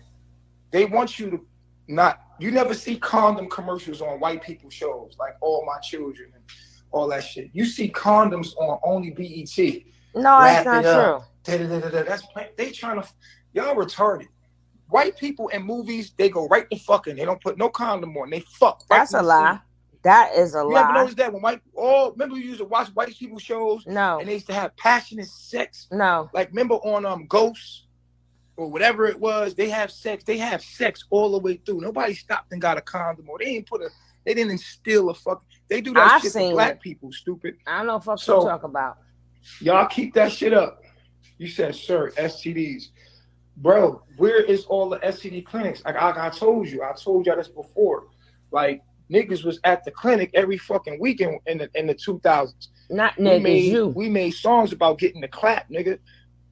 They want you to not. You never see condom commercials on white people shows like All My Children and all that shit. You see condoms on only BET. No, that's not true. That's they trying to. Y'all retarded. White people in movies, they go right to fucking. They don't put no condom on. They fuck. Right. That's a lie. That is a lie. You ever noticed that when remember you used to watch white people shows? No. And they used to have passionate sex? No. Like remember on Ghosts or whatever it was, they have sex. They have sex all the way through. Nobody stopped and got a condom or they didn't instill a fuck. They do that shit to black people, stupid. I don't know what fuck you talk about. Y'all keep that shit up. You said, sir, STDs. Bro, where is all the STD clinics? Like I told y'all this before. Like niggas was at the clinic every fucking weekend in the 2000s. Not niggas, we made songs about getting the clap, nigga.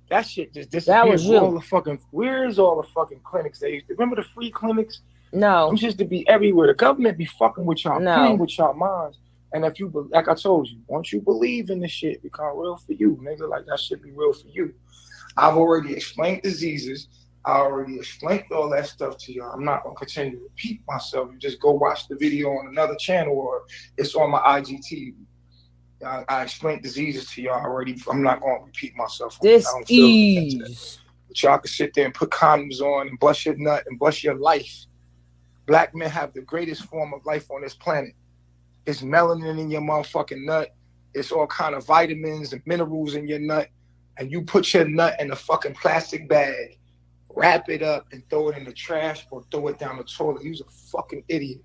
That shit just disappeared. That was you. Where's all the fucking clinics they used to? Remember the free clinics? No. Them just to be everywhere. The government be fucking with y'all, playing with y'all minds. And if you, like I told you, once you believe in this shit, it become real for you, nigga. Like that shit be real for you. I've already explained diseases. I already explained all that stuff to y'all. I'm not gonna continue to repeat myself. You just go watch the video on another channel or it's on my IGTV. I explained diseases to y'all already. I'm not gonna repeat myself. This is. But y'all can sit there and put condoms on and bust your nut and bust your life. Black men have the greatest form of life on this planet. It's melanin in your motherfucking nut. It's all kind of vitamins and minerals in your nut. And you put your nut in a fucking plastic bag, wrap it up and throw it in the trash or throw it down the toilet. You're a fucking idiot.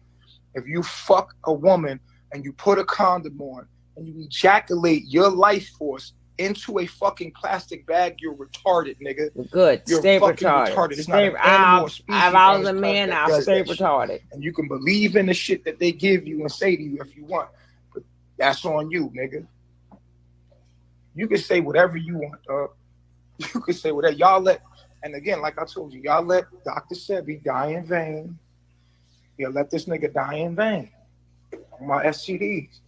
If you fuck a woman and you put a condom on and you ejaculate your life force into a fucking plastic bag, you're retarded, nigga. Good. You're stay fucking retarded. It's not an animal species. If I was a man, I'll stay retarded. And you can believe in the shit that they give you and say to you if you want. But that's on you, nigga. You can say whatever you want, dog. You can say whatever. Y'all let, and again, like I told you, y'all let Dr. Sebi die in vain. Y'all let this nigga die in vain. On my STDs.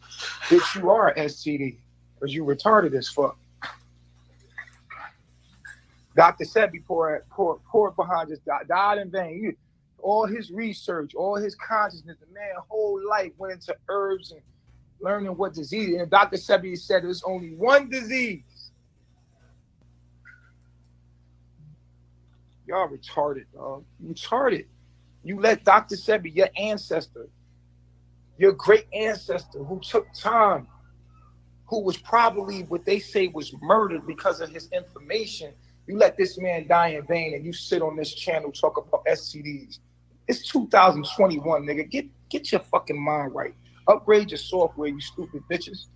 Bitch, you are STD. Because you retarded as fuck. Dr. Sebi poor behind just died in vain. All his research, all his consciousness, the man's whole life went into herbs and learning what disease. And Dr. Sebi said there's only one disease. Y'all retarded, dog. You retarded. You let Dr. Sebi, your ancestor, your great ancestor who took time, who was probably what they say was murdered because of his information, you let this man die in vain and you sit on this channel talk about STDs. It's 2021, nigga. Get your fucking mind right. Upgrade your software, you stupid bitches.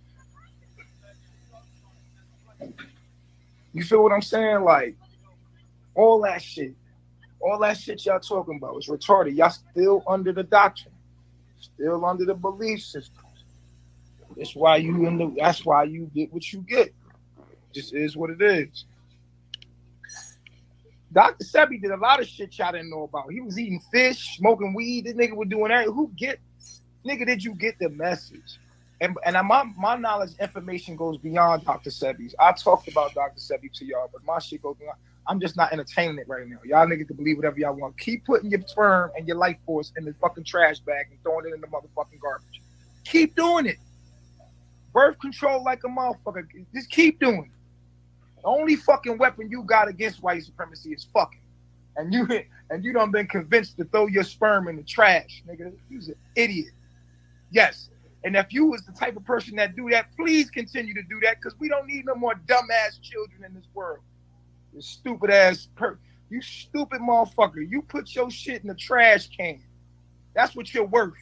You feel what I'm saying? Like, all that shit y'all talking about is retarded. Y'all still under the doctrine, still under the belief system. That's why you get what you get. Just is what it is. Dr. Sebi did a lot of shit y'all didn't know about. He was eating fish, smoking weed. This nigga was doing that. Nigga, did you get the message? And my knowledge, information goes beyond Dr. Sebi's. I talked about Dr. Sebi to y'all, but my shit goes beyond. I'm just not entertaining it right now. Y'all niggas can believe whatever y'all want. Keep putting your sperm and your life force in the fucking trash bag and throwing it in the motherfucking garbage. Keep doing it. Birth control like a motherfucker. Just keep doing it. The only fucking weapon you got against white supremacy is fucking. And you done been convinced to throw your sperm in the trash, nigga. You's an idiot. Yes. And if you was the type of person that do that, please continue to do that, because we don't need no more dumbass children in this world. You stupid you stupid motherfucker. You put your shit in the trash can. That's what you're worth.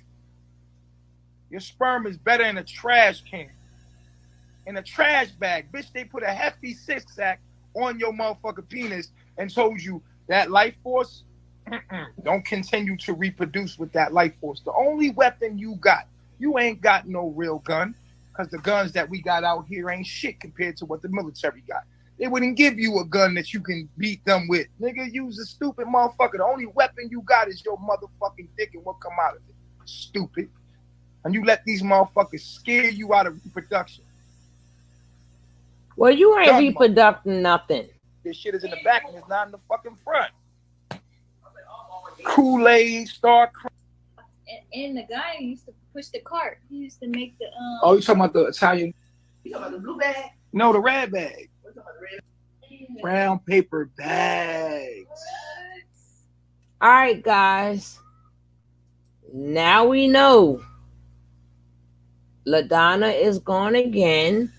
Your sperm is better in a trash can. In a trash bag. Bitch, they put a hefty 6-sack on your motherfucking penis and told you that life force, don't continue to reproduce with that life force. The only weapon you got, you ain't got no real gun, because the guns that we got out here ain't shit compared to what the military got. They wouldn't give you a gun that you can beat them with. Nigga, use a stupid motherfucker. The only weapon you got is your motherfucking dick and what come out of it. Stupid. And you let these motherfuckers scare you out of reproduction. Well, you ain't reproducing nothing. This shit is in the back and it's not in the fucking front. Kool-Aid, Star. And the guy used to push the cart. He used to make the Oh, you talking about the Italian? You talking about the blue bag? No, the red bag. What about the red? Brown paper bags. All right, guys. Now we know LaDonna is gone again.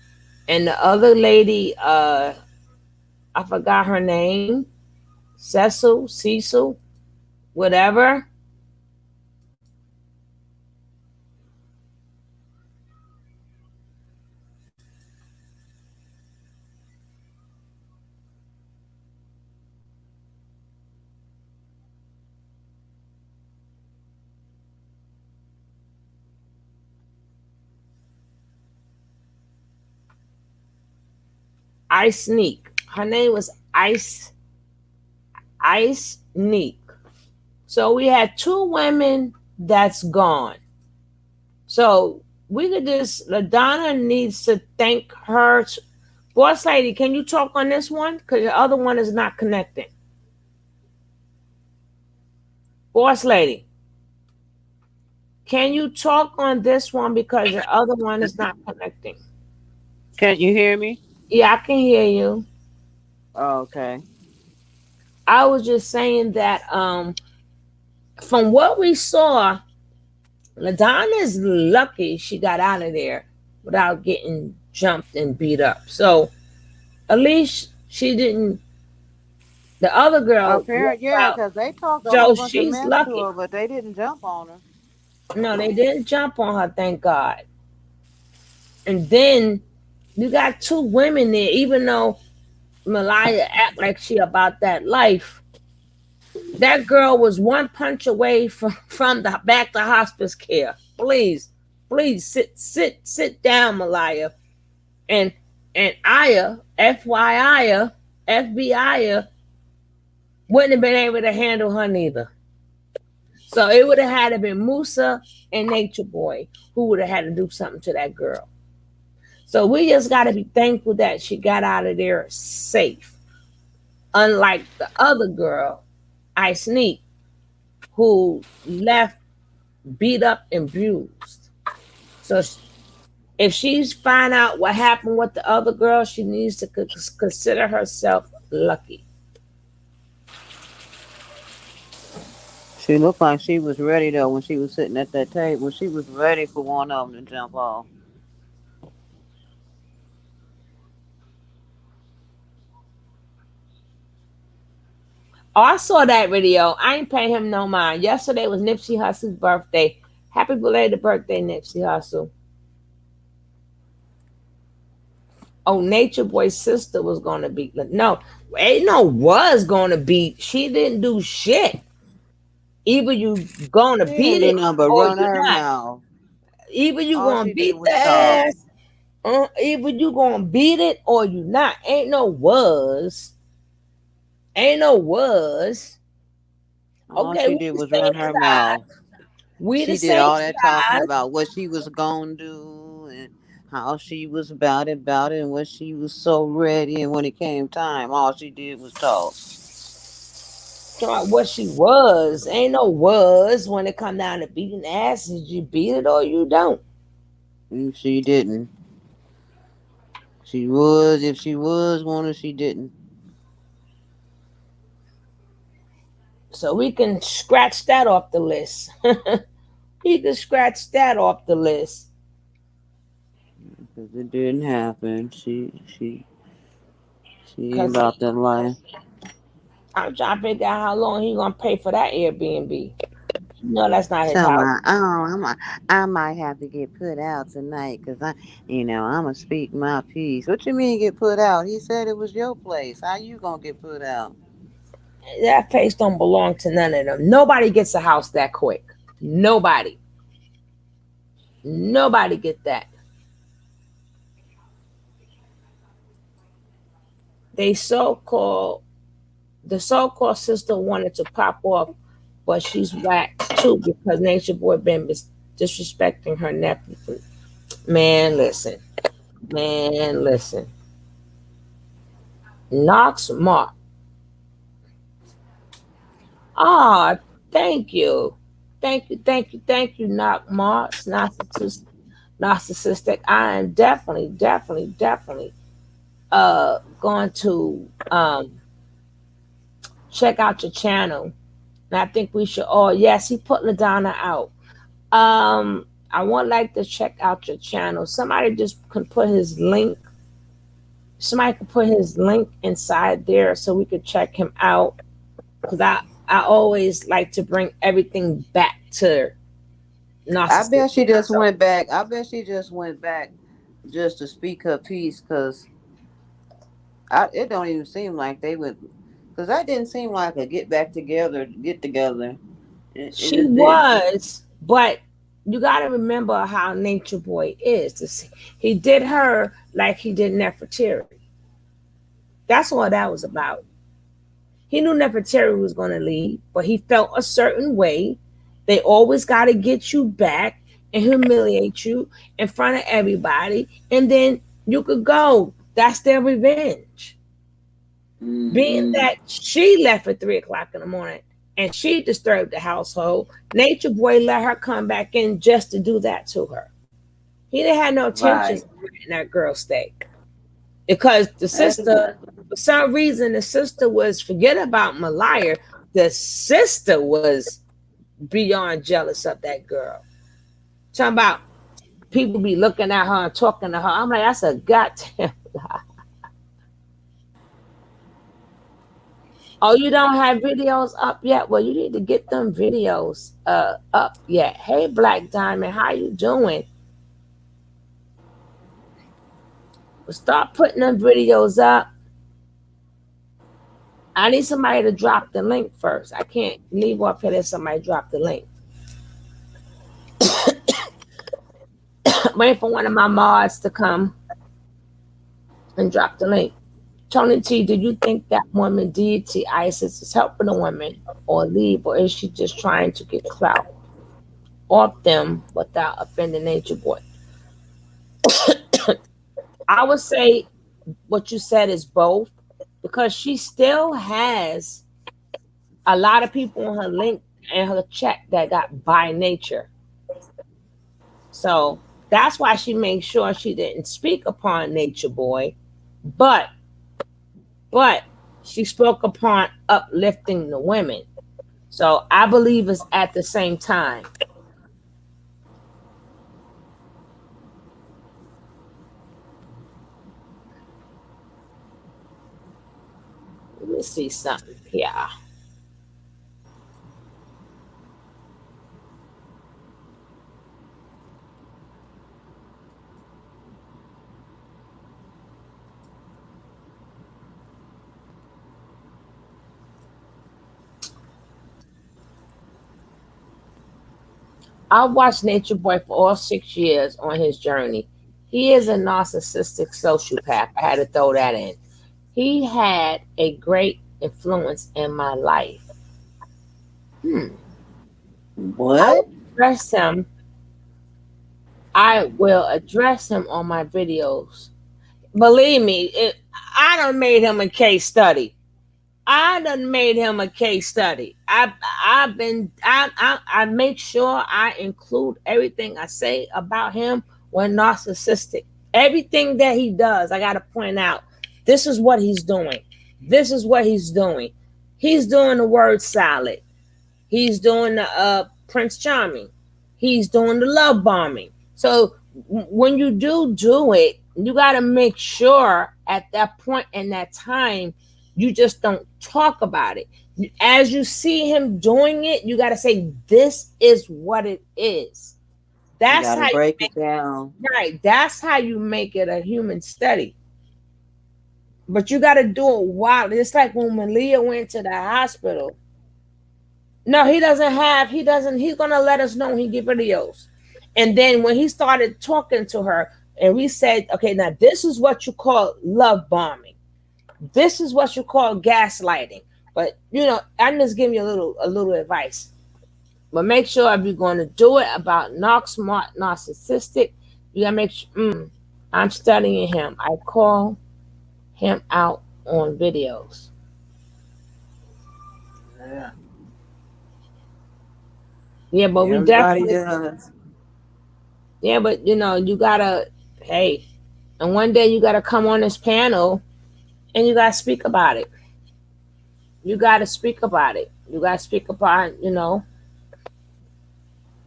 And the other lady, I forgot her name, Cecil, whatever. Ice Neek. Her name was Ice Neek. So we had 2 women that's gone. So we could just, LaDonna needs to thank her. Boss lady, can you talk on this one? Because the other one is not connecting. Boss lady, can you talk on this one because the other one is not connecting? Can you hear me? Yeah, I can hear you. Oh, okay. I was just saying that from what we saw, LaDonna's lucky she got out of there without getting jumped and beat up. So at least she didn't. The other girl, Apparently, yeah, because they talked a so whole bunch of she's mess lucky. to her, but they didn't jump on her. No, they didn't jump on her, thank God. And then you got 2 women there, even though Malaya act like she about that life. That girl was 1 punch away from the back to hospice care. Please sit down, Malaya. And Aya, FYI, FBI wouldn't have been able to handle her neither. So it would have had to be Musa and Nature Boy who would have had to do something to that girl. So we just got to be thankful that she got out of there safe. Unlike the other girl, Ice Neek, who left beat up and bruised. So if she's find out what happened with the other girl, she needs to consider herself lucky. She looked like she was ready, though, when she was sitting at that table. She was ready for one of them to jump off. Oh, I saw that video. I ain't paying him no mind. Yesterday was Nipsey Hussle's birthday. Happy belated birthday, Nipsey Hussle. Oh, Nature Boy's sister was going to beat. No, ain't no was going to beat. She didn't do shit. Either you going to beat it But or run you're her not. mouth. Either you All gonna she did beat the was talk. ass, either you gonna beat it or you not. Ain't no was. All Okay, she we did the was same run her side. mouth. We the She did same all that talking side. about what she was gonna do and how she was about it, and what she was so ready. And when it came time, all she did was talk. Talking about what she was. Ain't no was when it come down to beating asses. You beat it or you don't. And she didn't. She was, if she was one, she didn't. So we can scratch that off the list. We can scratch that off the list. Because it didn't happen. She ain't Cause about that life. I'm trying to figure out how long he gonna pay for that Airbnb. No, that's not his So house. I might have to get put out tonight because I'm gonna speak my piece. What you mean get put out? He said it was your place. How you gonna get put out? That place don't belong to none of them. Nobody gets a house that quick. Nobody. Nobody get that. They so-called sister wanted to pop off, but she's whack too because Nature Boy been disrespecting her nephew. Man, listen. Man, listen. Knox Mark. Ah, thank you. Thank you, Knock Marks. Narcissistic. I am definitely going to check out your channel. And I think we should all, yes, he put LaDonna out. I would like to check out your channel. Somebody just can put his link. Somebody could put his link inside there so we could check him out. Because I always like to bring everything back to I narcissism. bet she just went back. I bet she just went back just to speak her piece because it don't even seem like they would. Because that didn't seem like a get together. It She just didn't. was, but you got to remember how Nature Boy is. He did her like he did Nefertiti. That's what that was about. He knew Nefertiti was going to leave, but he felt a certain way. They always got to get you back and humiliate you in front of everybody, and then you could go. That's their revenge. Being Mm-hmm. that she left at 3 o'clock in the morning and she disturbed the household, Nature Boy let her come back in just to do that to her. He didn't have no intentions Right. of letting that girl stay because the sister, Exactly. for some reason, the sister was forget about Malaya. The sister was beyond jealous of that girl. Talking about people be looking at her and talking to her. I'm like, that's a goddamn lie. Oh, you don't have videos up yet? Well, you need to get them videos up yet. Hey, Black Diamond, how you doing? Well, start putting them videos up. I need somebody to drop the link first. I can't leave up here that somebody drop the link. Waiting for one of my mods to come and drop the link. Tony T, do you think that woman deity Isis is helping the women or leave, or is she just trying to get clout off them without offending Nature Boy? I would say what you said is both because she still has a lot of people on her link and her chat that got by nature. So that's why she made sure she didn't speak upon Nature Boy, but but she spoke upon uplifting the women. So I believe it's at the same time. Let me see something here. I watched Nature Boy for all 6 years on his journey. He is a narcissistic sociopath. I had to throw that in. He had a great influence in my life. I What? address him. I will address him on my videos. Believe me, I done made him a case study. I done made him a case study. I make sure I include everything I say about him when narcissistic. Everything that he does, I gotta point out. This is what he's doing. This is what he's doing. He's doing the word salad. He's doing the Prince Charming. He's doing the love bombing. So when you do it, you got to make sure at that point in that time, you just don't talk about it. As you see him doing it, you got to say, this is what it is. You That's gotta how you break make it down. right. That's how you make it a human study. But you got to do it while it's like when Malia went to the hospital. No, he doesn't have, he doesn't, he's gonna let us know when he get videos. And then when he started talking to her, and we said, okay, now this is what you call love bombing. This is what you call gaslighting. But I'm just giving you a little advice. But make sure if you're gonna do it about narcissistic, you gotta make sure I'm studying him. I call him out on videos. Yeah. Yeah, but we Everybody definitely does. yeah, but you gotta, hey, and one day you gotta come on this panel and you gotta speak about it. You gotta speak about it. You gotta speak about,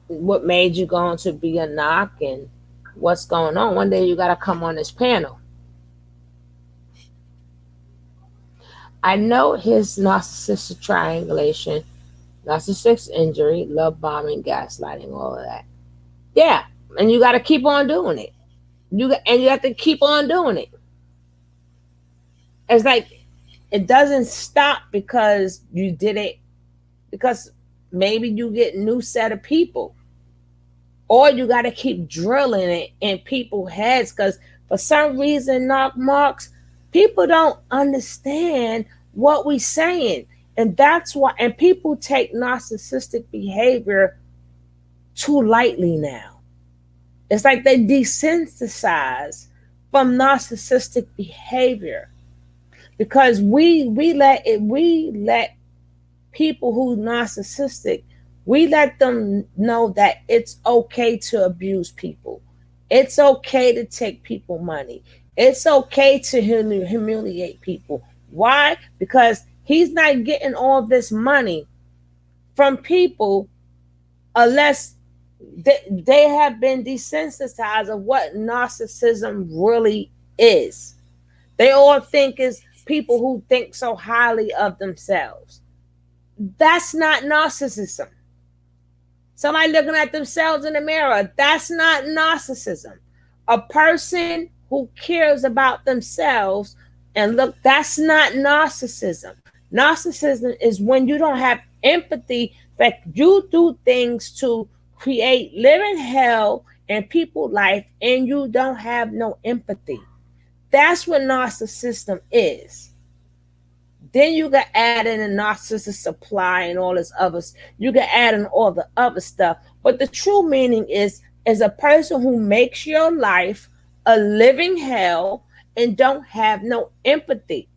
what made you going to be a knock and what's going on. One day you gotta come on this panel. I know his narcissistic triangulation, narcissistic injury, love bombing, gaslighting, all of that. Yeah, and you gotta keep on doing it. You have to keep on doing it. It's like it doesn't stop because you did it, because maybe you get a new set of people, or you got to keep drilling it in people's heads, because for some reason, knock marks, people don't understand what we saying. And that's why, and people take narcissistic behavior too lightly now. It's like they desensitize from narcissistic behavior, because we let people who narcissistic, we let them know that it's okay to abuse people. It's okay to take people money. It's okay to humiliate people. Why? Because he's not getting all this money from people unless they have been desensitized of what narcissism really is. They all think is people who think so highly of themselves. That's not narcissism. Somebody looking at themselves in the mirror, that's not narcissism. A person who cares about themselves and look, that's not narcissism. Narcissism is when you don't have empathy, that you do things to create living hell in people's life and you don't have no empathy. That's what narcissism is. Then you can add in a narcissist supply and all this other. You can add in all the other stuff. But the true meaning is a person who makes your life a living hell and don't have no empathy.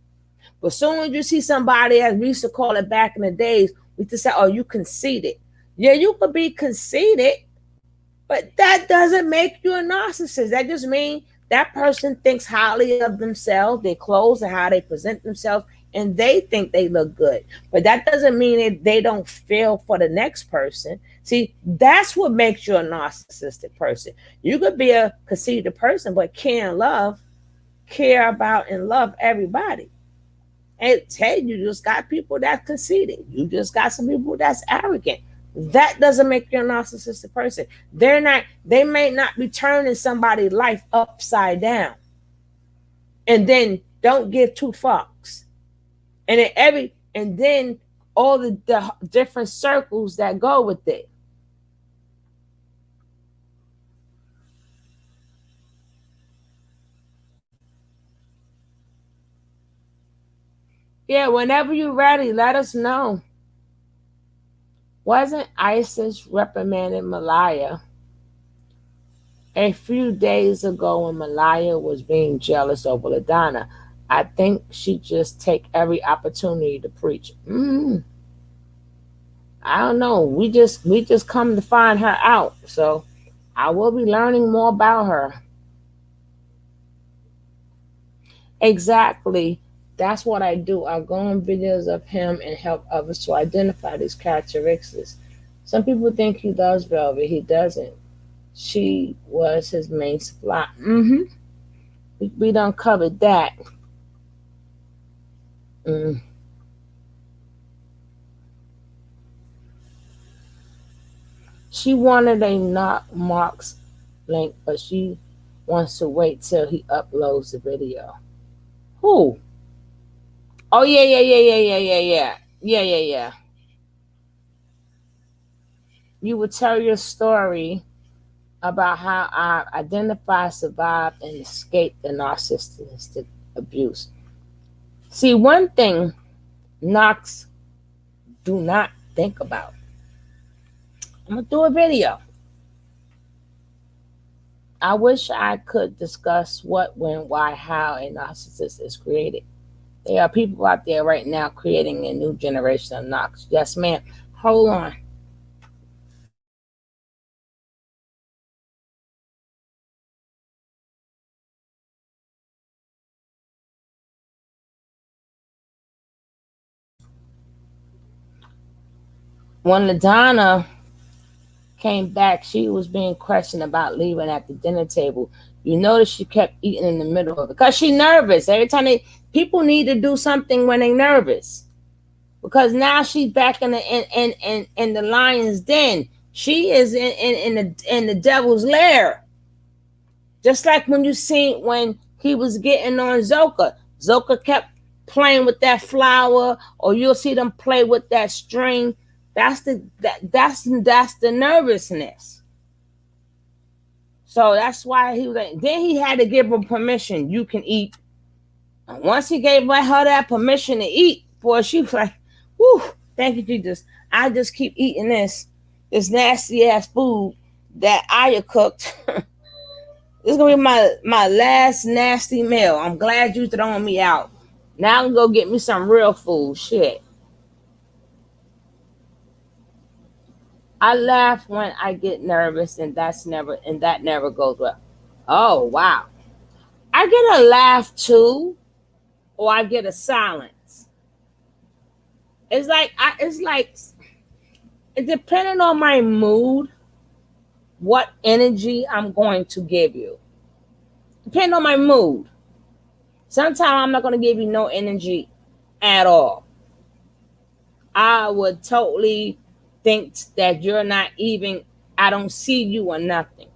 But soon as you see somebody, as we used to call it back in the days, we used to say, oh, you conceited. Yeah, you could be conceited, but that doesn't make you a narcissist. That just means that person thinks highly of themselves, their clothes and how they present themselves, and they think they look good. But that doesn't mean that they don't feel for the next person. See, that's what makes you a narcissistic person. You could be a conceited person, but care about and love everybody. And hey, you just got people that's conceited. You just got some people that's arrogant. That doesn't make you a narcissistic person. They may not be turning somebody's life upside down. And then don't give two fucks. And then all the different circles that go with it. Yeah, whenever you're ready, let us know. Wasn't ISIS reprimanded Malaya a few days ago when Malaya was being jealous over ladonna? I think she just take every opportunity to preach. I don't know. We just come to find her out. So I will be learning more about her. Exactly. That's what I do. I go on videos of him and help others to identify these characteristics. Some people think he loves Velvet. He doesn't. She was his main supply. We done covered that. Mm. She wanted a knock marks link, but she wants to wait till he uploads the video. Who? Oh yeah, yeah, yeah, yeah, yeah, yeah, yeah. Yeah, yeah, yeah. You would tell your story about how I identified, survived, and escaped the narcissistic abuse. See, one thing Knox do not think about. I'm gonna do a video. I wish I could discuss what, when, why, how a narcissist is created. There are people out there right now creating a new generation of Knox. Yes, ma'am. Hold on. When LaDonna came back, she was being questioned about leaving at the dinner table. You notice she kept eating in the middle of it because she's nervous. Every time people need to do something when they're nervous, because now she's back in the lion's den. She is in the devil's lair. Just like when you seen when he was getting on Zoka. Zoka kept playing with that flower, or you'll see them play with that string. That's the nervousness. So that's why he was like, then he had to give her permission. You can eat. And once he gave her that permission to eat, boy, she was like, whew, thank you, Jesus. I just keep eating this nasty ass food that Aya cooked. This is gonna be my last nasty meal. I'm glad you throwing me out. Now I can go get me some real food. Shit. I laugh when I get nervous, and that never goes well. Oh wow. I get a laugh too, or I get a silence. It's like it depending on my mood, what energy I'm going to give you. Depending on my mood. Sometimes I'm not going to give you no energy at all. I would totally think that you're not even, I don't see you or nothing.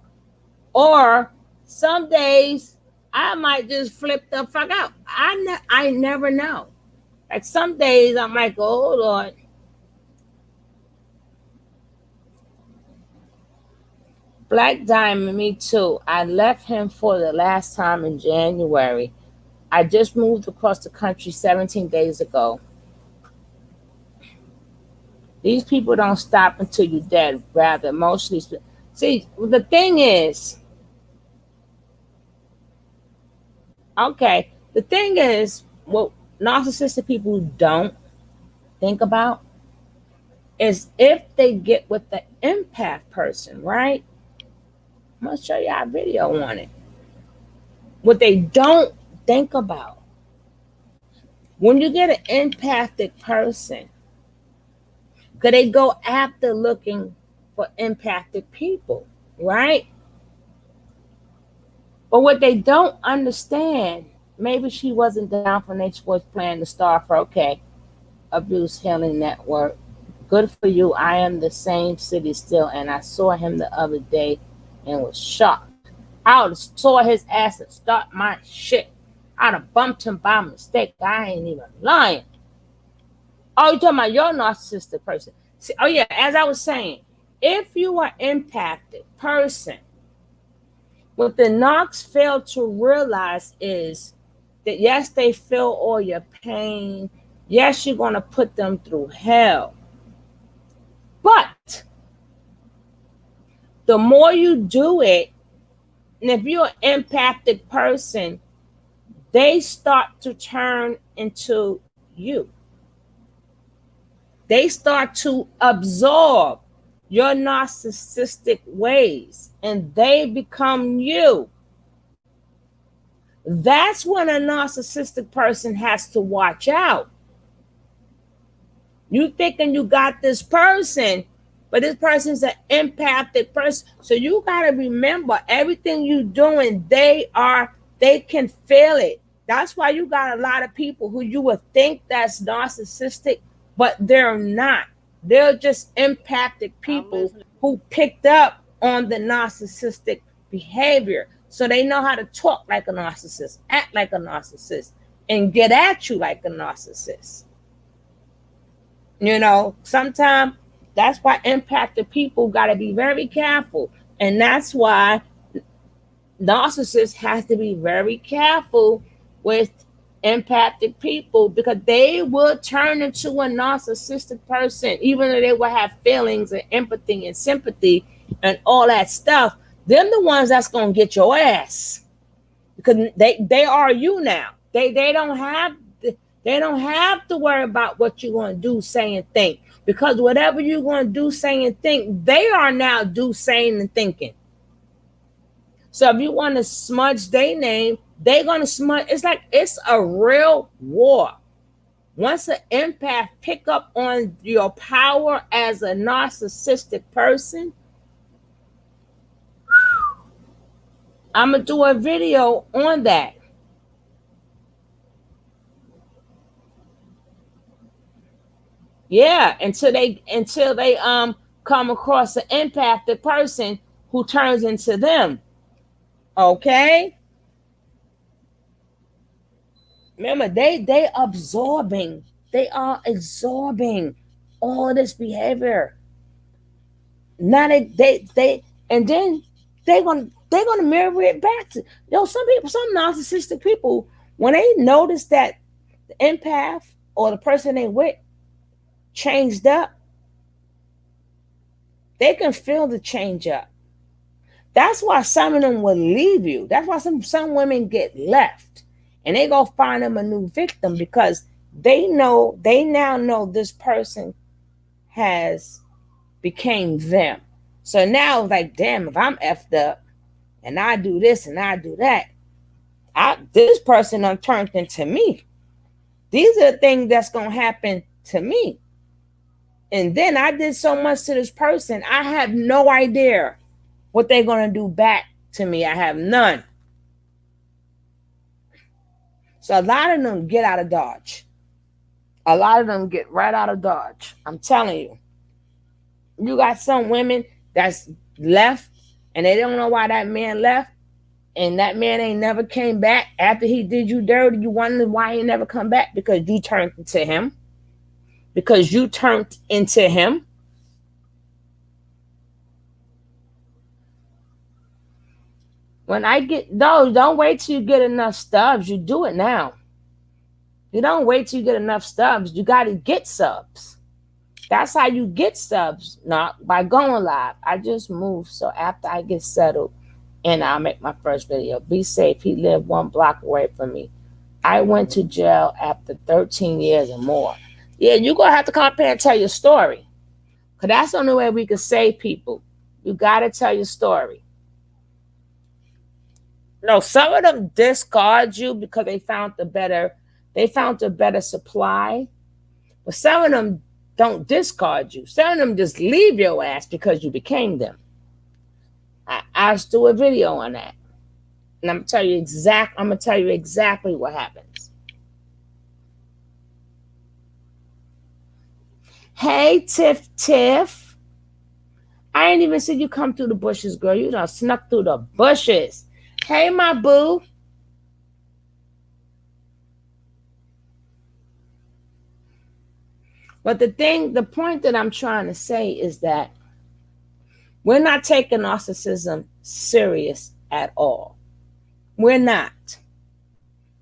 Or some days I might just flip the fuck out. I never know. Like some days I might go, oh Lord. Black Diamond, me too. I left him for the last time in January. I just moved across the country 17 days ago. These people don't stop until you're dead, rather, mostly. See, the thing is, okay, the thing is, what narcissistic people don't think about is if they get with the empath person, right? I'm going to show you a video on it. What they don't think about, when you get an empathic person, because they go after looking for empathic people, right? But what they don't understand, maybe she wasn't down for Nature Boy's plan to start for, okay, Abuse Healing Network. Good for you. I am the same city still, and I saw him the other day and was shocked. I would have saw his ass and start my shit. I'd have bumped him by mistake. I ain't even lying. Oh, you talking about your narcissistic person. See, oh yeah, as I was saying, if you are impacted person, what the Knox fail to realize is that yes, they feel all your pain, Yes, you're going to put them through hell. But the more you do it, and if you're an empathic person, they start to turn into you. They start to absorb your narcissistic ways and they become you. That's when a narcissistic person has to watch out. You thinking you got this person, but this person's an empathic person. So you got to remember everything you're doing, they can feel it. That's why you got a lot of people who you would think that's narcissistic, but they're not. They're just empathic people who picked up on the narcissistic behavior. So they know how to talk like a narcissist, act like a narcissist, and get at you like a narcissist. You know, sometimes that's why impacted people got to be very careful. And that's why narcissists have to be very careful with empathic people because they will turn into a narcissistic person, even though they will have feelings and empathy and sympathy and all that stuff. Them the ones that's going to get your ass because they are you now. They don't have to worry about what you're going to do, say, and think. Because whatever you're going to do, say, and think, they are now do, saying, and thinking. So if you want to smudge their name, they're going to smudge. It's like it's a real war. Once an empath pick up on your power as a narcissistic person, I'm going to do a video on that. Yeah, until they come across an empathic person who turns into them. Okay? Remember, they absorbing. They are absorbing all this behavior. Now they and then they're gonna mirror it back to some people, some narcissistic people, when they notice that the empath or the person they with changed up, they can feel the change up. That's why some of them will leave you. That's why some women get left and they go find them a new victim because they now know this person has became them. So now like, damn, if I'm effed up and I do this and I do that, this person done turned into me. These are the things that's gonna happen to me. And then I did so much to this person, I have no idea what they're going to do back to me. I have none. So a lot of them get out of Dodge. A lot of them get right out of Dodge. I'm telling you. You got some women that's left and they don't know why that man left. And that man ain't never came back. After he did you dirty, you wonder why he never come back because you turned into him. Because you turned into him. When I get those, don't wait till you get enough stubs. You do it now. You don't wait till you get enough stubs. You got to get subs. That's how you get subs, not by going live. I just moved, so after I get settled, and I'll make my first video. Be safe. He lived 1 block away from me. I went to jail after 13 years or more. Yeah, you're going to have to come up here and tell your story. Because that's the only way we can save people. You got to tell your story. No, some of them discard you because they found a better supply. But some of them don't discard you. Some of them just leave your ass because you became them. I'll do a video on that. And I'm gonna tell you exactly what happens. Hey, Tiff. I ain't even seen you come through the bushes, girl. You done snuck through the bushes. Hey, my boo. But the point that I'm trying to say is that we're not taking narcissism serious at all. We're not.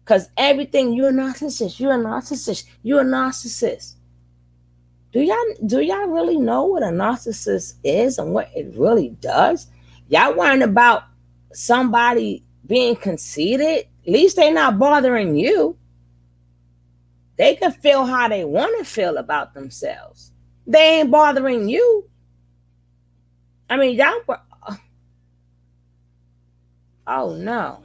Because everything, you're a narcissist, you're a narcissist, you're a narcissist. Do y'all really know what a narcissist is and what it really does? Y'all worrying about somebody being conceited? At least they not bothering you. They can feel how they want to feel about themselves. They ain't bothering you. I mean, y'all were. Oh no.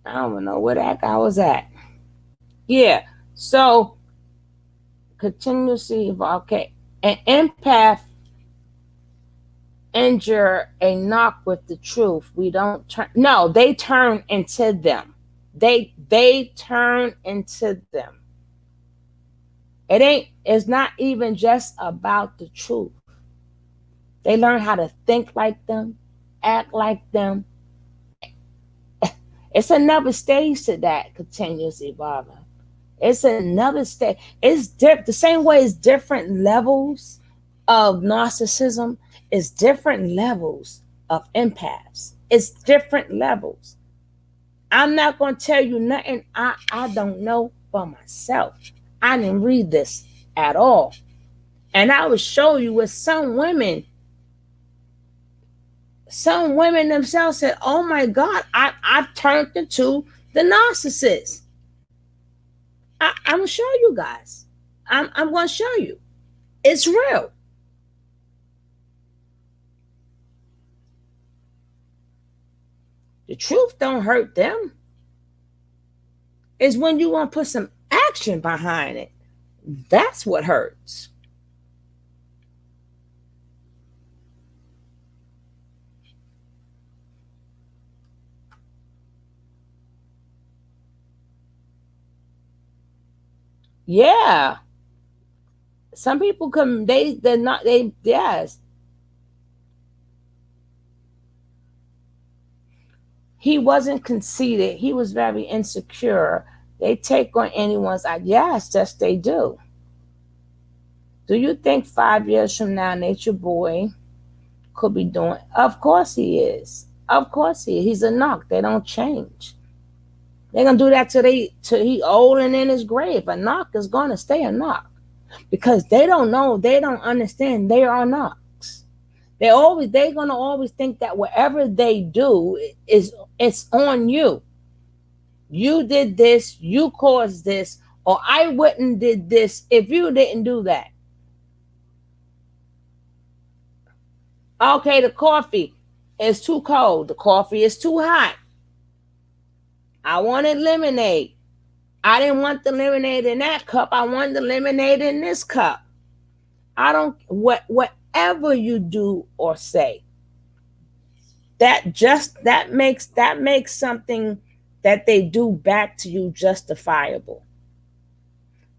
I don't even know where that guy was at. Yeah. So continuously, okay. An empath injure a knock with the truth. We don't turn. No, they turn into them. They turn into them. It ain't. It's not even just about the truth. They learn how to think like them, act like them. It's another stage to that continuous evolving. It's another stage. It's the same way as different levels of narcissism. It's different levels of empaths. It's different levels. I'm not going to tell you nothing I don't know for myself. I didn't read this at all. And I will show you with some women themselves said, oh my God, I've turned into the narcissist. I'm going to show you guys. I'm going to show you. It's real. The truth don't hurt them. It's when you want to put some action behind it. That's what hurts. Yeah. Some people come, they're not, yes. He wasn't conceited. He was very insecure. They take on anyone's, yes, they do. Do you think 5 years from now, Nature Boy could be doing? Of course he is. Of course he is. He's a knock. They don't change. They're gonna do that till he old and in his grave. A knock is gonna stay a knock because they don't know, they don't understand they are knocks. They're gonna always think that whatever they do it's on you. You did this, you caused this, or I wouldn't did this if you didn't do that. Okay, the coffee is too cold. The coffee is too hot. I wanted lemonade. I didn't want the lemonade in that cup. I wanted the lemonade in this cup. I don't whatever you do or say. That makes something that they do back to you justifiable.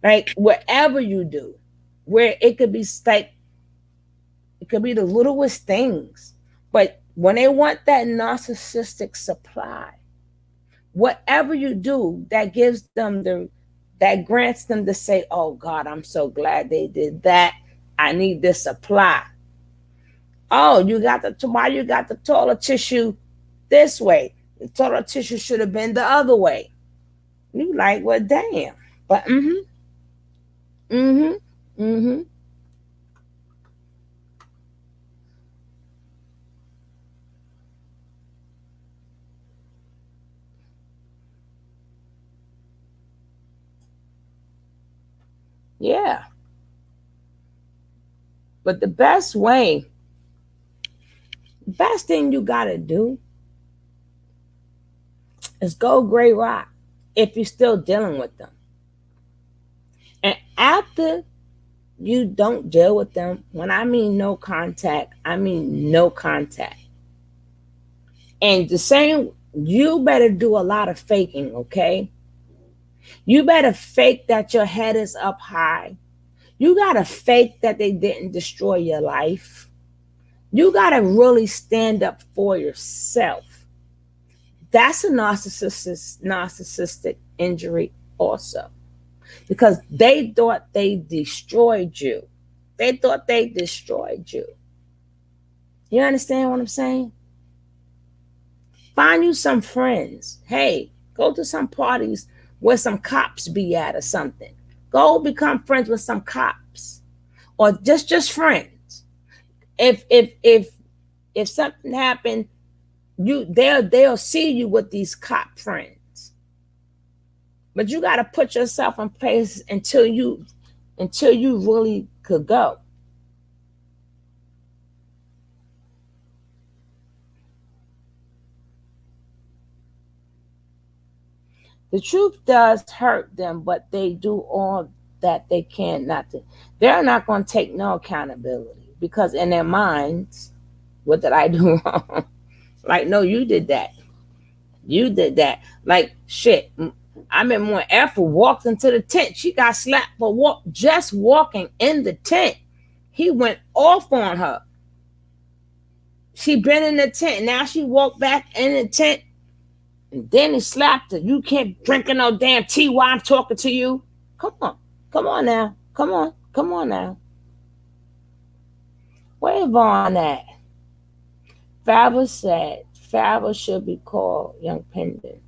Like whatever you do, where it could be like it could be the littlest things, but when they want that narcissistic supply, whatever you do, that gives them that grants them to say, oh God, I'm so glad they did that. I need this supply. Oh, why you got the toilet tissue this way? The toilet tissue should have been the other way. You like, well, damn. But yeah. But the best thing you gotta do is go gray rock if you're still dealing with them. And after you don't deal with them, when I mean no contact, I mean no contact. And the same, you better do a lot of faking, okay? You better fake that your head is up high. You gotta fake that they didn't destroy your life. You gotta really stand up for yourself. That's a narcissistic injury also. Because they thought they destroyed you. They thought they destroyed you. You understand what I'm saying? Find you some friends. Hey, go to some parties where some cops be at or something. Go become friends with some cops. Or just friends. If something happened, they'll see you with these cop friends. But you gotta put yourself in place until you really could go. The truth does hurt them, but they do all that they can not to. They're not going to take no accountability because in their minds, what did I do wrong? Like, no, you did that. You did that. Like, shit. I remember when Effa walked into the tent, she got slapped for just walking in the tent. He went off on her. She been in the tent. Now she walked back in the tent. And then he slapped her. You can't drink no damn tea while I'm talking to you. Come on. Come on now. Come on. Come on now. Where Yvonne at? Fabra said Fabra should be called Young Pendant.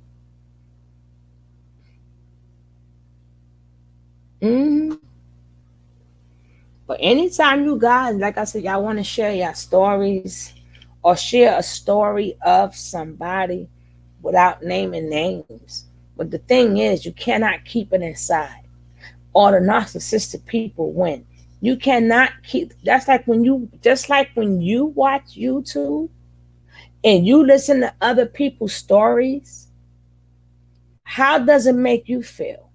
But anytime you guys, like I said, y'all want to share your stories or share a story of somebody without naming names. But the thing is, you cannot keep it inside. All the narcissistic people win. You cannot keep. That's like when you watch YouTube and you listen to other people's stories. How does it make you feel?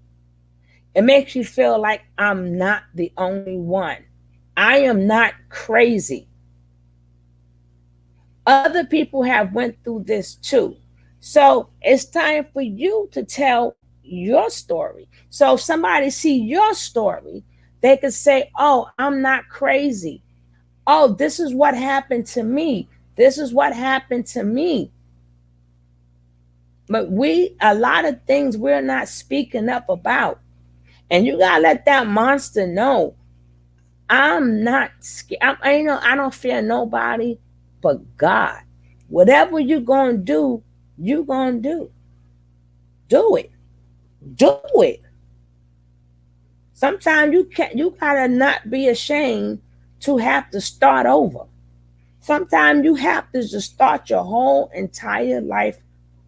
It makes you feel like I'm not the only one. I am not crazy. Other people have went through this too. So it's time for you to tell your story. So if somebody see your story, they could say, oh, I'm not crazy. Oh, this is what happened to me. This is what happened to me. But a lot of things we're not speaking up about. And you gotta let that monster know, I'm not scared. I don't fear nobody but God. Whatever you're gonna do, you're gonna do. Do it. Do it. Sometimes you gotta not be ashamed to have to start over. Sometimes you have to just start your whole entire life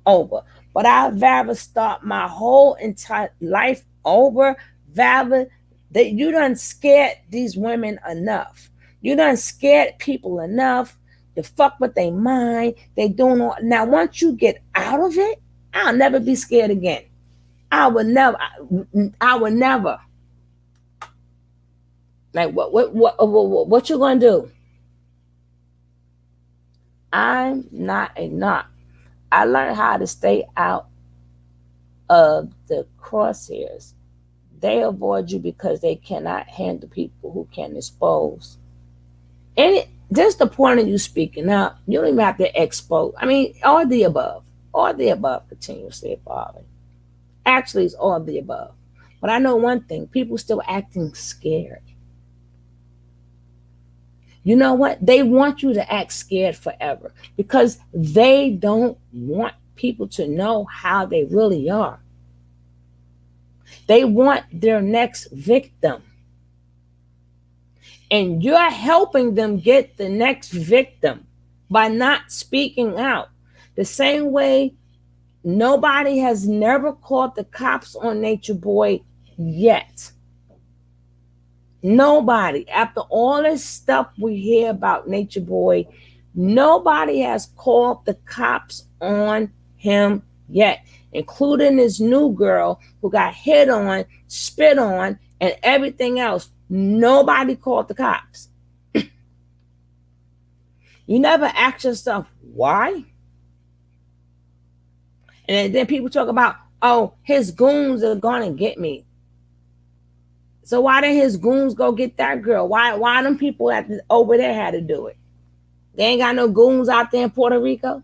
over. But I'd rather start my whole entire life over, rather that you done scared these women enough. You done scared people enough to fuck with their mind. They doing all. Now, once you get out of it, I'll never be scared again. I would never. Like what you gonna do? I'm not a narc. I learned how to stay out of the crosshairs. They avoid you because they cannot handle people who can expose. And just the point of you speaking up, you don't even have to expose. I mean, all the above. All the above continuously evolving. Actually, it's all the above. But I know one thing, people still acting scared. You know what? They want you to act scared forever because they don't want people to know how they really are. They want their next victim. And you're helping them get the next victim by not speaking out. The same way nobody has never called the cops on Nature Boy yet. Nobody. After all this stuff we hear about Nature Boy, nobody has called the cops on him yet, including this new girl who got hit on, spit on, and everything else. Nobody called the cops. You never ask yourself why? And then people talk about, Oh, his goons are gonna get me. So why didn't his goons go get that girl? Why them people over there had to do it? They ain't got no goons out there in Puerto Rico.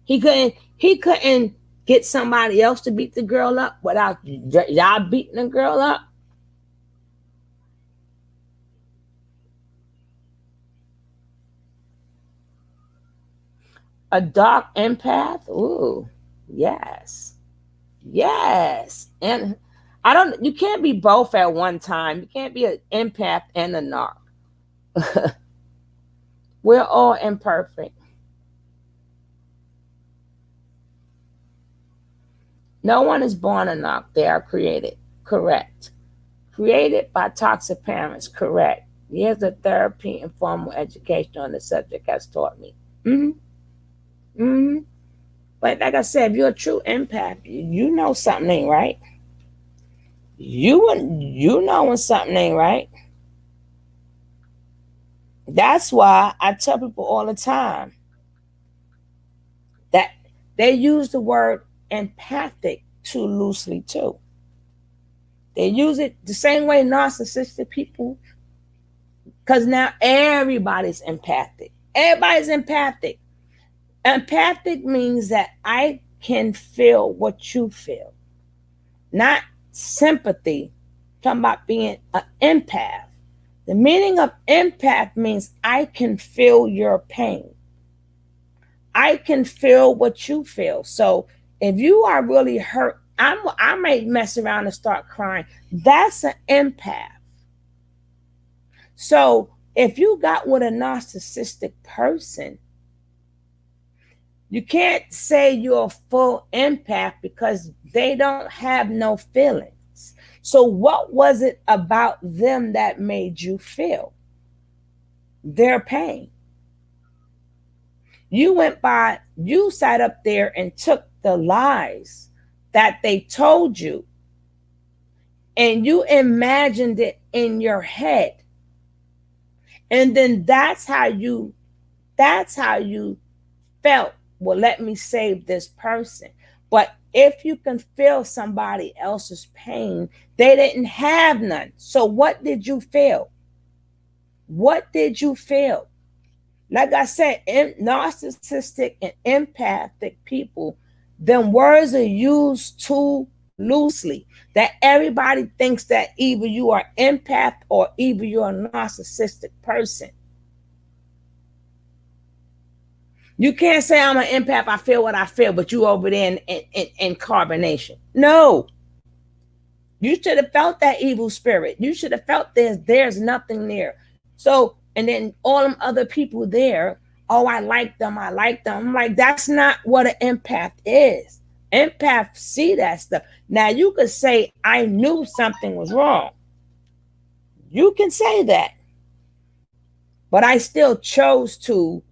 He couldn't get somebody else to beat the girl up without y'all beating the girl up. A dark empath? Ooh, yes. Yes. And you can't be both at one time. You can't be an empath and a narc. We're all imperfect. No one is born a narc. They are created. Correct. Created by toxic parents. Correct. Years of therapy and formal education on the subject has taught me. Mm-hmm. Mm-hmm. But like I said, if you're a true empath, you know something ain't right. You know when something ain't right. That's why I tell people all the time that they use the word empathic too loosely too. They use it the same way narcissistic people, because now everybody's empathic. Everybody's empathic. Empathic means that I can feel what you feel, not sympathy. I'm talking about being an empath. The meaning of empath means I can feel your pain. I can feel what you feel. So if you are really hurt, I may mess around and start crying. That's an empath. So if you got with a narcissistic person, you can't say you're a full empath because they don't have no feelings. So what was it about them that made you feel their pain? You sat up there and took the lies that they told you and you imagined it in your head. And then that's how you felt, well, let me save this person. But if you can feel somebody else's pain, they didn't have none. So what did you feel? What did you feel? Like I said, narcissistic and empathic people, them words are used too loosely. That everybody thinks that either you are empath or either you're a narcissistic person. You can't say I'm an empath, I feel what I feel, but you over there in carbonation. No. You should have felt that evil spirit. You should have felt there's nothing there. So, and then all them other people there, oh, I like them. I'm like, that's not what an empath is. Empaths see that stuff. Now, you could say, I knew something was wrong. You can say that. But I still chose to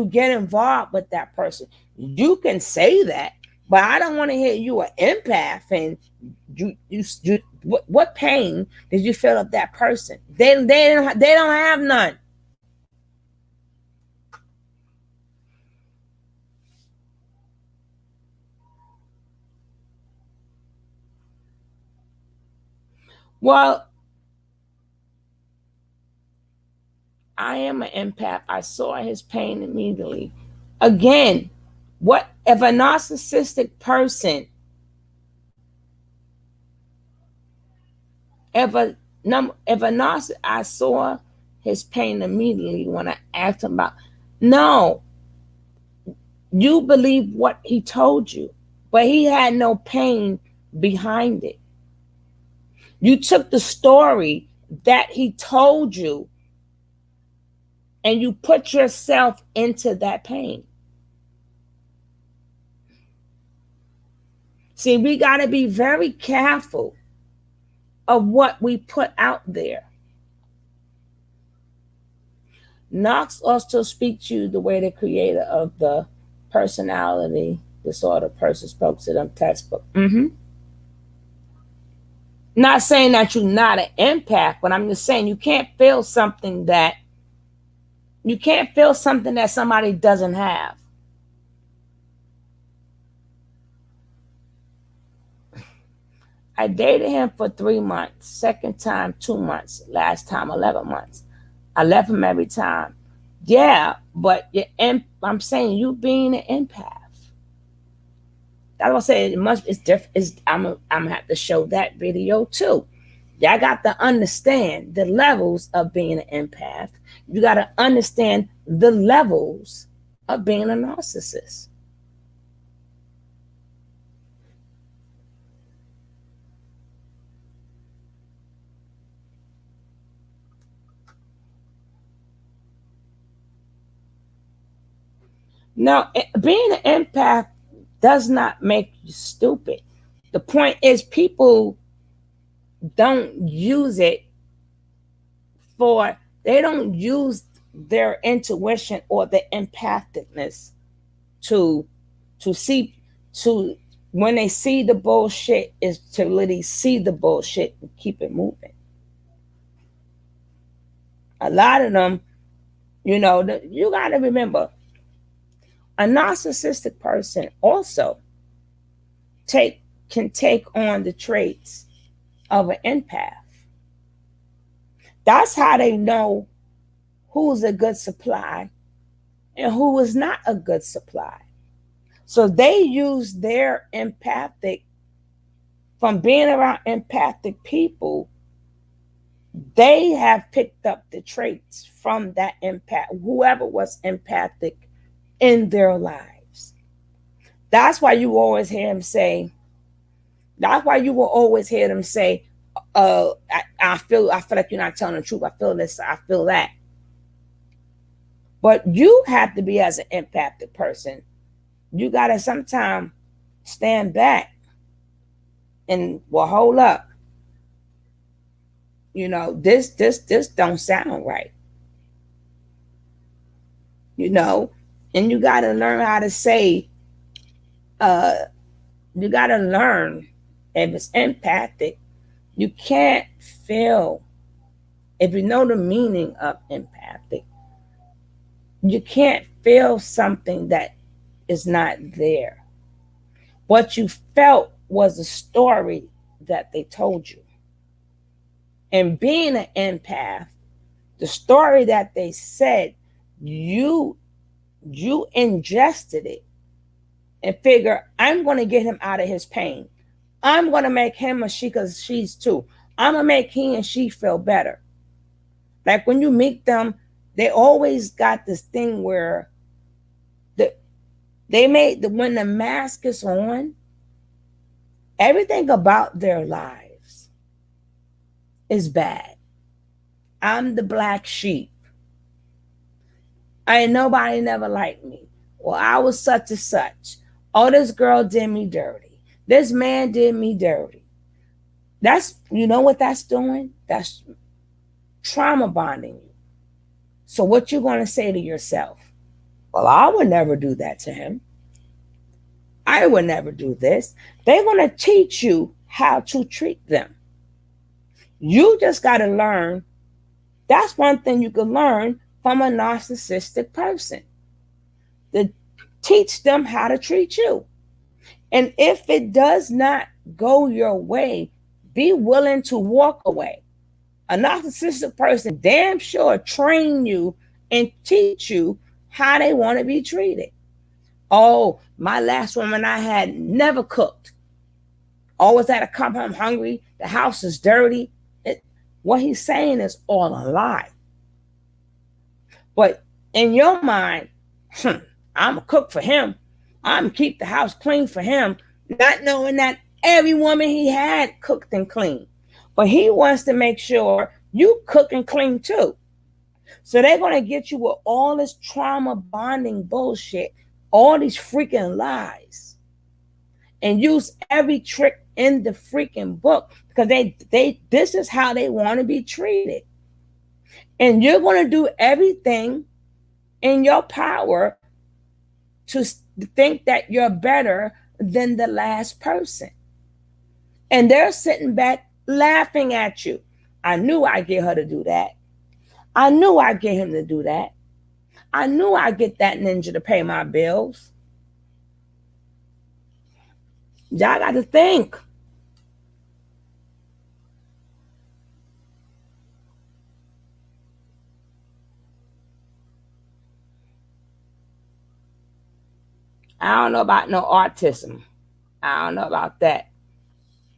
get involved with that person. You can say that, but I don't want to hear you an empath and you what pain did you feel of that person? They don't have none. Well, I am an empath. I saw his pain immediately. Again, what if a narcissistic person, I saw his pain immediately when I asked him about. No, you believe what he told you, but he had no pain behind it. You took the story that he told you and you put yourself into that pain. See, we got to be very careful of what we put out there. Knox also speaks to you the way the creator of the personality disorder person spoke to them textbook. Not saying that you're not an empath, but I'm just saying you can't feel something that somebody doesn't have. I dated him for 3 months. Second time, 2 months. Last time, 11 months. I left him every time. Yeah, but I'm saying you being an empath. That's what I say. It's different. I'm gonna have to show that video too. Y'all got to understand the levels of being an empath. You got to understand the levels of being a narcissist. Now, being an empath does not make you stupid. The point is, people don't use it they don't use their intuition or their empathicness to see, to when they see the bullshit, is to really see the bullshit and keep it moving. A lot of them, you got to remember, a narcissistic person also can take on the traits of an empath. That's how they know who's a good supply and who is not a good supply. So they use their from being around empathic people, they have picked up the traits from that empath, whoever was empathic in their lives. That's why you always hear them say, I feel like you're not telling the truth. I feel this, I feel that. But you have to be, as an empathic person, you gotta sometimes stand back and, well, hold up. This don't sound right. And you gotta learn how to say, you gotta learn, if it's empathic, you can't feel, if you know the meaning of empathic, you can't feel something that is not there. What you felt was a story that they told you. And being an empath, the story that they said, you ingested it and figure, I'm going to get him out of his pain. I'm going to make him a she, because she's too. I'm going to make he and she feel better. Like when you meet them, they always got this thing where when the mask is on, everything about their lives is bad. I'm the black sheep. Nobody never liked me. Well, I was such and such. Oh, this girl did me dirty. This man did me dirty. That's, you know what that's doing? That's trauma bonding you. So what you going to say to yourself? Well, I would never do that to him. I would never do this. They're going to teach you how to treat them. You just got to learn. That's one thing you can learn from a narcissistic person. To teach them how to treat you. And if it does not go your way, be willing to walk away. A narcissistic person damn sure train you and teach you how they want to be treated. Oh, my last woman I had never cooked. Always had to come home hungry. The house is dirty. What he's saying is all a lie. But in your mind, I'm a cook for him. I'm keep the house clean for him, not knowing that every woman he had cooked and cleaned. But he wants to make sure you cook and clean too. So they're going to get you with all this trauma bonding bullshit, all these freaking lies, and use every trick in the freaking book, because this is how they want to be treated. And you're going to do everything in your power to think that you're better than the last person. And they're sitting back laughing at you. I knew I'd get her to do that. I knew I'd get him to do that. I knew I'd get that ninja to pay my bills. Y'all got to think. I don't know about no autism. I don't know about that.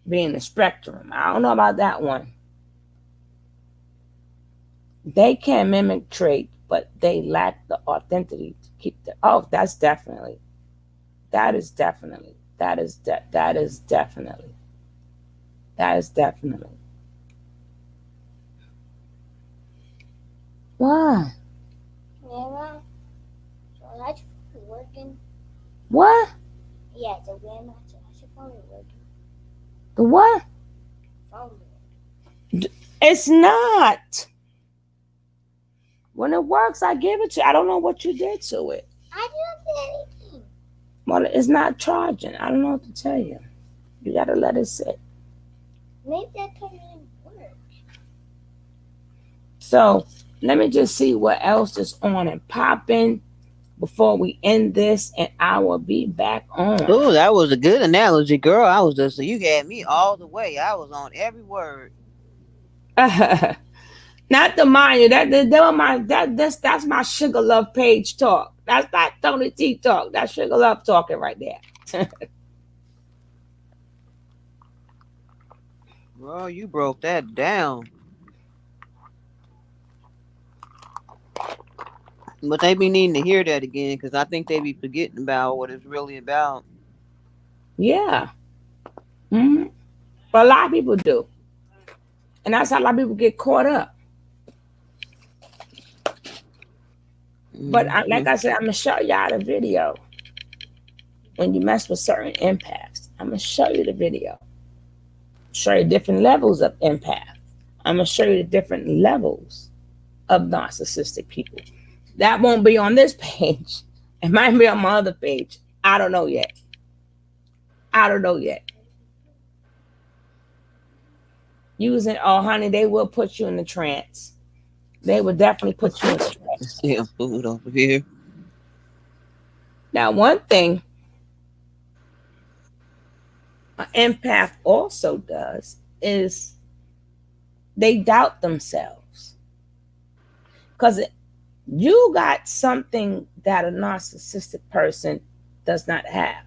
Being a spectrum. I don't know about that one. They can mimic trait, but they lack the authenticity to keep the. Oh, that's definitely. That is definitely. That is definitely. That is definitely. Why? Yeah, so that's working. What? Yeah, the grandma, so that's phone working. The what? Phone. It's not. When it works, I give it to you. I don't know what you did to it. I didn't do anything. Well, it's not charging. I don't know what to tell you. You gotta let it sit. Maybe that doesn't work. So let me just see what else is on and popping before we end this, and I will be back on. Oh, that was a good analogy, girl. I was just you had me all the way. I was on every word. Not the mind that my that's my sugar love page talk. That's not Tony T talk. That's sugar love talking right there. Bro, you broke that down. But they be needing to hear that again because I think they be forgetting about what it's really about. Yeah. hmm But a lot of people do. And that's how a lot of people get caught up. But Hmm. like I said, I'm going to show y'all the video when you mess with certain empaths. I'm going to show you the video. Show you different levels of empath. I'm going to show you the different levels of narcissistic people. That won't be on this page. It might be on my other page. I don't know yet. I don't know yet. Using, oh, honey, they will put you in the trance. They will definitely put you in the trance. Damn food over here. Now, one thing an empath also does is they doubt themselves. Because you got something that a narcissistic person does not have.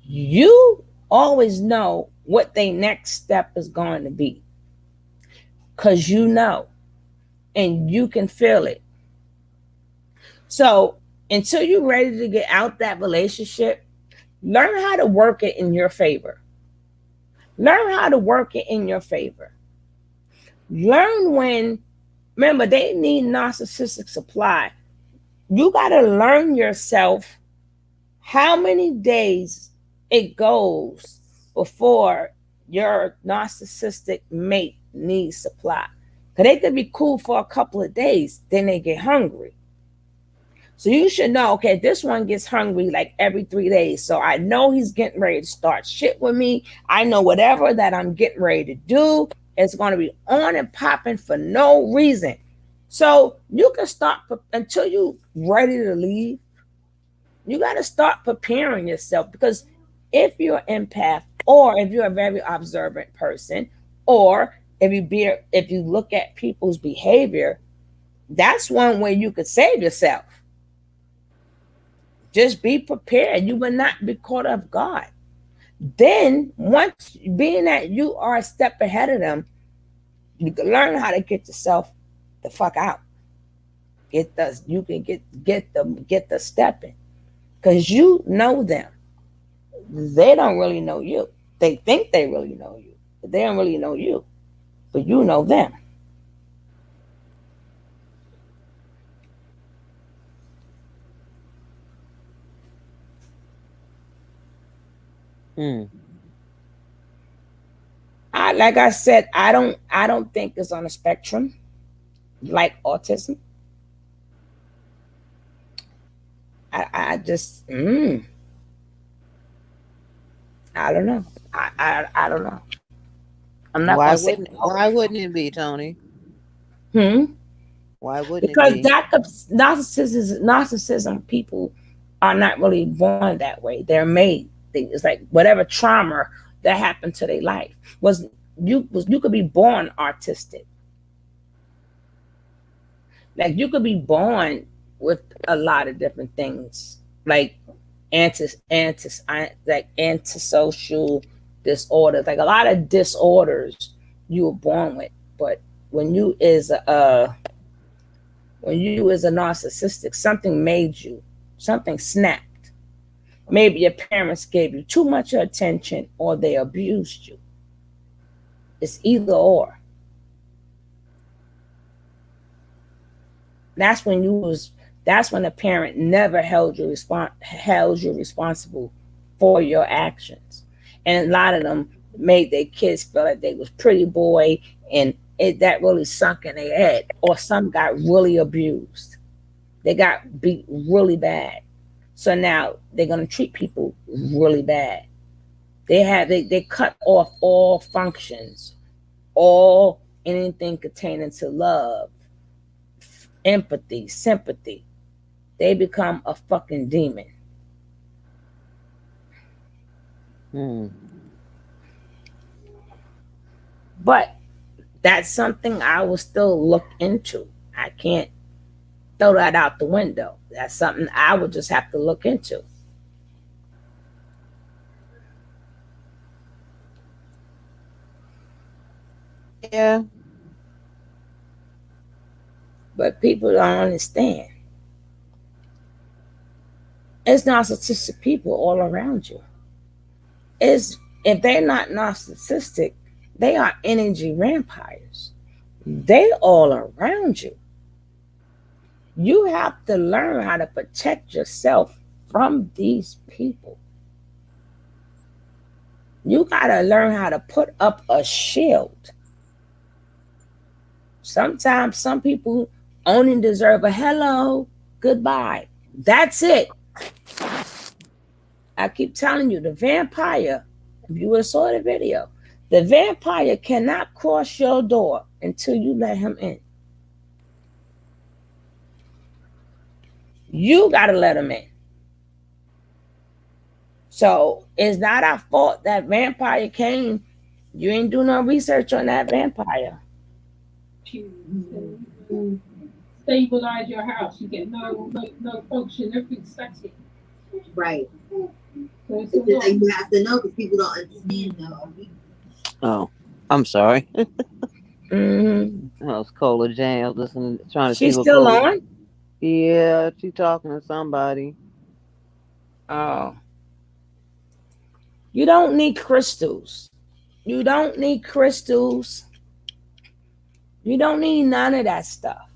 You always know what their next step is going to be. Because you know, and you can feel it. So until you're ready to get out that relationship, learn how to work it in your favor. Learn how to work it in your favor. Learn when, remember, they need narcissistic supply. You got to learn yourself how many days it goes before your narcissistic mate needs supply. Because they could be cool for a couple of days, then they get hungry. So you should know, okay, this one gets hungry like every 3 days. So I know he's getting ready to start shit with me. I know whatever that I'm getting ready to do is going to be on and popping for no reason. So you can start until you ready to leave. You got to start preparing yourself because if you're an empath or if you're a very observant person or if you look at people's behavior, that's one way you could save yourself. Just be prepared. You will not be caught off guard. Then, once being that you are a step ahead of them, you can learn how to get yourself the fuck out. You can get the stepping because you know them. They don't really know you. They think they really know you, but they don't really know you. But you know them. Hmm. Like I said, I don't think it's on a spectrum like autism. I just I don't know. I don't know. I'm not gonna say no. Why wouldn't it be, Tony? Hmm. Why wouldn't it Because be? that narcissism people are not really born that way. They're made. It's like whatever trauma that happened to their life you could be born artistic. Like you could be born with a lot of different things. Like like antisocial disorders, like a lot of disorders you were born with. But when you is a narcissistic, something made you, something snapped. Maybe your parents gave you too much attention or they abused you. It's either or. That's when you was that's when a parent never held you responsible for your actions. And a lot of them made their kids feel like they was pretty boy, and that really sunk in their head. Or some got really abused. They got beat really bad. So now they're gonna treat people really bad. They cut off all functions, all anything pertaining to love, empathy, sympathy. They become a fucking demon. But that's something I will still look into. I can't throw that out the window. That's something I would just have to look into. Yeah. But people don't understand. It's narcissistic people all around you. If they're not narcissistic, they are energy vampires. They all around you. You have to learn how to protect yourself from these people. You got to learn how to put up a shield. Sometimes some people only deserve a hello, goodbye. That's it. I keep telling you, the vampire, if you would have saw the video, the vampire cannot cross your door until you let him in. You got to let him in. So it's not our fault that vampire came. You ain't do no research on that vampire. Stabilize your house. You get no function. Everything's static. Right. So it's like you have to know because people don't understand though. Oh, I'm sorry. Mm-hmm. That was Cola Jam listening, trying to She's see what still Cola. on? Yeah, she talking to somebody. Oh. You don't need crystals. You don't need crystals. You don't need none of that stuff.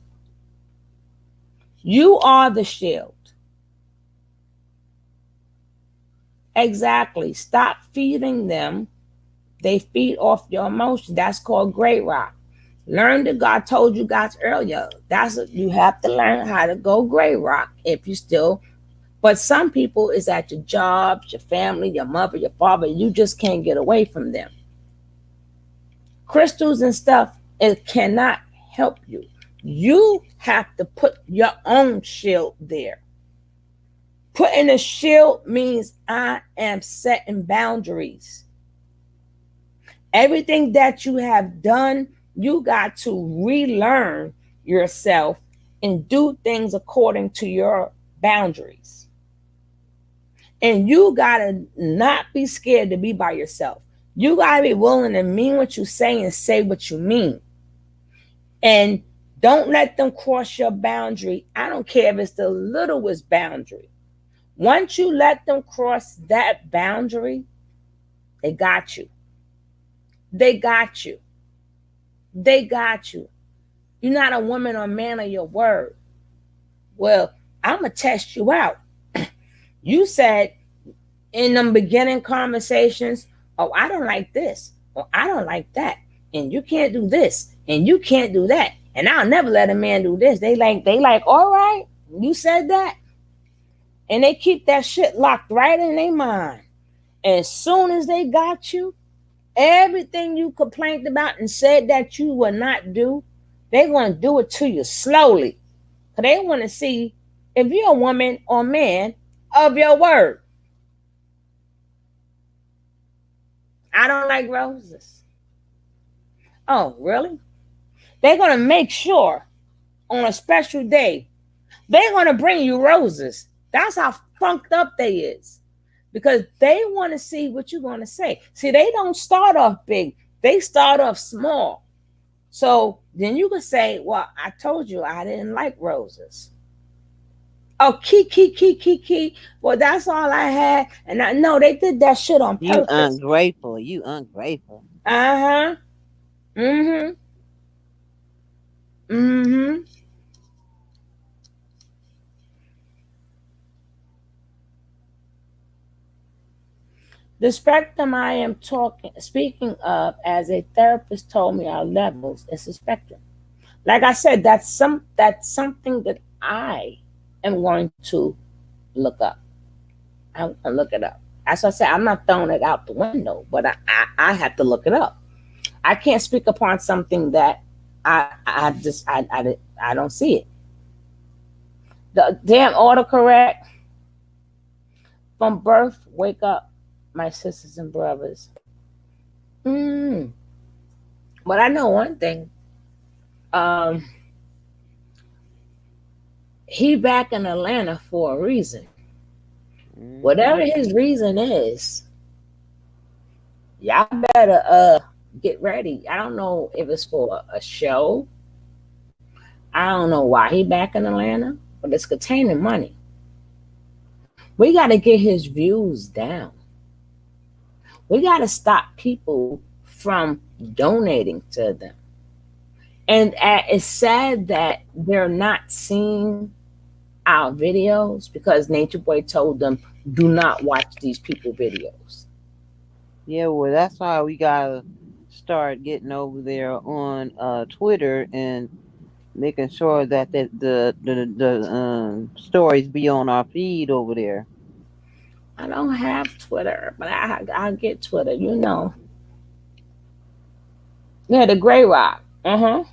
You are the shield. Exactly. Stop feeding them. They feed off your emotions. That's called gray rock. Learn that God told you guys earlier. You have to learn how to go gray rock if you still. But some people is at your jobs, your family, your mother, your father. You just can't get away from them. Crystals and stuff, it cannot help you. You have to put your own shield there. Putting a shield means I am setting boundaries. Everything that you have done, you got to relearn yourself and do things according to your boundaries. And you got to not be scared to be by yourself. You got to be willing to mean what you say and say what you mean. And don't let them cross your boundary. I don't care if it's the littlest boundary. Once you let them cross that boundary, they got you. They got you. They got you. You're not a woman or man of your word. Well, I'm going to test you out. You said in them beginning conversations, oh, I don't like this, or I don't like that, and you can't do this, and you can't do that, and I'll never let a man do this. They like, all right, you said that. And they keep that shit locked right in their mind. And as soon as they got you, everything you complained about and said that you would not do, they're going to do it to you slowly. Because they want to see if you're a woman or man of your word. I don't like roses. Oh, really? They're going to make sure on a special day, they're going to bring you roses. That's how funked up they is. Because they want to see what you're going to say. See, they don't start off big. They start off small. So then you can say, well, I told you I didn't like roses. Oh, key. Well, that's all I had. And I know they did that shit on You purpose. ungrateful. You ungrateful. Uh-huh. Mm-hmm. Mm-hmm. The spectrum I am speaking of as a therapist told me our levels is a spectrum. Like I said, that's something that I am going to look up. I'm gonna look it up. As I said, I'm not throwing it out the window, but I have to look it up. I can't speak upon something that I don't see it. The damn autocorrect from birth, wake up, my sisters and brothers. Mm. But I know one thing. Um, he back in Atlanta for a reason. Whatever his reason is, y'all better get ready. I don't know if it's for a show. I don't know why he back in Atlanta, but it's containing money. We got to get his views down. We got to stop people from donating to them. And it's sad that they're not seeing our videos because Nature Boy told them, do not watch these people videos. Yeah, well, that's why we gotta start getting over there on Twitter and making sure that the stories be on our feed over there. I don't have Twitter, but I'll get Twitter, you know. Yeah, the Gray Rock. Uh-huh.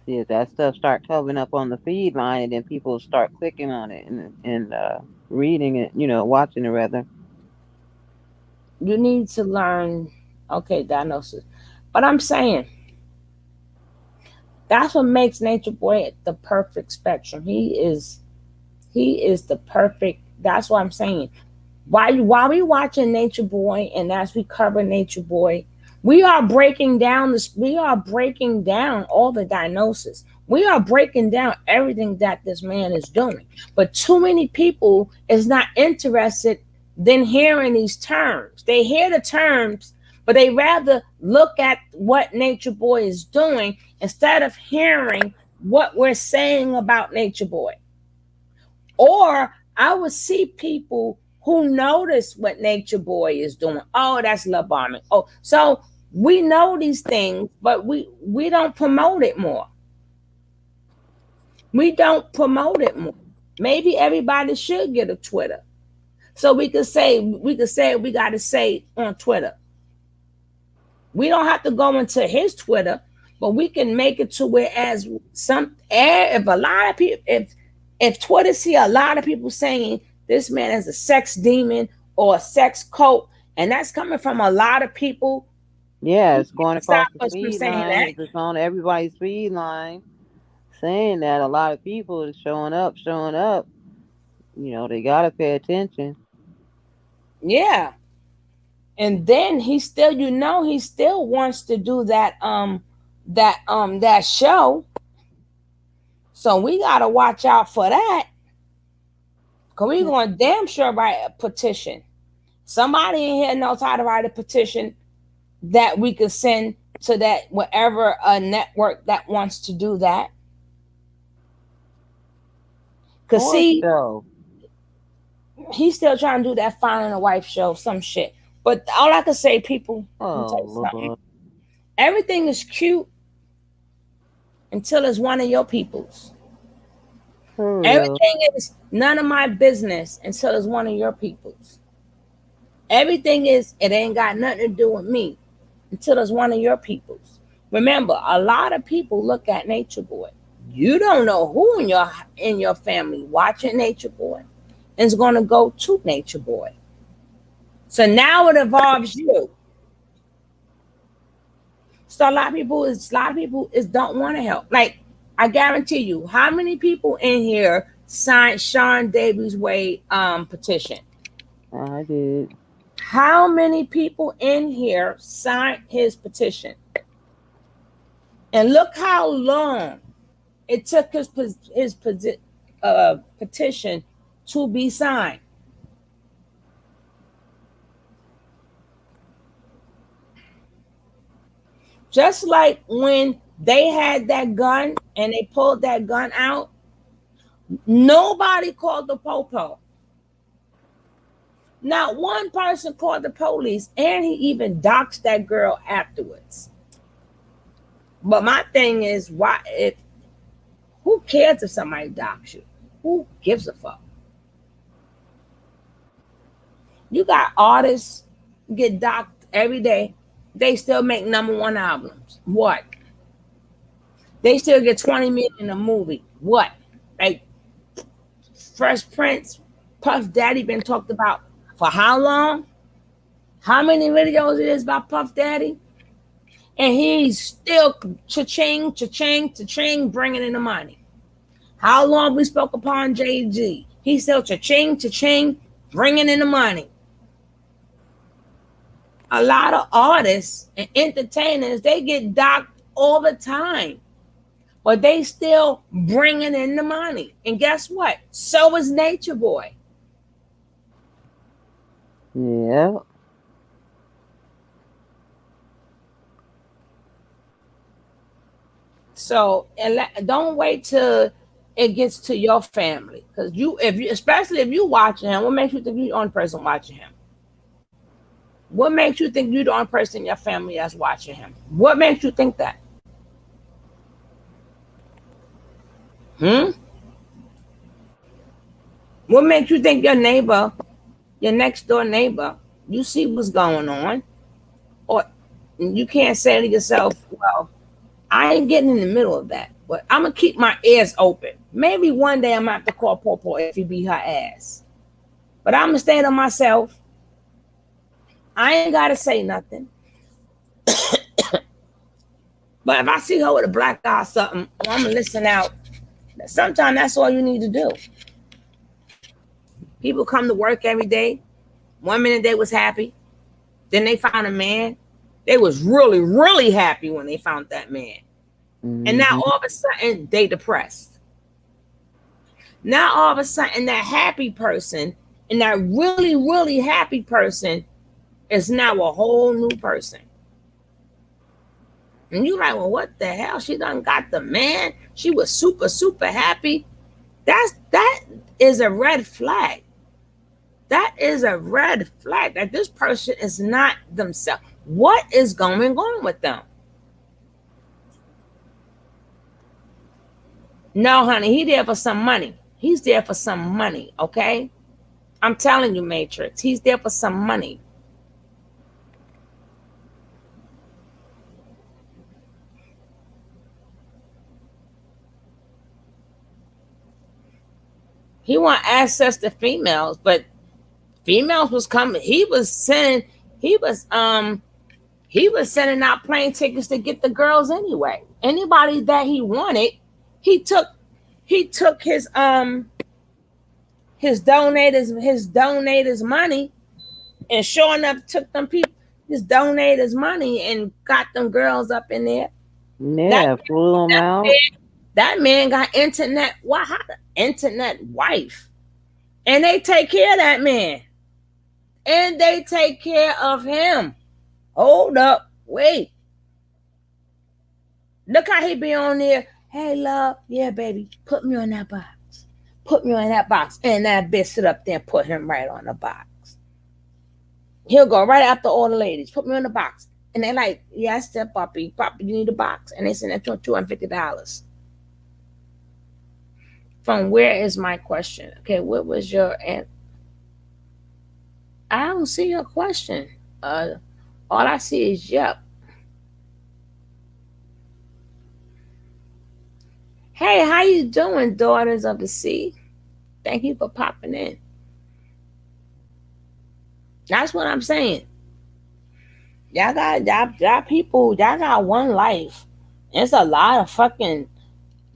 See, if that stuff start coming up on the feed line, and then people start clicking on it and reading it, watching it rather. You need to learn, okay, diagnosis. But I'm saying, that's what makes Nature Boy the perfect spectrum. He is the perfect, that's what I'm saying. While we watching Nature Boy and as we cover Nature Boy, we are breaking down all the diagnosis. We are breaking down everything that this man is doing. But too many people is not interested in hearing these terms. They hear the terms, but they rather look at what Nature Boy is doing instead of hearing what we're saying about Nature Boy. Or I would see people who notice what Nature Boy is doing. Oh, that's love bombing. Oh, so we know these things, but we don't promote it more. We don't promote it more. Maybe everybody should get a Twitter. So we could say we got to say on Twitter. We don't have to go into his Twitter, but we can make it to where as if a lot of people if Twitter see a lot of people saying this man is a sex demon or a sex cult, and that's coming from a lot of people. Yeah, it's going Stop across the us from feed saying line. that. It's on everybody's feed line, saying that a lot of people are showing up. They gotta pay attention. Yeah. And then he still wants to do that show. So we gotta watch out for that. Cause we going to damn sure write a petition. Somebody in here knows how to write a petition that we could send to that whatever a network that wants to do that. Cause see, Show. he's still trying to do that finding a wife show, some shit. But all I can say, people, Oh Lord. everything is cute until it's one of your people's. Everything is none of my business until it's one of your people's. Everything is, it ain't got nothing to do with me until it's one of your people's. Remember, a lot of people look at Nature Boy. You don't know who in your family watching Nature Boy is going to go to Nature Boy. So now it involves you. So a lot of people don't want to help. Like I guarantee you, how many people in here signed Sean Davis Wade petition? I did. How many people in here signed his petition? And look how long it took his petition to be signed. Just like when they had that gun and they pulled that gun out, nobody called the popo. Not one person called the police, and he even doxed that girl afterwards. But my thing is, who cares if somebody doxes you? Who gives a fuck? You got artists get doxed every day. They still make #1 albums. What? They still get 20 million in a movie. What? Like Fresh Prince, Puff Daddy been talked about for how long? How many videos it is about Puff Daddy? And he's still cha-ching, cha-ching, cha-ching, bringing in the money. How long we spoke upon Jay-Z? He's still cha-ching, cha-ching, bringing in the money. A lot of artists and entertainers, they get docked all the time, but they still bringing in the money. And guess what? So is Nature Boy. Yeah. So, and don't wait till it gets to your family, because especially if you watching him, what makes you think you're the only person watching him? What makes you think you're the only person in your family that's watching him? What makes you think that? What makes you think your neighbor, your next door neighbor, you see what's going on? Or you can't say to yourself, well, I ain't getting in the middle of that, but I'm going to keep my ears open. Maybe one day I'm going to have to call Popo if he beat her ass. But I'm going to stay to myself. I ain't got to say nothing. But if I see her with a black eye or something, I'm going to listen out. Sometimes that's all you need to do. People come to work every day. 1 minute they was happy. Then they found a man. They was really, really happy when they found that man. Mm-hmm. And now all of a sudden they depressed. Now all of a sudden that happy person and that really, really happy person is now a whole new person. And you're like, well, what the hell? She done got the man. She was super, super happy. That is a red flag. That is a red flag that this person is not themselves. What is going on with them? No, honey, he there for some money. He's there for some money, okay? I'm telling you, Matrix, he's there for some money. He want access to females, but females was coming. He was sending out plane tickets to get the girls anyway. Anybody that he wanted, he took his donators money, and sure enough took them people his donators money and got them girls up in there. Yeah, flew them out. That man got internet wife. And they take care of that man. And they take care of him. Hold up. Wait. Look how he be on there. Hey, love. Yeah, baby. Put me on that box. Put me on that box. And that bitch sit up there and put him right on the box. He'll go right after all the ladies. Put me on the box. And they're like, yes, that puppy. Puppy, you need a box. And they send that $250. From where is my question? Okay, what was your answer? I don't see your question. All I see is yep. Hey, how you doing, daughters of the sea? Thank you for popping in. That's what I'm saying. Y'all people, y'all got one life. It's a lot of fucking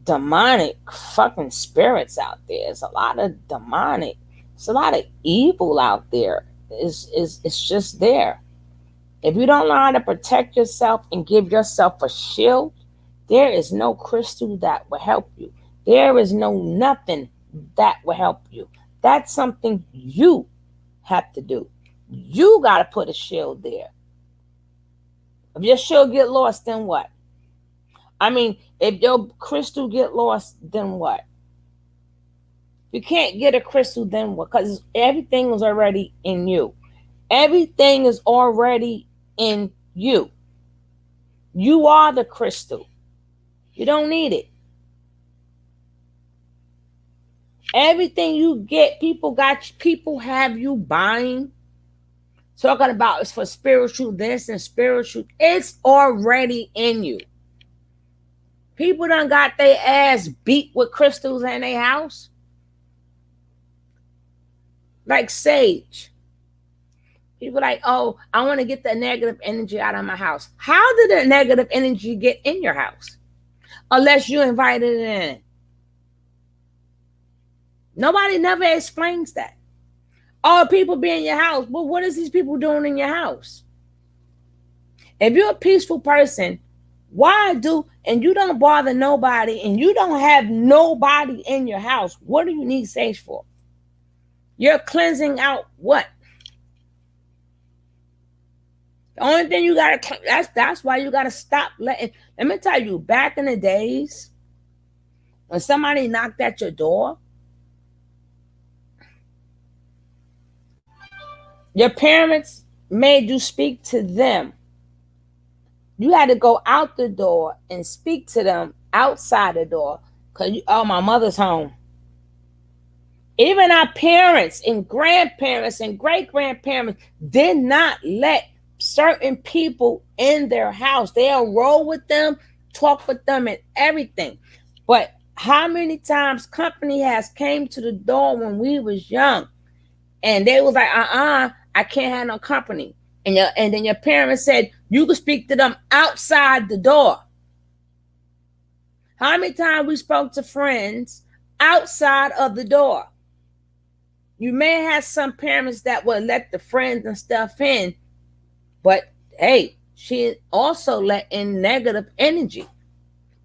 demonic fucking spirits out there. It's a lot of demonic. It's a lot of evil out there. It's just there. If you don't know how to protect yourself and give yourself a shield, there is no crystal that will help you. There is no nothing that will help you. That's something you have to do. You got to put a shield there. If your shield get lost, then what? I mean, if your crystal get lost, then what? You can't get a crystal, then what? Because everything is already in you. Everything is already in you. You are the crystal. You don't need it. Everything you get, people have you buying, talking about it's for spiritual this and spiritual. It's already in you. People done got their ass beat with crystals in their house. Like sage. People like, oh, I want to get the negative energy out of my house. How did the negative energy get in your house? Unless you invited it in. Nobody never explains that. Oh, people be in your house. Well, what is these people doing in your house? If you're a peaceful person, and you don't bother nobody, and you don't have nobody in your house, what do you need sage for? You're cleansing out what? The only thing you gotta, that's why you gotta stop letting. Let me tell you, back in the days, when somebody knocked at your door, your parents made you speak to them. You had to go out the door and speak to them outside the door. Because, oh, my mother's home. Even our parents and grandparents and great-grandparents did not let certain people in their house. They'll roll with them, talk with them and everything. But how many times company has came to the door when we was young and they was like, I can't have no company. And then your parents said, you could speak to them outside the door. How many times we spoke to friends outside of the door? You may have some parents that would let the friends and stuff in, but hey, she also let in negative energy.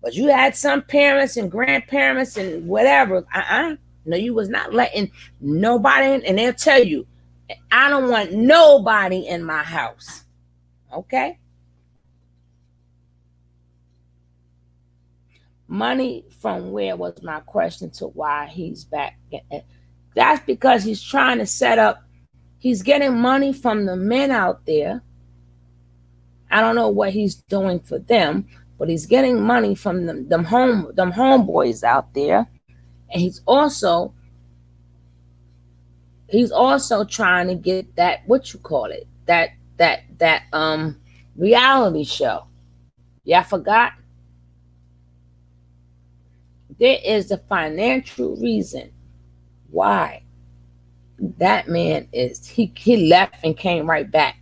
But you had some parents and grandparents and whatever. No, you was not letting nobody in, and they'll tell you, I don't want nobody in my house. Okay? Money from where was my question to why he's back. That's because he's trying to set up, he's getting money from the men out there. I don't know what he's doing for them, but he's getting money from them homeboys out there. And he's also trying to get that, what you call it, that reality show. Yeah, I forgot. There is a financial reason why that man is he left and came right back.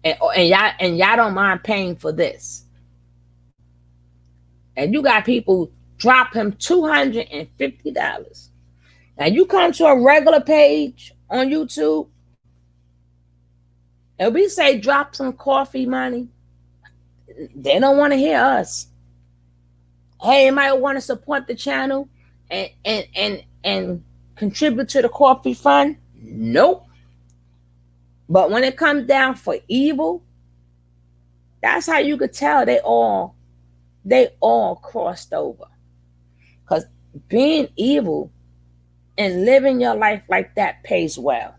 And y'all don't mind paying for this. And you got people drop him $250. Now you come to a regular page on YouTube and we say drop some coffee money, they don't want to hear us. Hey, you might want to support the channel and contribute to the coffee fund. Nope. But when it comes down for evil, that's how you could tell they all crossed over. Because being evil and living your life like that pays well.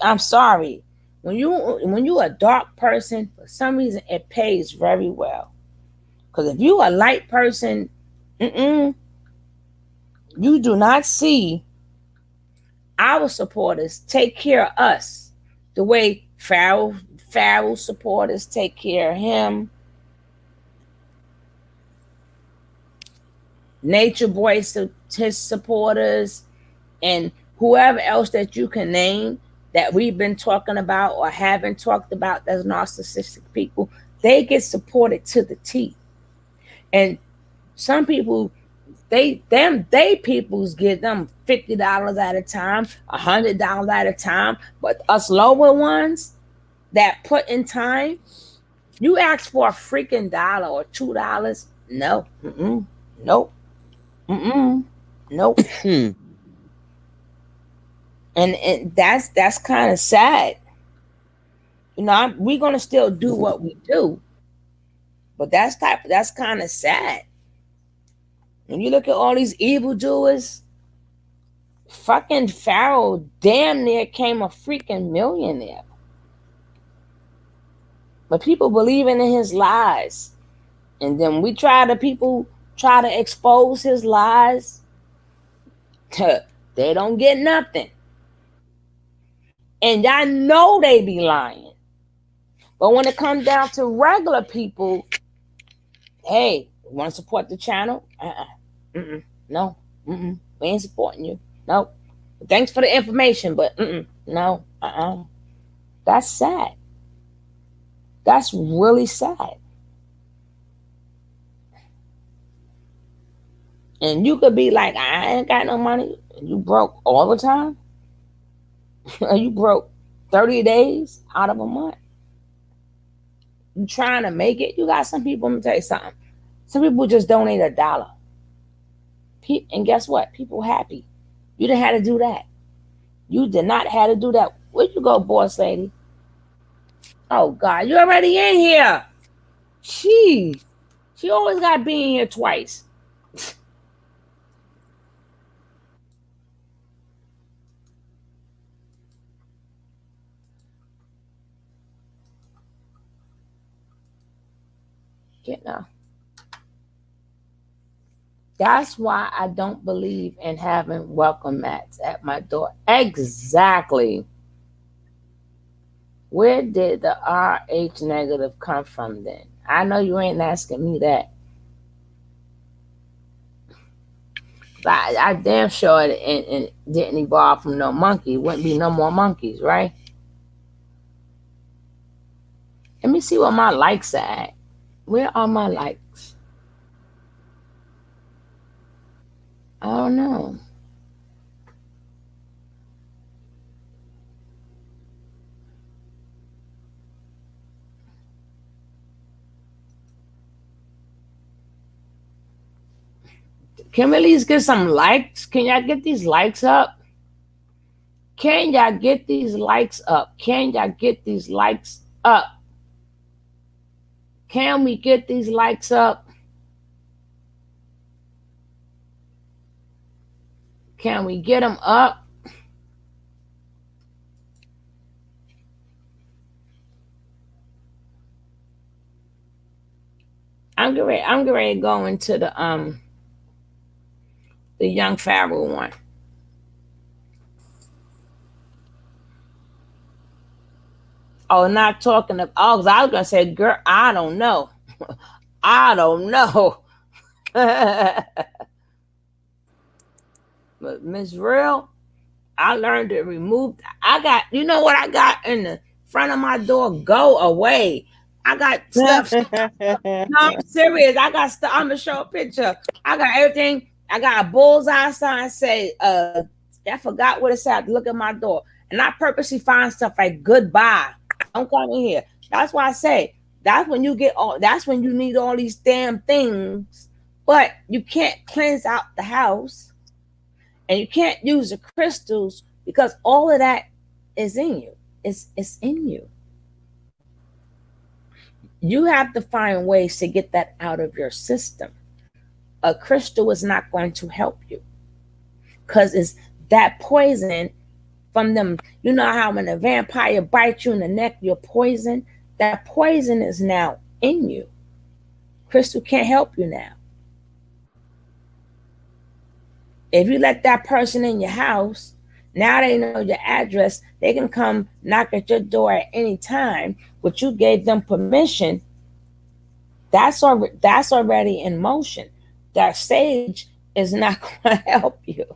I'm sorry, when you a dark person, for some reason it pays very well. Because if you a light person, you do not see our supporters take care of us the way Pharaoh supporters take care of him. Nature Boy, his supporters, and whoever else that you can name that we've been talking about or haven't talked about that's narcissistic people, they get supported to the T. And some people They peoples get them $50 at a time, $100 at a time. But us lower ones that put in time, you ask for a freaking dollar or $2. No. Nope. Nope. And that's kind of sad. We're gonna still do what we do, but that's kind of sad. When you look at all these evildoers, fucking Pharaoh damn near came a freaking millionaire. But people believing in his lies. And then people try to expose his lies. They don't get nothing. And I know they be lying. But when it comes down to regular people, hey, want to support the channel? No. We ain't supporting you. No. Thanks for the information, but no. That's sad. That's really sad. And you could be like, I ain't got no money. You broke all the time? You broke 30 days out of a month? You trying to make it? You got some people, I'm going to tell you something. Some people just donate $1. And guess what? People happy. You didn't have to do that. You did not have to do that. Where'd you go, boss lady? Oh, God, you already in here. She always got to be in here twice. That's why I don't believe in having welcome mats at my door. Exactly. Where did the RH negative come from then? I know you ain't asking me that. But I damn sure it didn't evolve from no monkey. Wouldn't be no more monkeys, right? Let me see what my likes are at. Where are my likes? I don't know. Can we at least get some likes? Can y'all get these likes up? Can y'all get these likes up? Can y'all get these likes up? Can we get these likes up? Can we get them up? I'm getting ready to go into the young Pharaoh one. Oh, not talking of. Oh, I was gonna say, girl, I don't know. I don't know. But Miss Real, I learned to remove. You know what I got in the front of my door? Go away. I got stuff. No, I'm serious. I got stuff. I'm gonna show a picture. I got everything. I got a bullseye sign say, I forgot what it said. I have to look at my door. And I purposely find stuff like goodbye. Don't come in here. That's why I say that's when you need all these damn things, but you can't cleanse out the house and you can't use the crystals because all of that is in you. It's in you. You have to find ways to get that out of your system. A crystal is not going to help you because it's that poison from them. You know how when a vampire bites you in the neck, you're poisoned? That poison is now in you. Crystal can't help you now. If you let that person in your house, now they know your address. They can come knock at your door at any time, but you gave them permission. That's already in motion. That sage is not going to help you.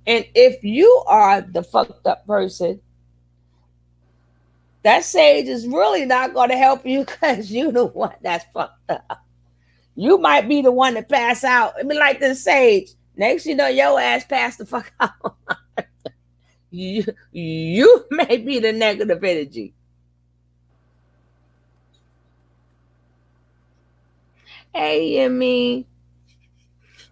And if you are the fucked up person, that sage is really not going to help you because you the one that's fucked up. You might be the one to pass out. It'd be like this sage. Next you know, your ass passed the fuck out. You may be the negative energy. Hey, Yemi.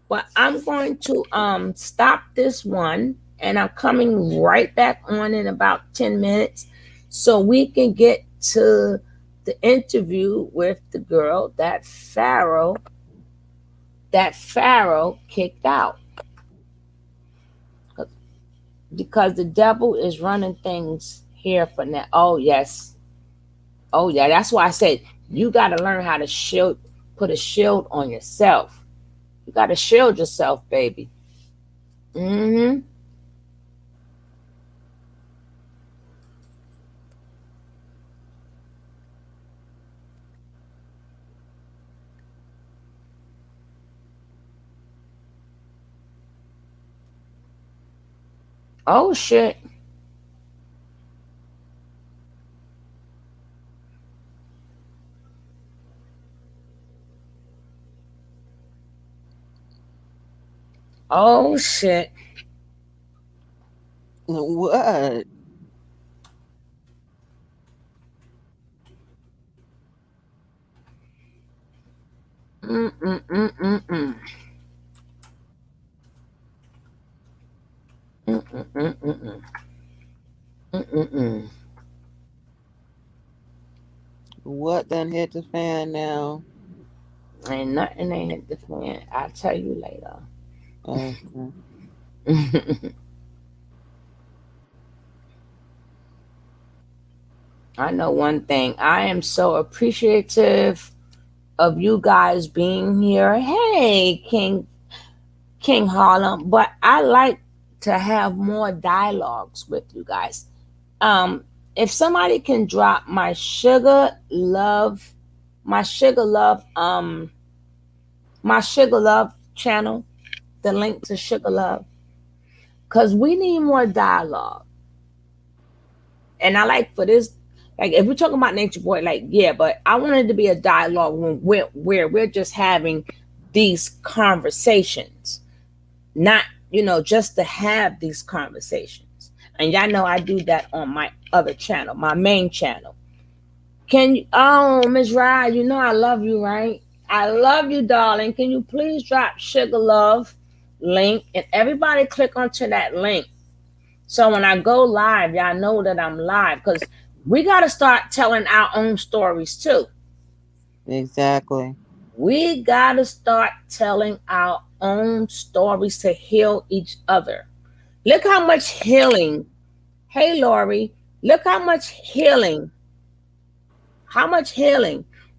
Well, I'm going to stop this one, and I'm coming right back on in about 10 minutes so we can get to the interview with the girl that Pharaoh kicked out. Because the devil is running things here for now. Oh yes. Oh yeah. That's why I said you gotta learn how to shield, put a shield on yourself. You gotta shield yourself, baby. Mm-hmm. Oh shit. Oh shit. What? Mm-mm-mm-mm-mm. Mm-mm-mm-mm-mm. Mm-mm-mm. What done hit the fan now? Ain't nothing ain't hit the fan. I'll tell you later. Okay. I know one thing. I am so appreciative of you guys being here. Hey, King Harlem, but I like to have more dialogues with you guys. Um, if somebody can drop my sugar love, my sugar love channel, the link to sugar love, because we need more dialogue. And I like for this, like if we're talking about nature boy, like yeah, but I want it to be a dialogue where we're just having these conversations, not just to have these conversations. And y'all know I do that on my other channel, my main channel. Can you, oh Miss Rye, you know I love you, right? I love you, darling. Can you please drop sugar love link and everybody click onto that link so when I go live, y'all know that I'm live because we got to start telling our own stories too. Exactly. We got to start telling our own stories to heal each other. Look how much healing. Hey, Lori, look how much healing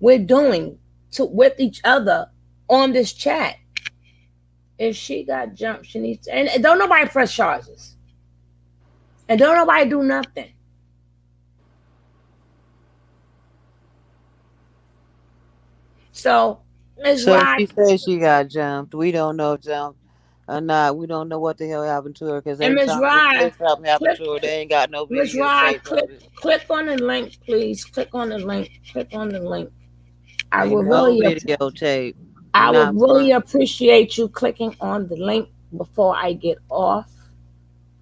we're doing with each other on this chat. If she got jumped, she needs to, and don't nobody press charges. And don't nobody do nothing. So, Ms. So Rod she says she got jumped. We don't know if jumped or not. We don't know what the hell happened to her because and every Ms. time we say Rod, something happened click, to her, they ain't got no Ms. Rod, videotape of it. click on the link, please. Click on the link. Click on the link. I Ain't would no really, videotape. I would Not really one. appreciate you clicking on the link before I get off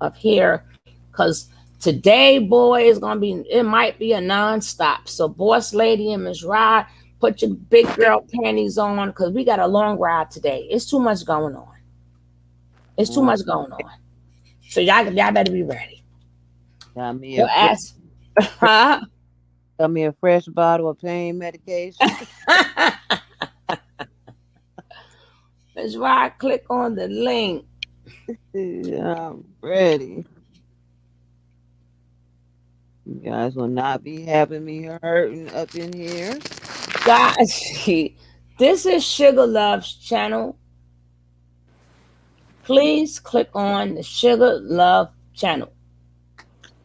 of here, because today, boy, is gonna be. It might be a nonstop. So, boss lady and Ms. Rod, put your big girl panties on, because we got a long ride today. It's too much going on. It's too Uh, much going on. So y'all better be ready. got me Your a fresh, ass. Huh? got me a fresh bottle of pain medication. Ms. Rod, click on the link. I'm ready. You guys will not be having me hurting up in here. Guys, this is Sugar Love's channel. Please click on the Sugar Love channel.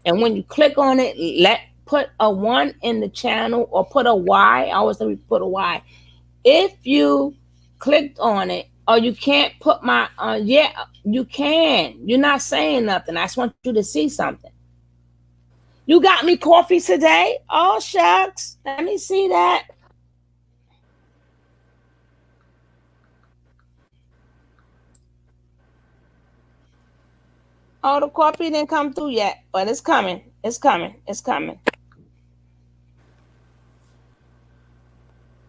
And when you click on it, put a 1 in the channel or put a Y. I always say put a Y. If you clicked on it, or you can't put my yeah, you can. You're not saying nothing. I just want you to see something. You got me coffee today? Oh shucks. Let me see that. Oh, the coffee didn't come through yet, but it's coming. It's coming. It's coming.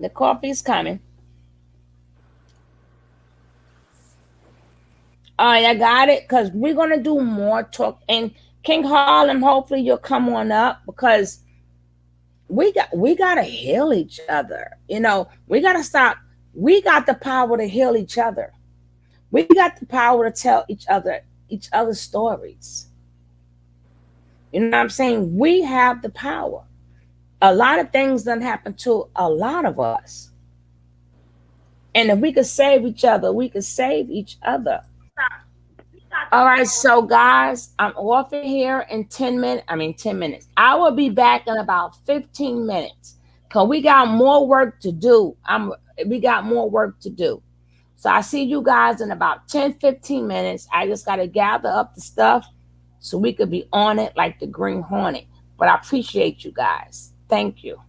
The coffee's coming. All right, I got it, because we're gonna do more talk. And King Harlem, hopefully you'll come on up, because we gotta heal each other. You know, we gotta stop. We got the power to heal each other. We got the power to tell each other's stories. You know what I'm saying? We have the power. A lot of things done happen to a lot of us. And if we could save each other, we could save each other. All right, so guys, I'm off of here in 10 minutes. 10 minutes. I will be back in about 15 minutes. Cause we got more work to do. We got more work to do. So I see you guys in about 10, 15 minutes. I just gotta gather up the stuff so we could be on it like the Green Hornet. But I appreciate you guys. Thank you.